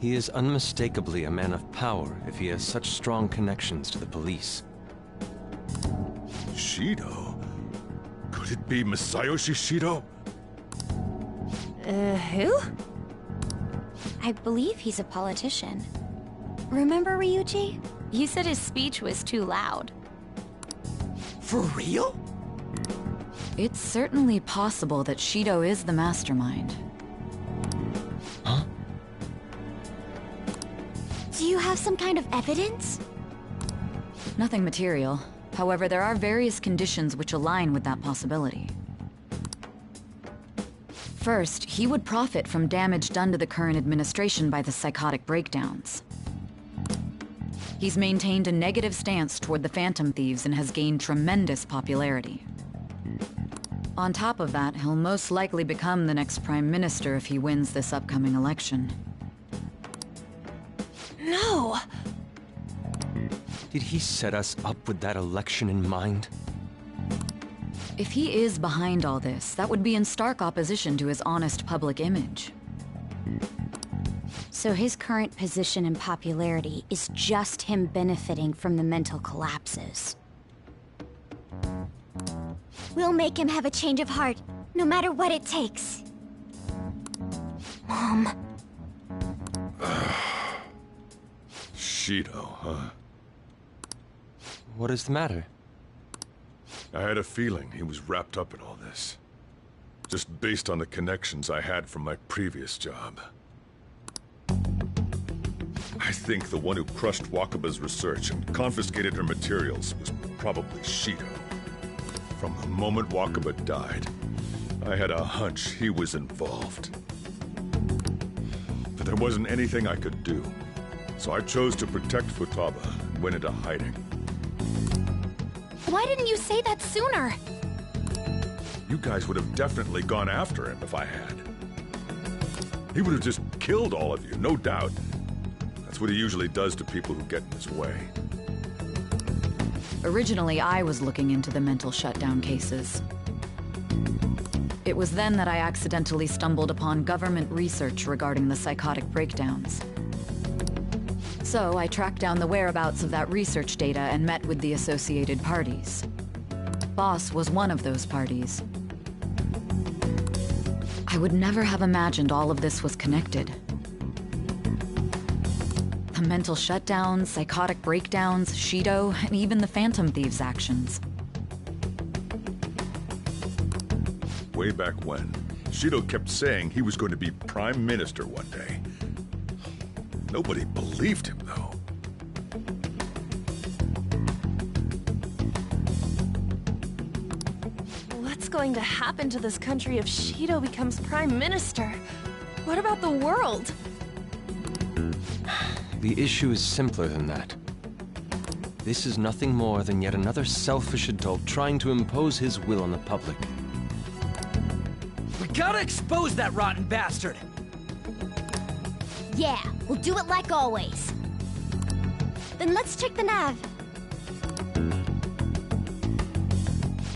He is unmistakably a man of power if he has such strong connections to the police. Shido? Could it be Masayoshi Shido? Who? I believe he's a politician. Remember, Ryuji? You said his speech was too loud. For real? It's certainly possible that Shido is the mastermind. Huh? Do you have some kind of evidence? Nothing material. However, there are various conditions which align with that possibility. First, he would profit from damage done to the current administration by the psychotic breakdowns. He's maintained a negative stance toward the Phantom Thieves and has gained tremendous popularity. On top of that, he'll most likely become the next Prime Minister if he wins this upcoming election. No! Did he set us up with that election in mind? If he is behind all this, that would be in stark opposition to his honest public image. So his current position and popularity is just him benefiting from the mental collapses. We'll make him have a change of heart, no matter what it takes. Mom. Shido, huh? What is the matter? I had a feeling he was wrapped up in all this. Just based on the connections I had from my previous job. I think the one who crushed Wakaba's research and confiscated her materials was probably Shido. From the moment Wakaba died, I had a hunch he was involved. But there wasn't anything I could do, so I chose to protect Futaba and went into hiding. Why didn't you say that sooner? You guys would have definitely gone after him if I had. He would have just killed all of you, no doubt. That's what he usually does to people who get in his way. Originally, I was looking into the mental shutdown cases. It was then that I accidentally stumbled upon government research regarding the psychotic breakdowns. So I tracked down the whereabouts of that research data and met with the associated parties. Boss was one of those parties. I would never have imagined all of this was connected. The mental shutdowns, psychotic breakdowns, Shido, and even the Phantom Thieves' actions. Way back when, Shido kept saying he was going to be Prime Minister one day. Nobody believed him, though. What's going to happen to this country if Shido becomes Prime Minister? What about the world? The issue is simpler than that. This is nothing more than yet another selfish adult trying to impose his will on the public. We gotta expose that rotten bastard! Yeah, we'll do it like always. Then let's check the nav.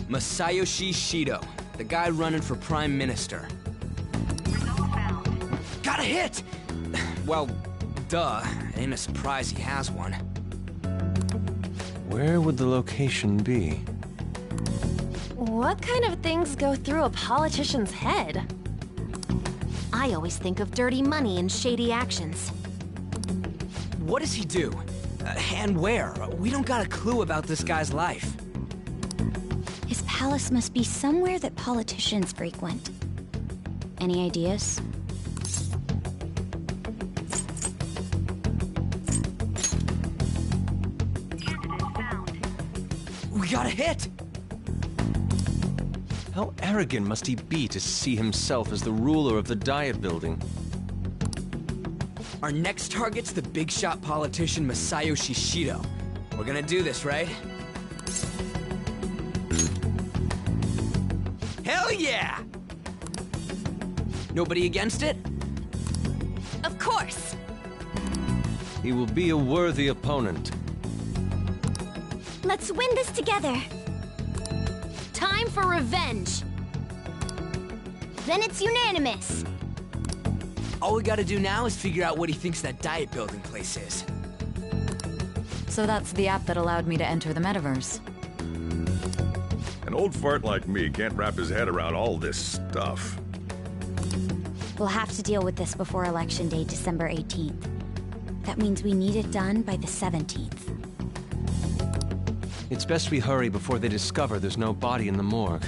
Masayoshi Shido, the guy running for Prime Minister. Got a hit! Well, duh. Ain't a surprise he has one. Where would the location be? What kind of things go through a politician's head? I always think of dirty money and shady actions. What does he do? And where? We don't got a clue about this guy's life. His palace must be somewhere that politicians frequent. Any ideas? We got a hit! How arrogant must he be to see himself as the ruler of the Diet Building? Our next target's the big shot politician Masayo Shishido. We're gonna do this, right? Hell yeah! Nobody against it? Of course! He will be a worthy opponent. Let's win this together. Time for revenge! Then it's unanimous. All we gotta do now is figure out what he thinks that Diet Building place is. So that's the app that allowed me to enter the metaverse. An old fart like me can't wrap his head around all this stuff. We'll have to deal with this before Election Day, December 18th. That means we need it done by the 17th. It's best we hurry before they discover there's no body in the morgue.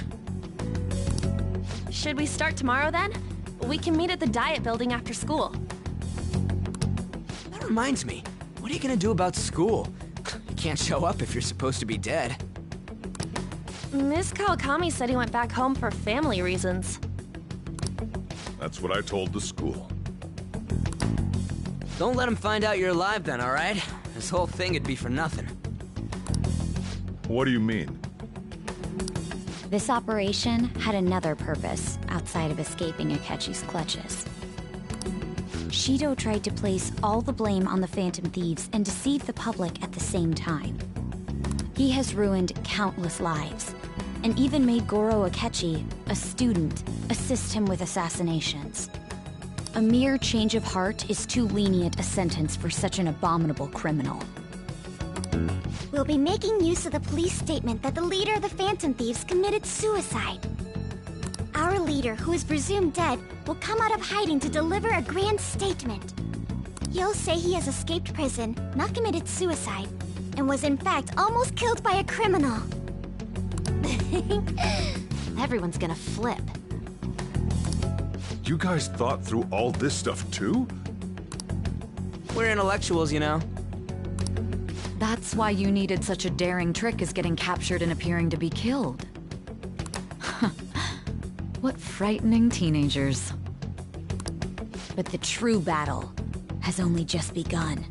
Should we start tomorrow then? We can meet at the Diet Building after school. That reminds me, what are you gonna do about school? You can't show up if you're supposed to be dead. Miss Kawakami said he went back home for family reasons. That's what I told the school. Don't let him find out you're alive then, alright? This whole thing would be for nothing. What do you mean? This operation had another purpose outside of escaping Akechi's clutches. Shido tried to place all the blame on the Phantom Thieves and deceive the public at the same time. He has ruined countless lives, and even made Goro Akechi, a student, assist him with assassinations. A mere change of heart is too lenient a sentence for such an abominable criminal. We'll be making use of the police statement that the leader of the Phantom Thieves committed suicide. Our leader, who is presumed dead, will come out of hiding to deliver a grand statement. He'll say he has escaped prison, not committed suicide, and was in fact almost killed by a criminal. Everyone's gonna flip. You guys thought through all this stuff too? We're intellectuals, you know. That's why you needed such a daring trick as getting captured and appearing to be killed. What frightening teenagers. But the true battle has only just begun.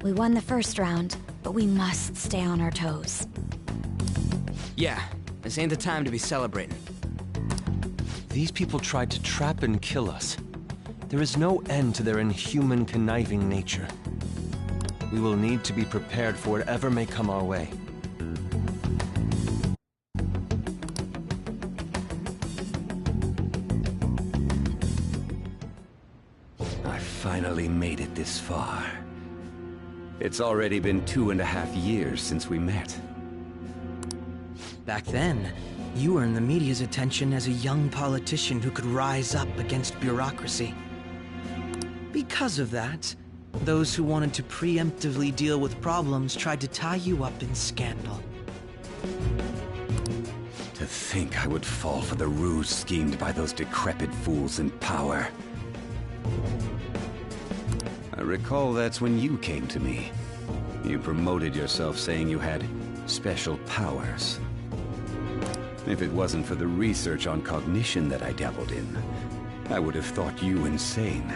We won the first round, but we must stay on our toes. Yeah, this ain't the time to be celebrating. These people tried to trap and kill us. There is no end to their inhuman, conniving nature. We will need to be prepared for whatever may come our way. I finally made it this far. It's already been 2.5 years since we met. Back then, you earned the media's attention as a young politician who could rise up against bureaucracy. Because of that, those who wanted to preemptively deal with problems tried to tie you up in scandal. To think I would fall for the ruse schemed by those decrepit fools in power. I recall that's when you came to me. You promoted yourself saying you had special powers. If it wasn't for the research on cognition that I dabbled in, I would have thought you insane.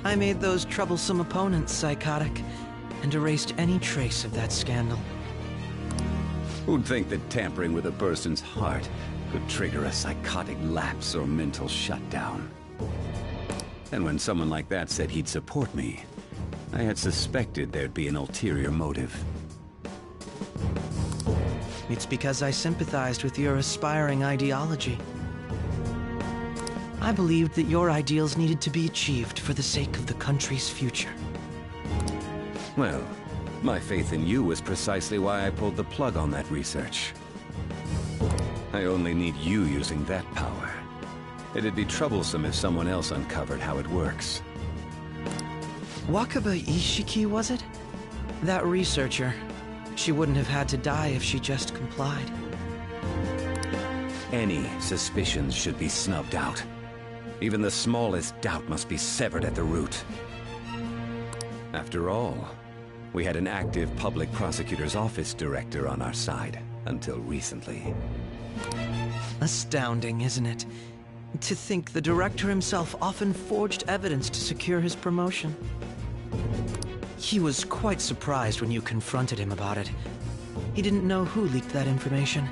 I made those troublesome opponents psychotic, and erased any trace of that scandal. Who'd think that tampering with a person's heart could trigger a psychotic lapse or mental shutdown? And when someone like that said he'd support me, I had suspected there'd be an ulterior motive. It's because I sympathized with your aspiring ideology. I believed that your ideals needed to be achieved for the sake of the country's future. Well, my faith in you was precisely why I pulled the plug on that research. I only need you using that power. It'd be troublesome if someone else uncovered how it works. Wakaba Ishiki, was it? That researcher. She wouldn't have had to die if she just complied. Any suspicions should be snubbed out. Even the smallest doubt must be severed at the root. After all, we had an active public prosecutor's office director on our side until recently. Astounding, isn't it? To think the director himself often forged evidence to secure his promotion. He was quite surprised when you confronted him about it. He didn't know who leaked that information.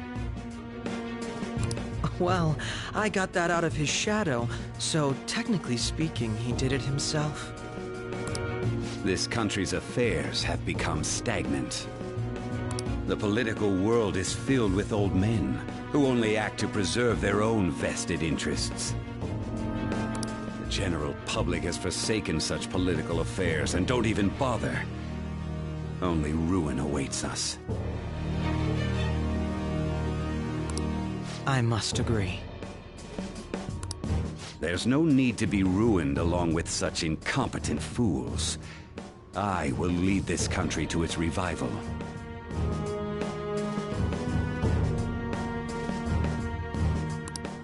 Well, I got that out of his shadow, so technically speaking, he did it himself. This country's affairs have become stagnant. The political world is filled with old men who only act to preserve their own vested interests. The general public has forsaken such political affairs and don't even bother. Only ruin awaits us. I must agree. There's no need to be ruined along with such incompetent fools. I will lead this country to its revival.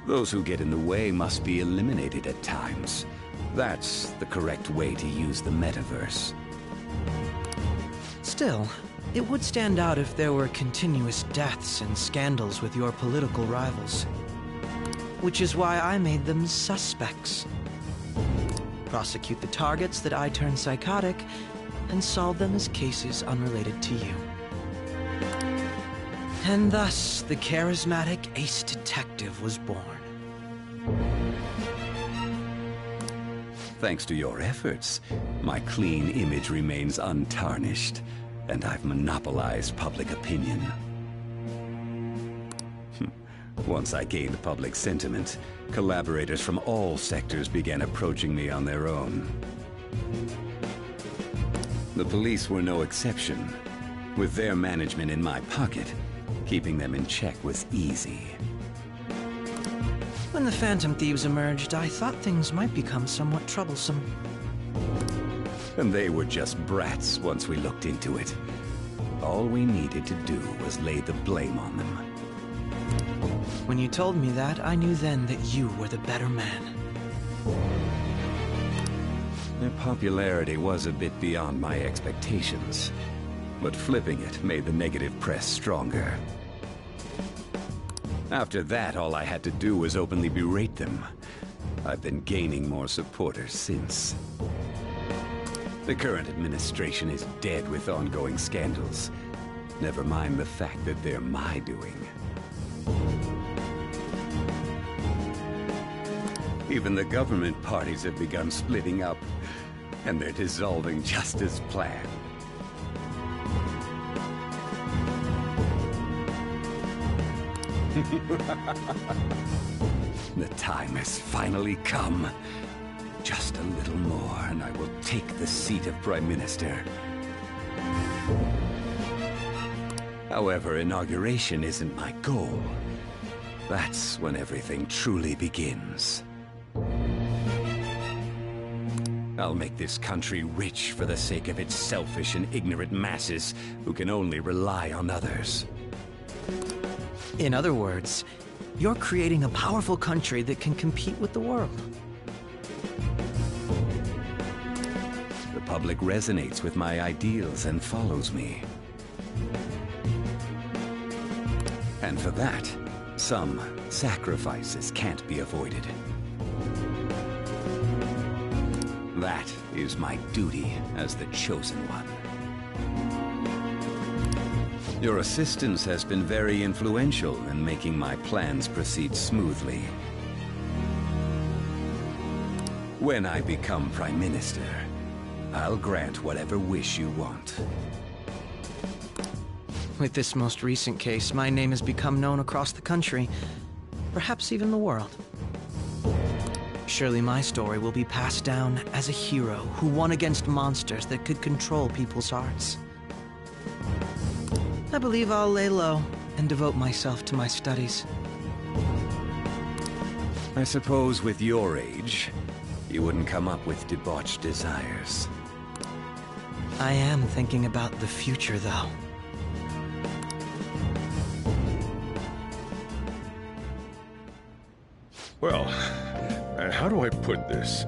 Those who get in the way must be eliminated at times. That's the correct way to use the metaverse. Still, it would stand out if there were continuous deaths and scandals with your political rivals. Which is why I made them suspects. Prosecute the targets that I turn psychotic, and solve them as cases unrelated to you. And thus, the charismatic ace detective was born. Thanks to your efforts, my clean image remains untarnished, and I've monopolized public opinion. Once I gained public sentiment, collaborators from all sectors began approaching me on their own. The police were no exception. With their management in my pocket, keeping them in check was easy. When the Phantom Thieves emerged, I thought things might become somewhat troublesome. And they were just brats once we looked into it. All we needed to do was lay the blame on them. When you told me that, I knew then that you were the better man. Their popularity was a bit beyond my expectations, but flipping it made the negative press stronger. After that, all I had to do was openly berate them. I've been gaining more supporters since. The current administration is dead with ongoing scandals. Never mind the fact that they're my doing. Even the government parties have begun splitting up, and they're dissolving just as planned. The time has finally come. Just a little more, and I will take the seat of Prime Minister. However, inauguration isn't my goal. That's when everything truly begins. I'll make this country rich for the sake of its selfish and ignorant masses who can only rely on others. In other words, you're creating a powerful country that can compete with the world. The public resonates with my ideals and follows me. And for that, some sacrifices can't be avoided. That is my duty as the Chosen One. Your assistance has been very influential in making my plans proceed smoothly. When I become Prime Minister, I'll grant whatever wish you want. With this most recent case, my name has become known across the country, perhaps even the world. Surely my story will be passed down as a hero who won against monsters that could control people's hearts. I believe I'll lay low and devote myself to my studies. I suppose with your age, you wouldn't come up with debauched desires. I am thinking about the future, though. Well, how do I put this?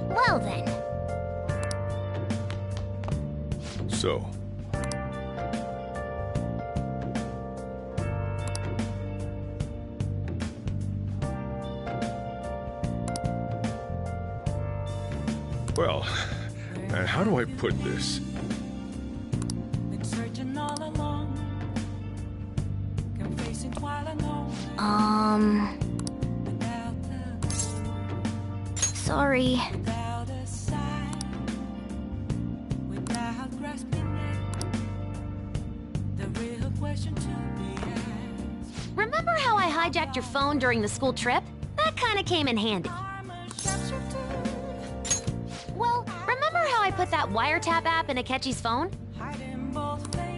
Well then. So, Well, how do I put this? Sorry. Remember how I hijacked your phone during the school trip? That kinda came in handy. Well, remember how I put that wiretap app in Akechi's phone?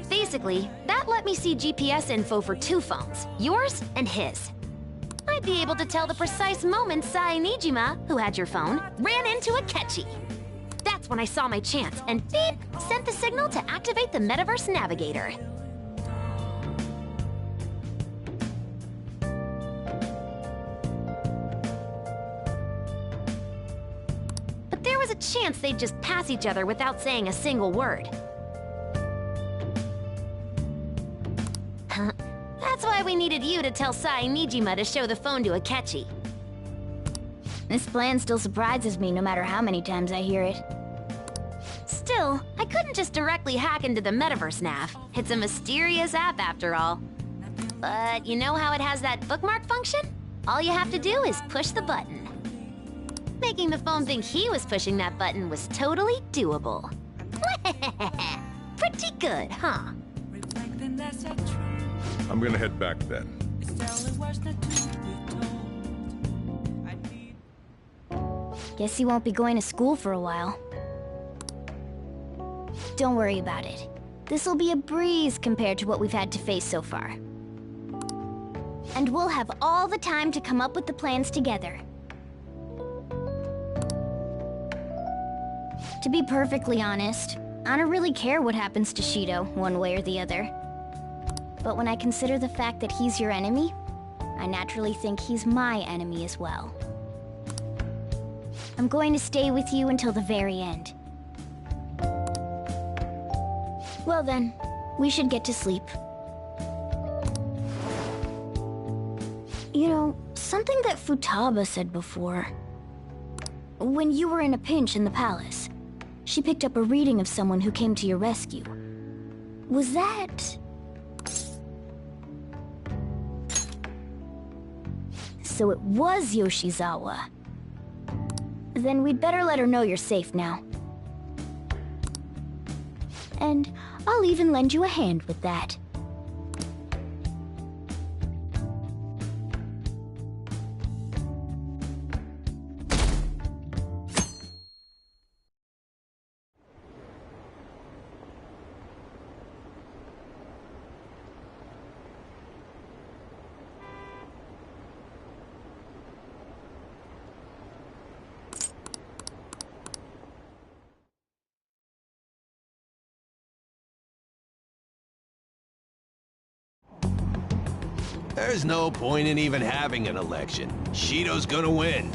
Basically, that let me see GPS info for 2 phones, yours and his. I'd be able to tell the precise moment Sae Nijima, who had your phone, ran into Akechi. That's when I saw my chance, and beep, sent the signal to activate the Metaverse Navigator. But there was a chance they'd just pass each other without saying a single word. That's why we needed you to tell Sae Nijima to show the phone to Akechi. This plan still surprises me no matter how many times I hear it. Still, I couldn't just directly hack into the Metaverse Nav. It's a mysterious app after all. But you know how it has that bookmark function? All you have to do is push the button. Making the phone think he was pushing that button was totally doable. Pretty good, huh? I'm gonna head back then. Guess he won't be going to school for a while. Don't worry about it. This'll be a breeze compared to what we've had to face so far. And we'll have all the time to come up with the plans together. To be perfectly honest, I don't really care what happens to Shido, one way or the other. But when I consider the fact that he's your enemy, I naturally think he's my enemy as well. I'm going to stay with you until the very end. Well then, we should get to sleep. You know, something that Futaba said before. When you were in a pinch in the palace, she picked up a reading of someone who came to your rescue. Was that... So it was Yoshizawa. Then we'd better let her know you're safe now. And I'll even lend you a hand with that. There's no point in even having an election. Shido's gonna win.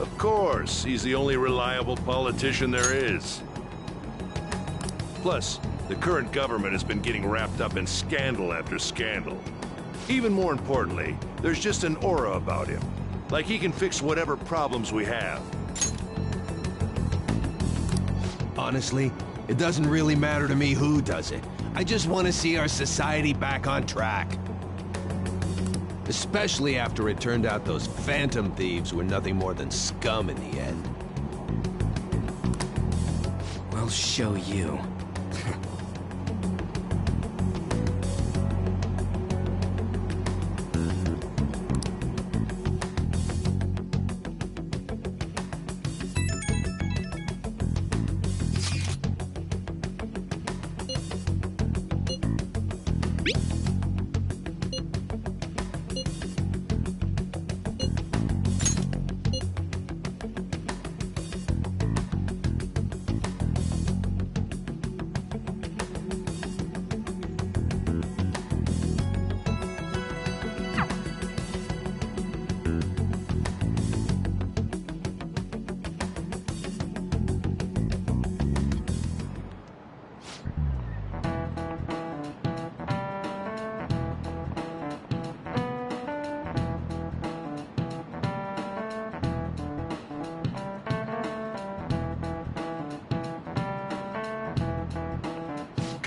Of course, he's the only reliable politician there is. Plus, the current government has been getting wrapped up in scandal after scandal. Even more importantly, there's just an aura about him. Like he can fix whatever problems we have. Honestly, it doesn't really matter to me who does it. I just want to see our society back on track. Especially after it turned out those Phantom Thieves were nothing more than scum in the end. We'll show you.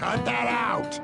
Cut that out!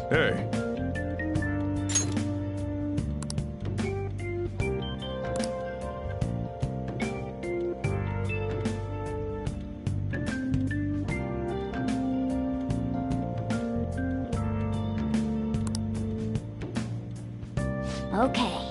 Hey. Okay.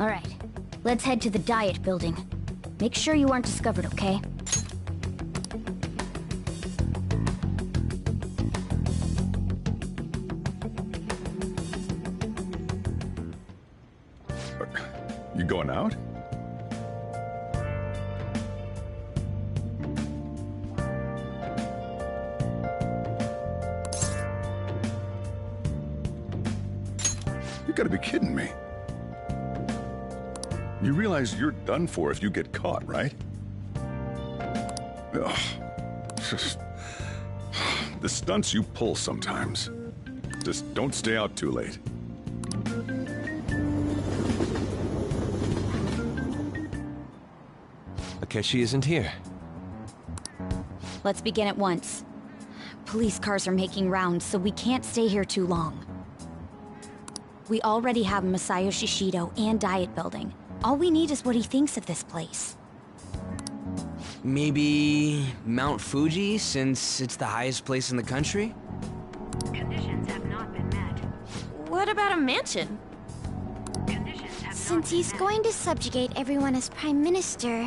All right, let's head to the Diet Building. Make sure you aren't discovered, okay? You going out? You gotta be kidding me. You realize you're done for if you get caught, right? Ugh. Just... the stunts you pull sometimes. Just don't stay out too late. Akechi isn't here. Let's begin at once. Police cars are making rounds, so we can't stay here too long. We already have Masayoshi Shido and Diet Building. All we need is what he thinks of this place. Maybe Mount Fuji, since it's the highest place in the country? Conditions have not been met. What about a mansion? Since he's going to subjugate everyone as Prime Minister,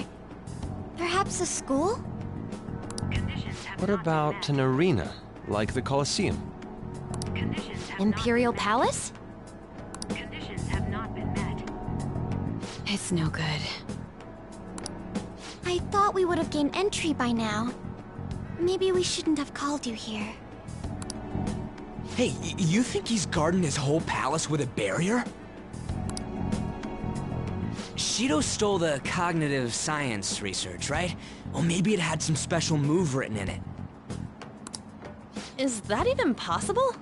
perhaps a school? What about an arena, like the Colosseum? Imperial Palace? It's no good. I thought we would have gained entry by now. Maybe we shouldn't have called you here. Hey, you think he's guarding his whole palace with a barrier? Shido stole the cognitive science research, right? Well, maybe it had some special move written in it. Is that even possible?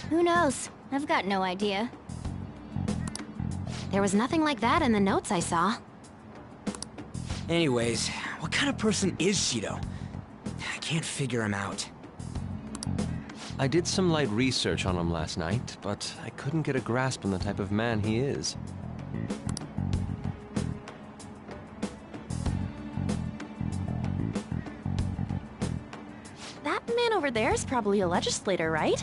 Who knows? I've got no idea. There was nothing like that in the notes I saw. Anyways, what kind of person is Shido? I can't figure him out. I did some light research on him last night, but I couldn't get a grasp on the type of man he is. That man over there is probably a legislator, right?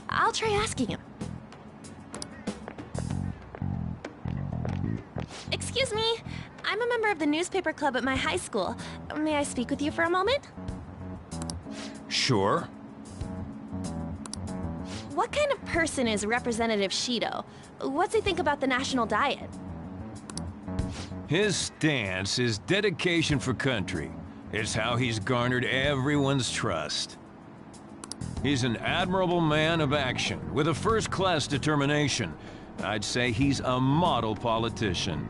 I'll try asking him. Excuse me, I'm a member of the newspaper club at my high school. May I speak with you for a moment? Sure. What kind of person is Representative Shido? What's he think about the national diet? His stance is dedication for country. It's how he's garnered everyone's trust. He's an admirable man of action, with a first-class determination. I'd say he's a model politician.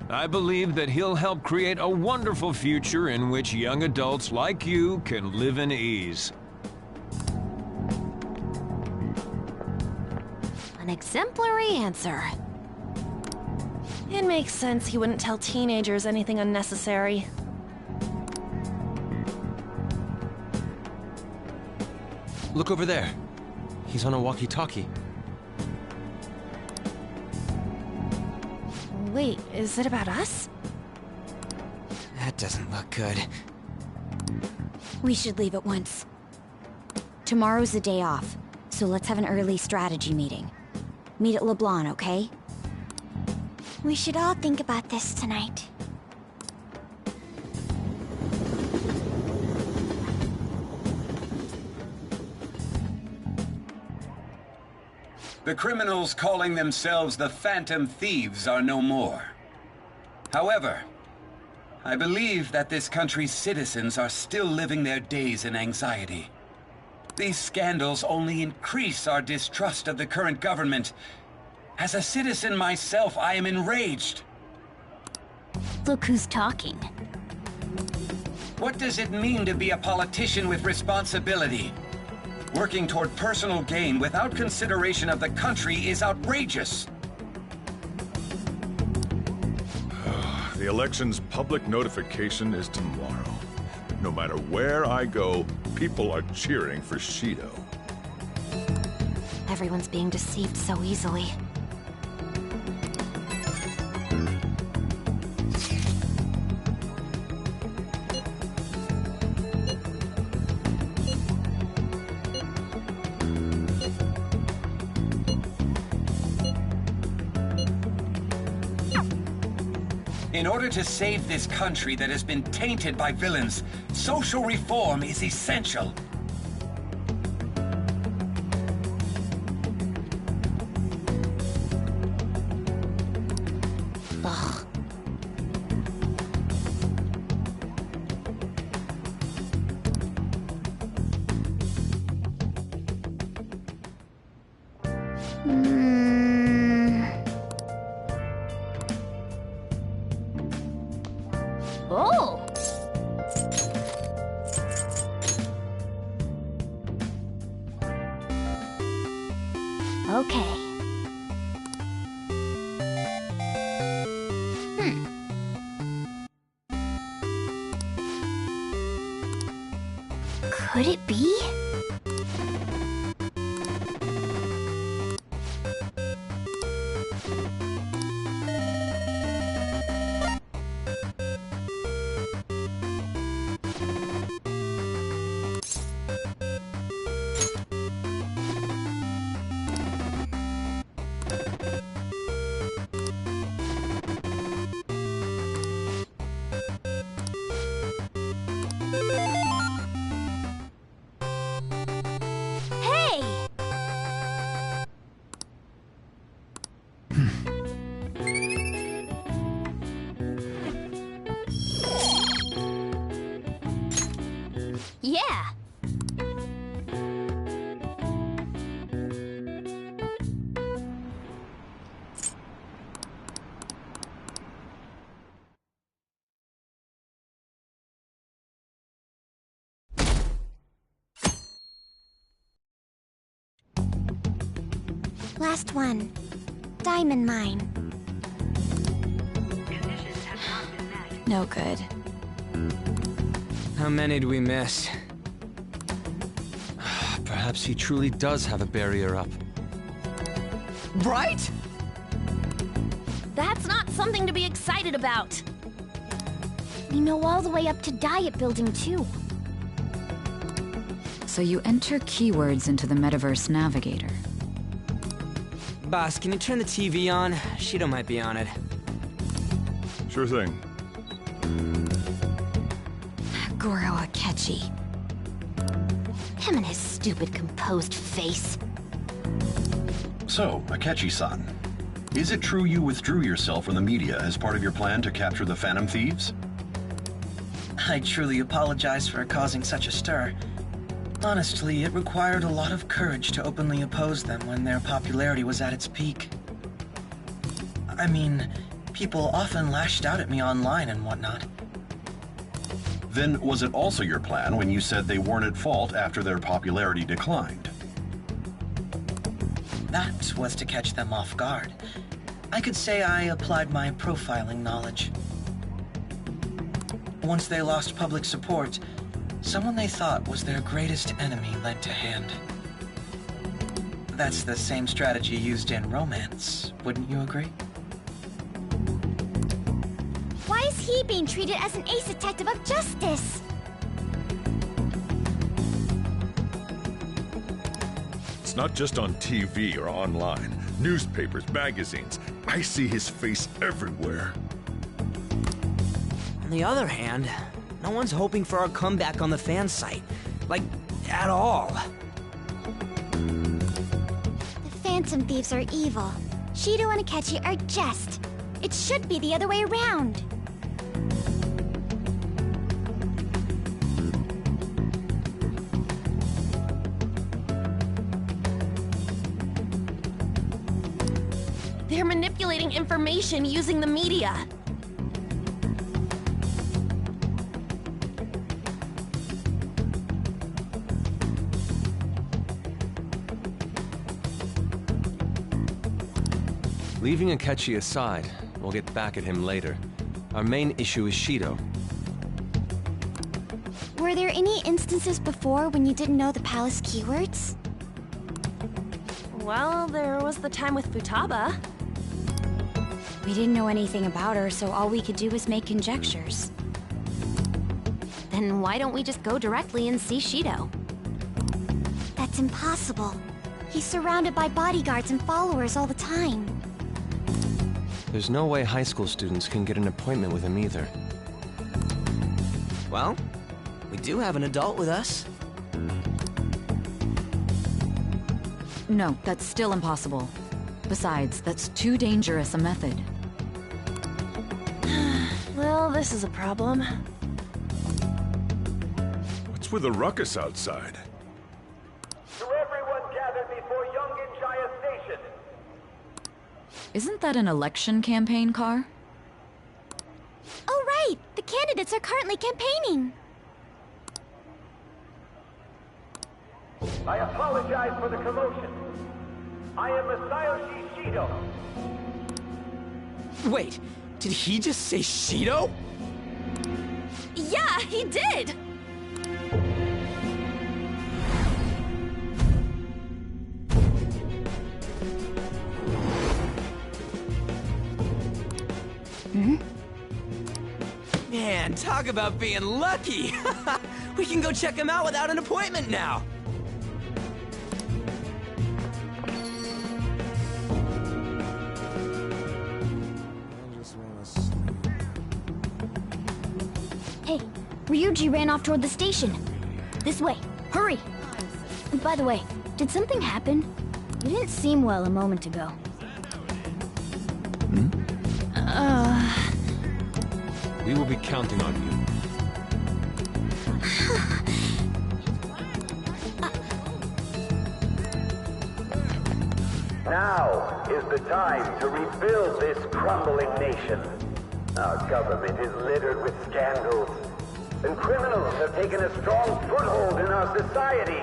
I believe that he'll help create a wonderful future in which young adults like you can live in ease. An exemplary answer. It makes sense he wouldn't tell teenagers anything unnecessary. Look over there. He's on a walkie-talkie. Wait, is it about us? That doesn't look good. We should leave at once. Tomorrow's the day off, so let's have an early strategy meeting. Meet at LeBlanc, okay? We should all think about this tonight. The criminals calling themselves the Phantom Thieves are no more. However, I believe that this country's citizens are still living their days in anxiety. These scandals only increase our distrust of the current government. As a citizen myself, I am enraged. Look who's talking. What does it mean to be a politician with responsibility? Working toward personal gain without consideration of the country is outrageous. The election's public notification is tomorrow. No matter where I go, people are cheering for Shido. Everyone's being deceived so easily. In order to save this country that has been tainted by villains, social reform is essential. Could it be? Yeah! Last one. Diamond mine. No good. How many do we miss? Perhaps he truly does have a barrier up. Right? That's not something to be excited about. We know all the way up to Diet Building, too. So you enter keywords into the Metaverse Navigator. Boss, can you turn the TV on? Shido might be on it. Sure thing. Goro Akechi. Him and his stupid composed face. So, Akechi-san, is it true you withdrew yourself from the media as part of your plan to capture the Phantom Thieves? I truly apologize for causing such a stir. Honestly, it required a lot of courage to openly oppose them when their popularity was at its peak. I mean, people often lashed out at me online and whatnot. Then was it also your plan when you said they weren't at fault after their popularity declined? That was to catch them off guard. I could say I applied my profiling knowledge. Once they lost public support, someone they thought was their greatest enemy lent a hand. That's the same strategy used in romance, wouldn't you agree? Why is he being treated as an ace detective of justice? It's not just on TV or online. Newspapers, magazines. I see his face everywhere. On the other hand, no one's hoping for our comeback on the fan site. Like, at all. The Phantom Thieves are evil. Shido and Akechi are just. It should be the other way around. They're manipulating information using the media. Leaving Akechi aside, we'll get back at him later. Our main issue is Shido. Were there any instances before when you didn't know the palace keywords? Well, there was the time with Futaba. We didn't know anything about her, so all we could do was make conjectures. Then why don't we just go directly and see Shido? That's impossible. He's surrounded by bodyguards and followers all the time. There's no way high school students can get an appointment with him either. Well, we do have an adult with us. No, that's still impossible. Besides, that's too dangerous a method. Well, this is a problem. What's with the ruckus outside? To everyone gathered before Yongin Jaya Station. Isn't that an election campaign car? Oh right! The candidates are currently campaigning! I apologize for the commotion. I am Masayoshi Shido. Wait, did he just say Shido? Yeah, he did! Man, talk about being lucky! We can go check him out without an appointment now! Hey, Ryuji ran off toward the station. This way, hurry! By the way, did something happen? You didn't seem well a moment ago. We will be counting on you. Now is the time to rebuild this crumbling nation. Our government is littered with scandals, and criminals have taken a strong foothold in our society.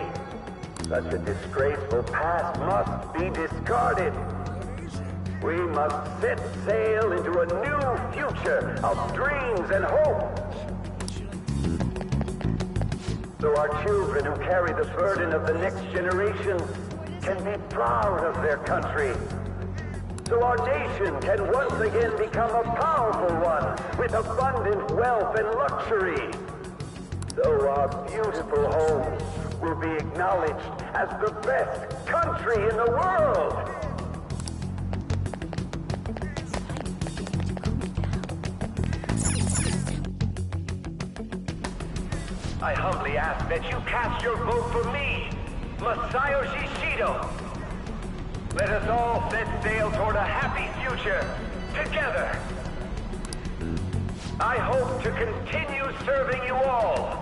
Such a disgraceful past must be discarded. We must set sail into a new future of dreams and hope. So our children who carry the burden of the next generation can be proud of their country. So our nation can once again become a powerful one with abundant wealth and luxury. So our beautiful homes will be acknowledged as the best country in the world. I humbly ask that you cast your vote for me, Masayoshi Shido. Let us all set sail toward a happy future, together. I hope to continue serving you all.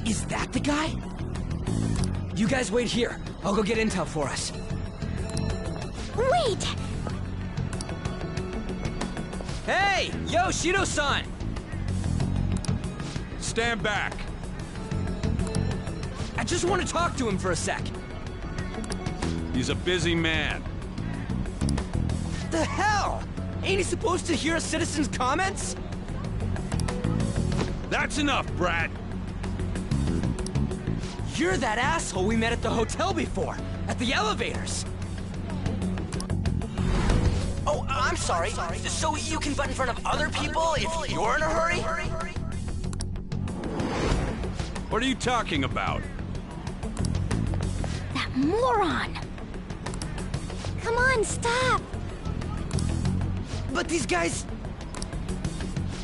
Is that the guy? You guys wait here. I'll go get intel for us. Wait! Hey! Yo, Shido-san! Stand back. I just want to talk to him for a sec. He's a busy man. The hell? Ain't he supposed to hear a citizen's comments? That's enough, brat. You're that asshole we met at the hotel before, at the elevators. Oh, I'm sorry. So you can butt in front of other people if you're in a hurry? What are you talking about? That moron! Come on, stop! But these guys...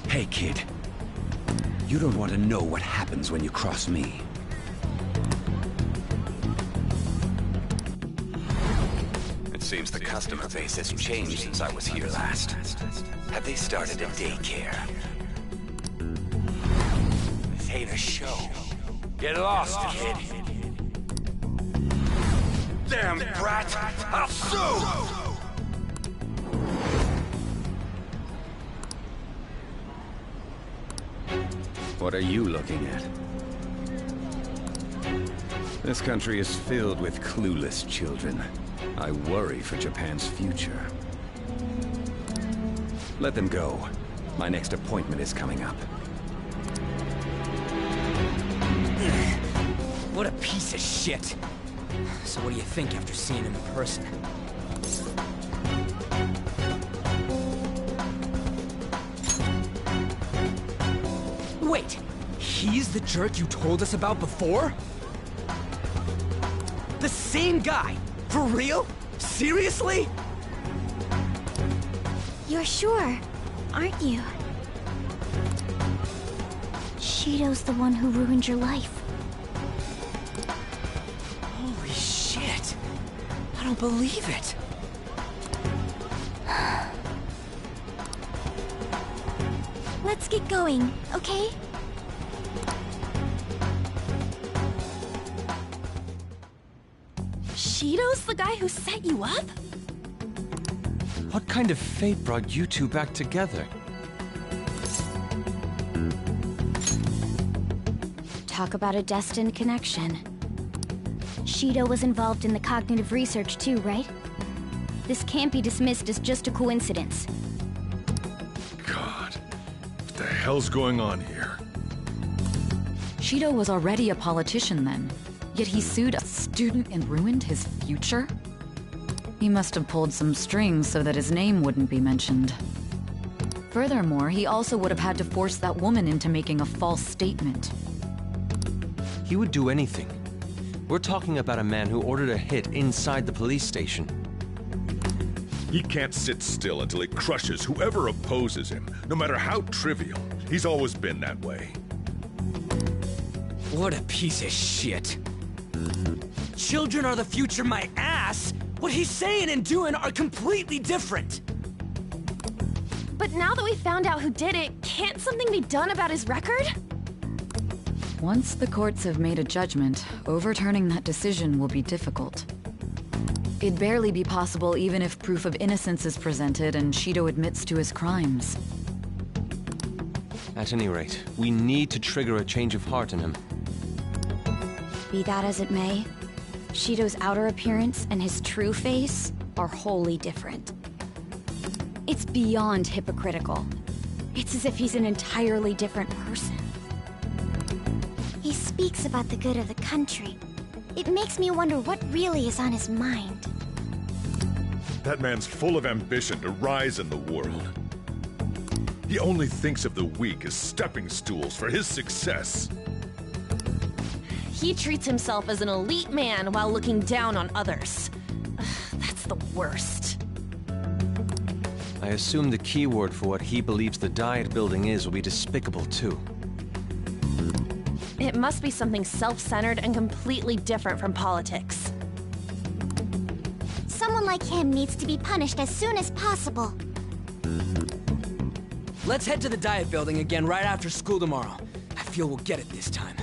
Hey, kid. You don't want to know what happens when you cross me. It seems the customer base has changed since I was here last. Have they started a daycare? This ain't a show. Get lost, kid. Damn brat! I'll sue! What are you looking at? This country is filled with clueless children. I worry for Japan's future. Let them go. My next appointment is coming up. What a piece of shit. So what do you think after seeing him in person? Wait, he's the jerk you told us about before? The same guy? For real? Seriously? You're sure, aren't you? Shido's the one who ruined your life. Holy shit. I don't believe it. Let's get going, okay? Shido's the guy who set you up? What kind of fate brought you two back together? Talk about a destined connection. Shido was involved in the cognitive research too, right? This can't be dismissed as just a coincidence. God, what the hell's going on here? Shido was already a politician then, yet he sued a student and ruined his future? He must have pulled some strings so that his name wouldn't be mentioned. Furthermore, he also would have had to force that woman into making a false statement. He would do anything. We're talking about a man who ordered a hit inside the police station. He can't sit still until he crushes whoever opposes him, no matter how trivial. He's always been that way. What a piece of shit. Children are the future, my ass! What he's saying and doing are completely different! But now that we found out who did it, can't something be done about his record? Once the courts have made a judgment, overturning that decision will be difficult. It'd barely be possible even if proof of innocence is presented and Shido admits to his crimes. At any rate, we need to trigger a change of heart in him. Be that as it may, Shido's outer appearance and his true face are wholly different. It's beyond hypocritical. It's as if he's an entirely different person. He speaks about the good of the country. It makes me wonder what really is on his mind. That man's full of ambition to rise in the world. He only thinks of the weak as stepping stools for his success. He treats himself as an elite man while looking down on others. That's the worst. I assume the key word for what he believes the Diet building is will be despicable too. It must be something self-centered and completely different from politics. Someone like him needs to be punished as soon as possible. Let's head to the Diet building again right after school tomorrow. I feel we'll get it this time.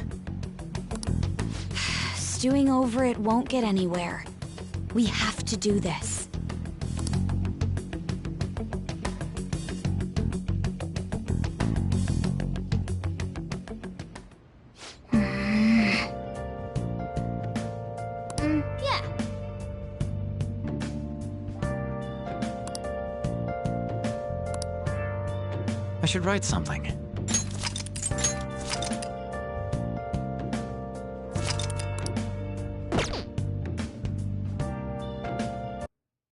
Stewing over it won't get anywhere. We have to do this. Yeah. I should write something.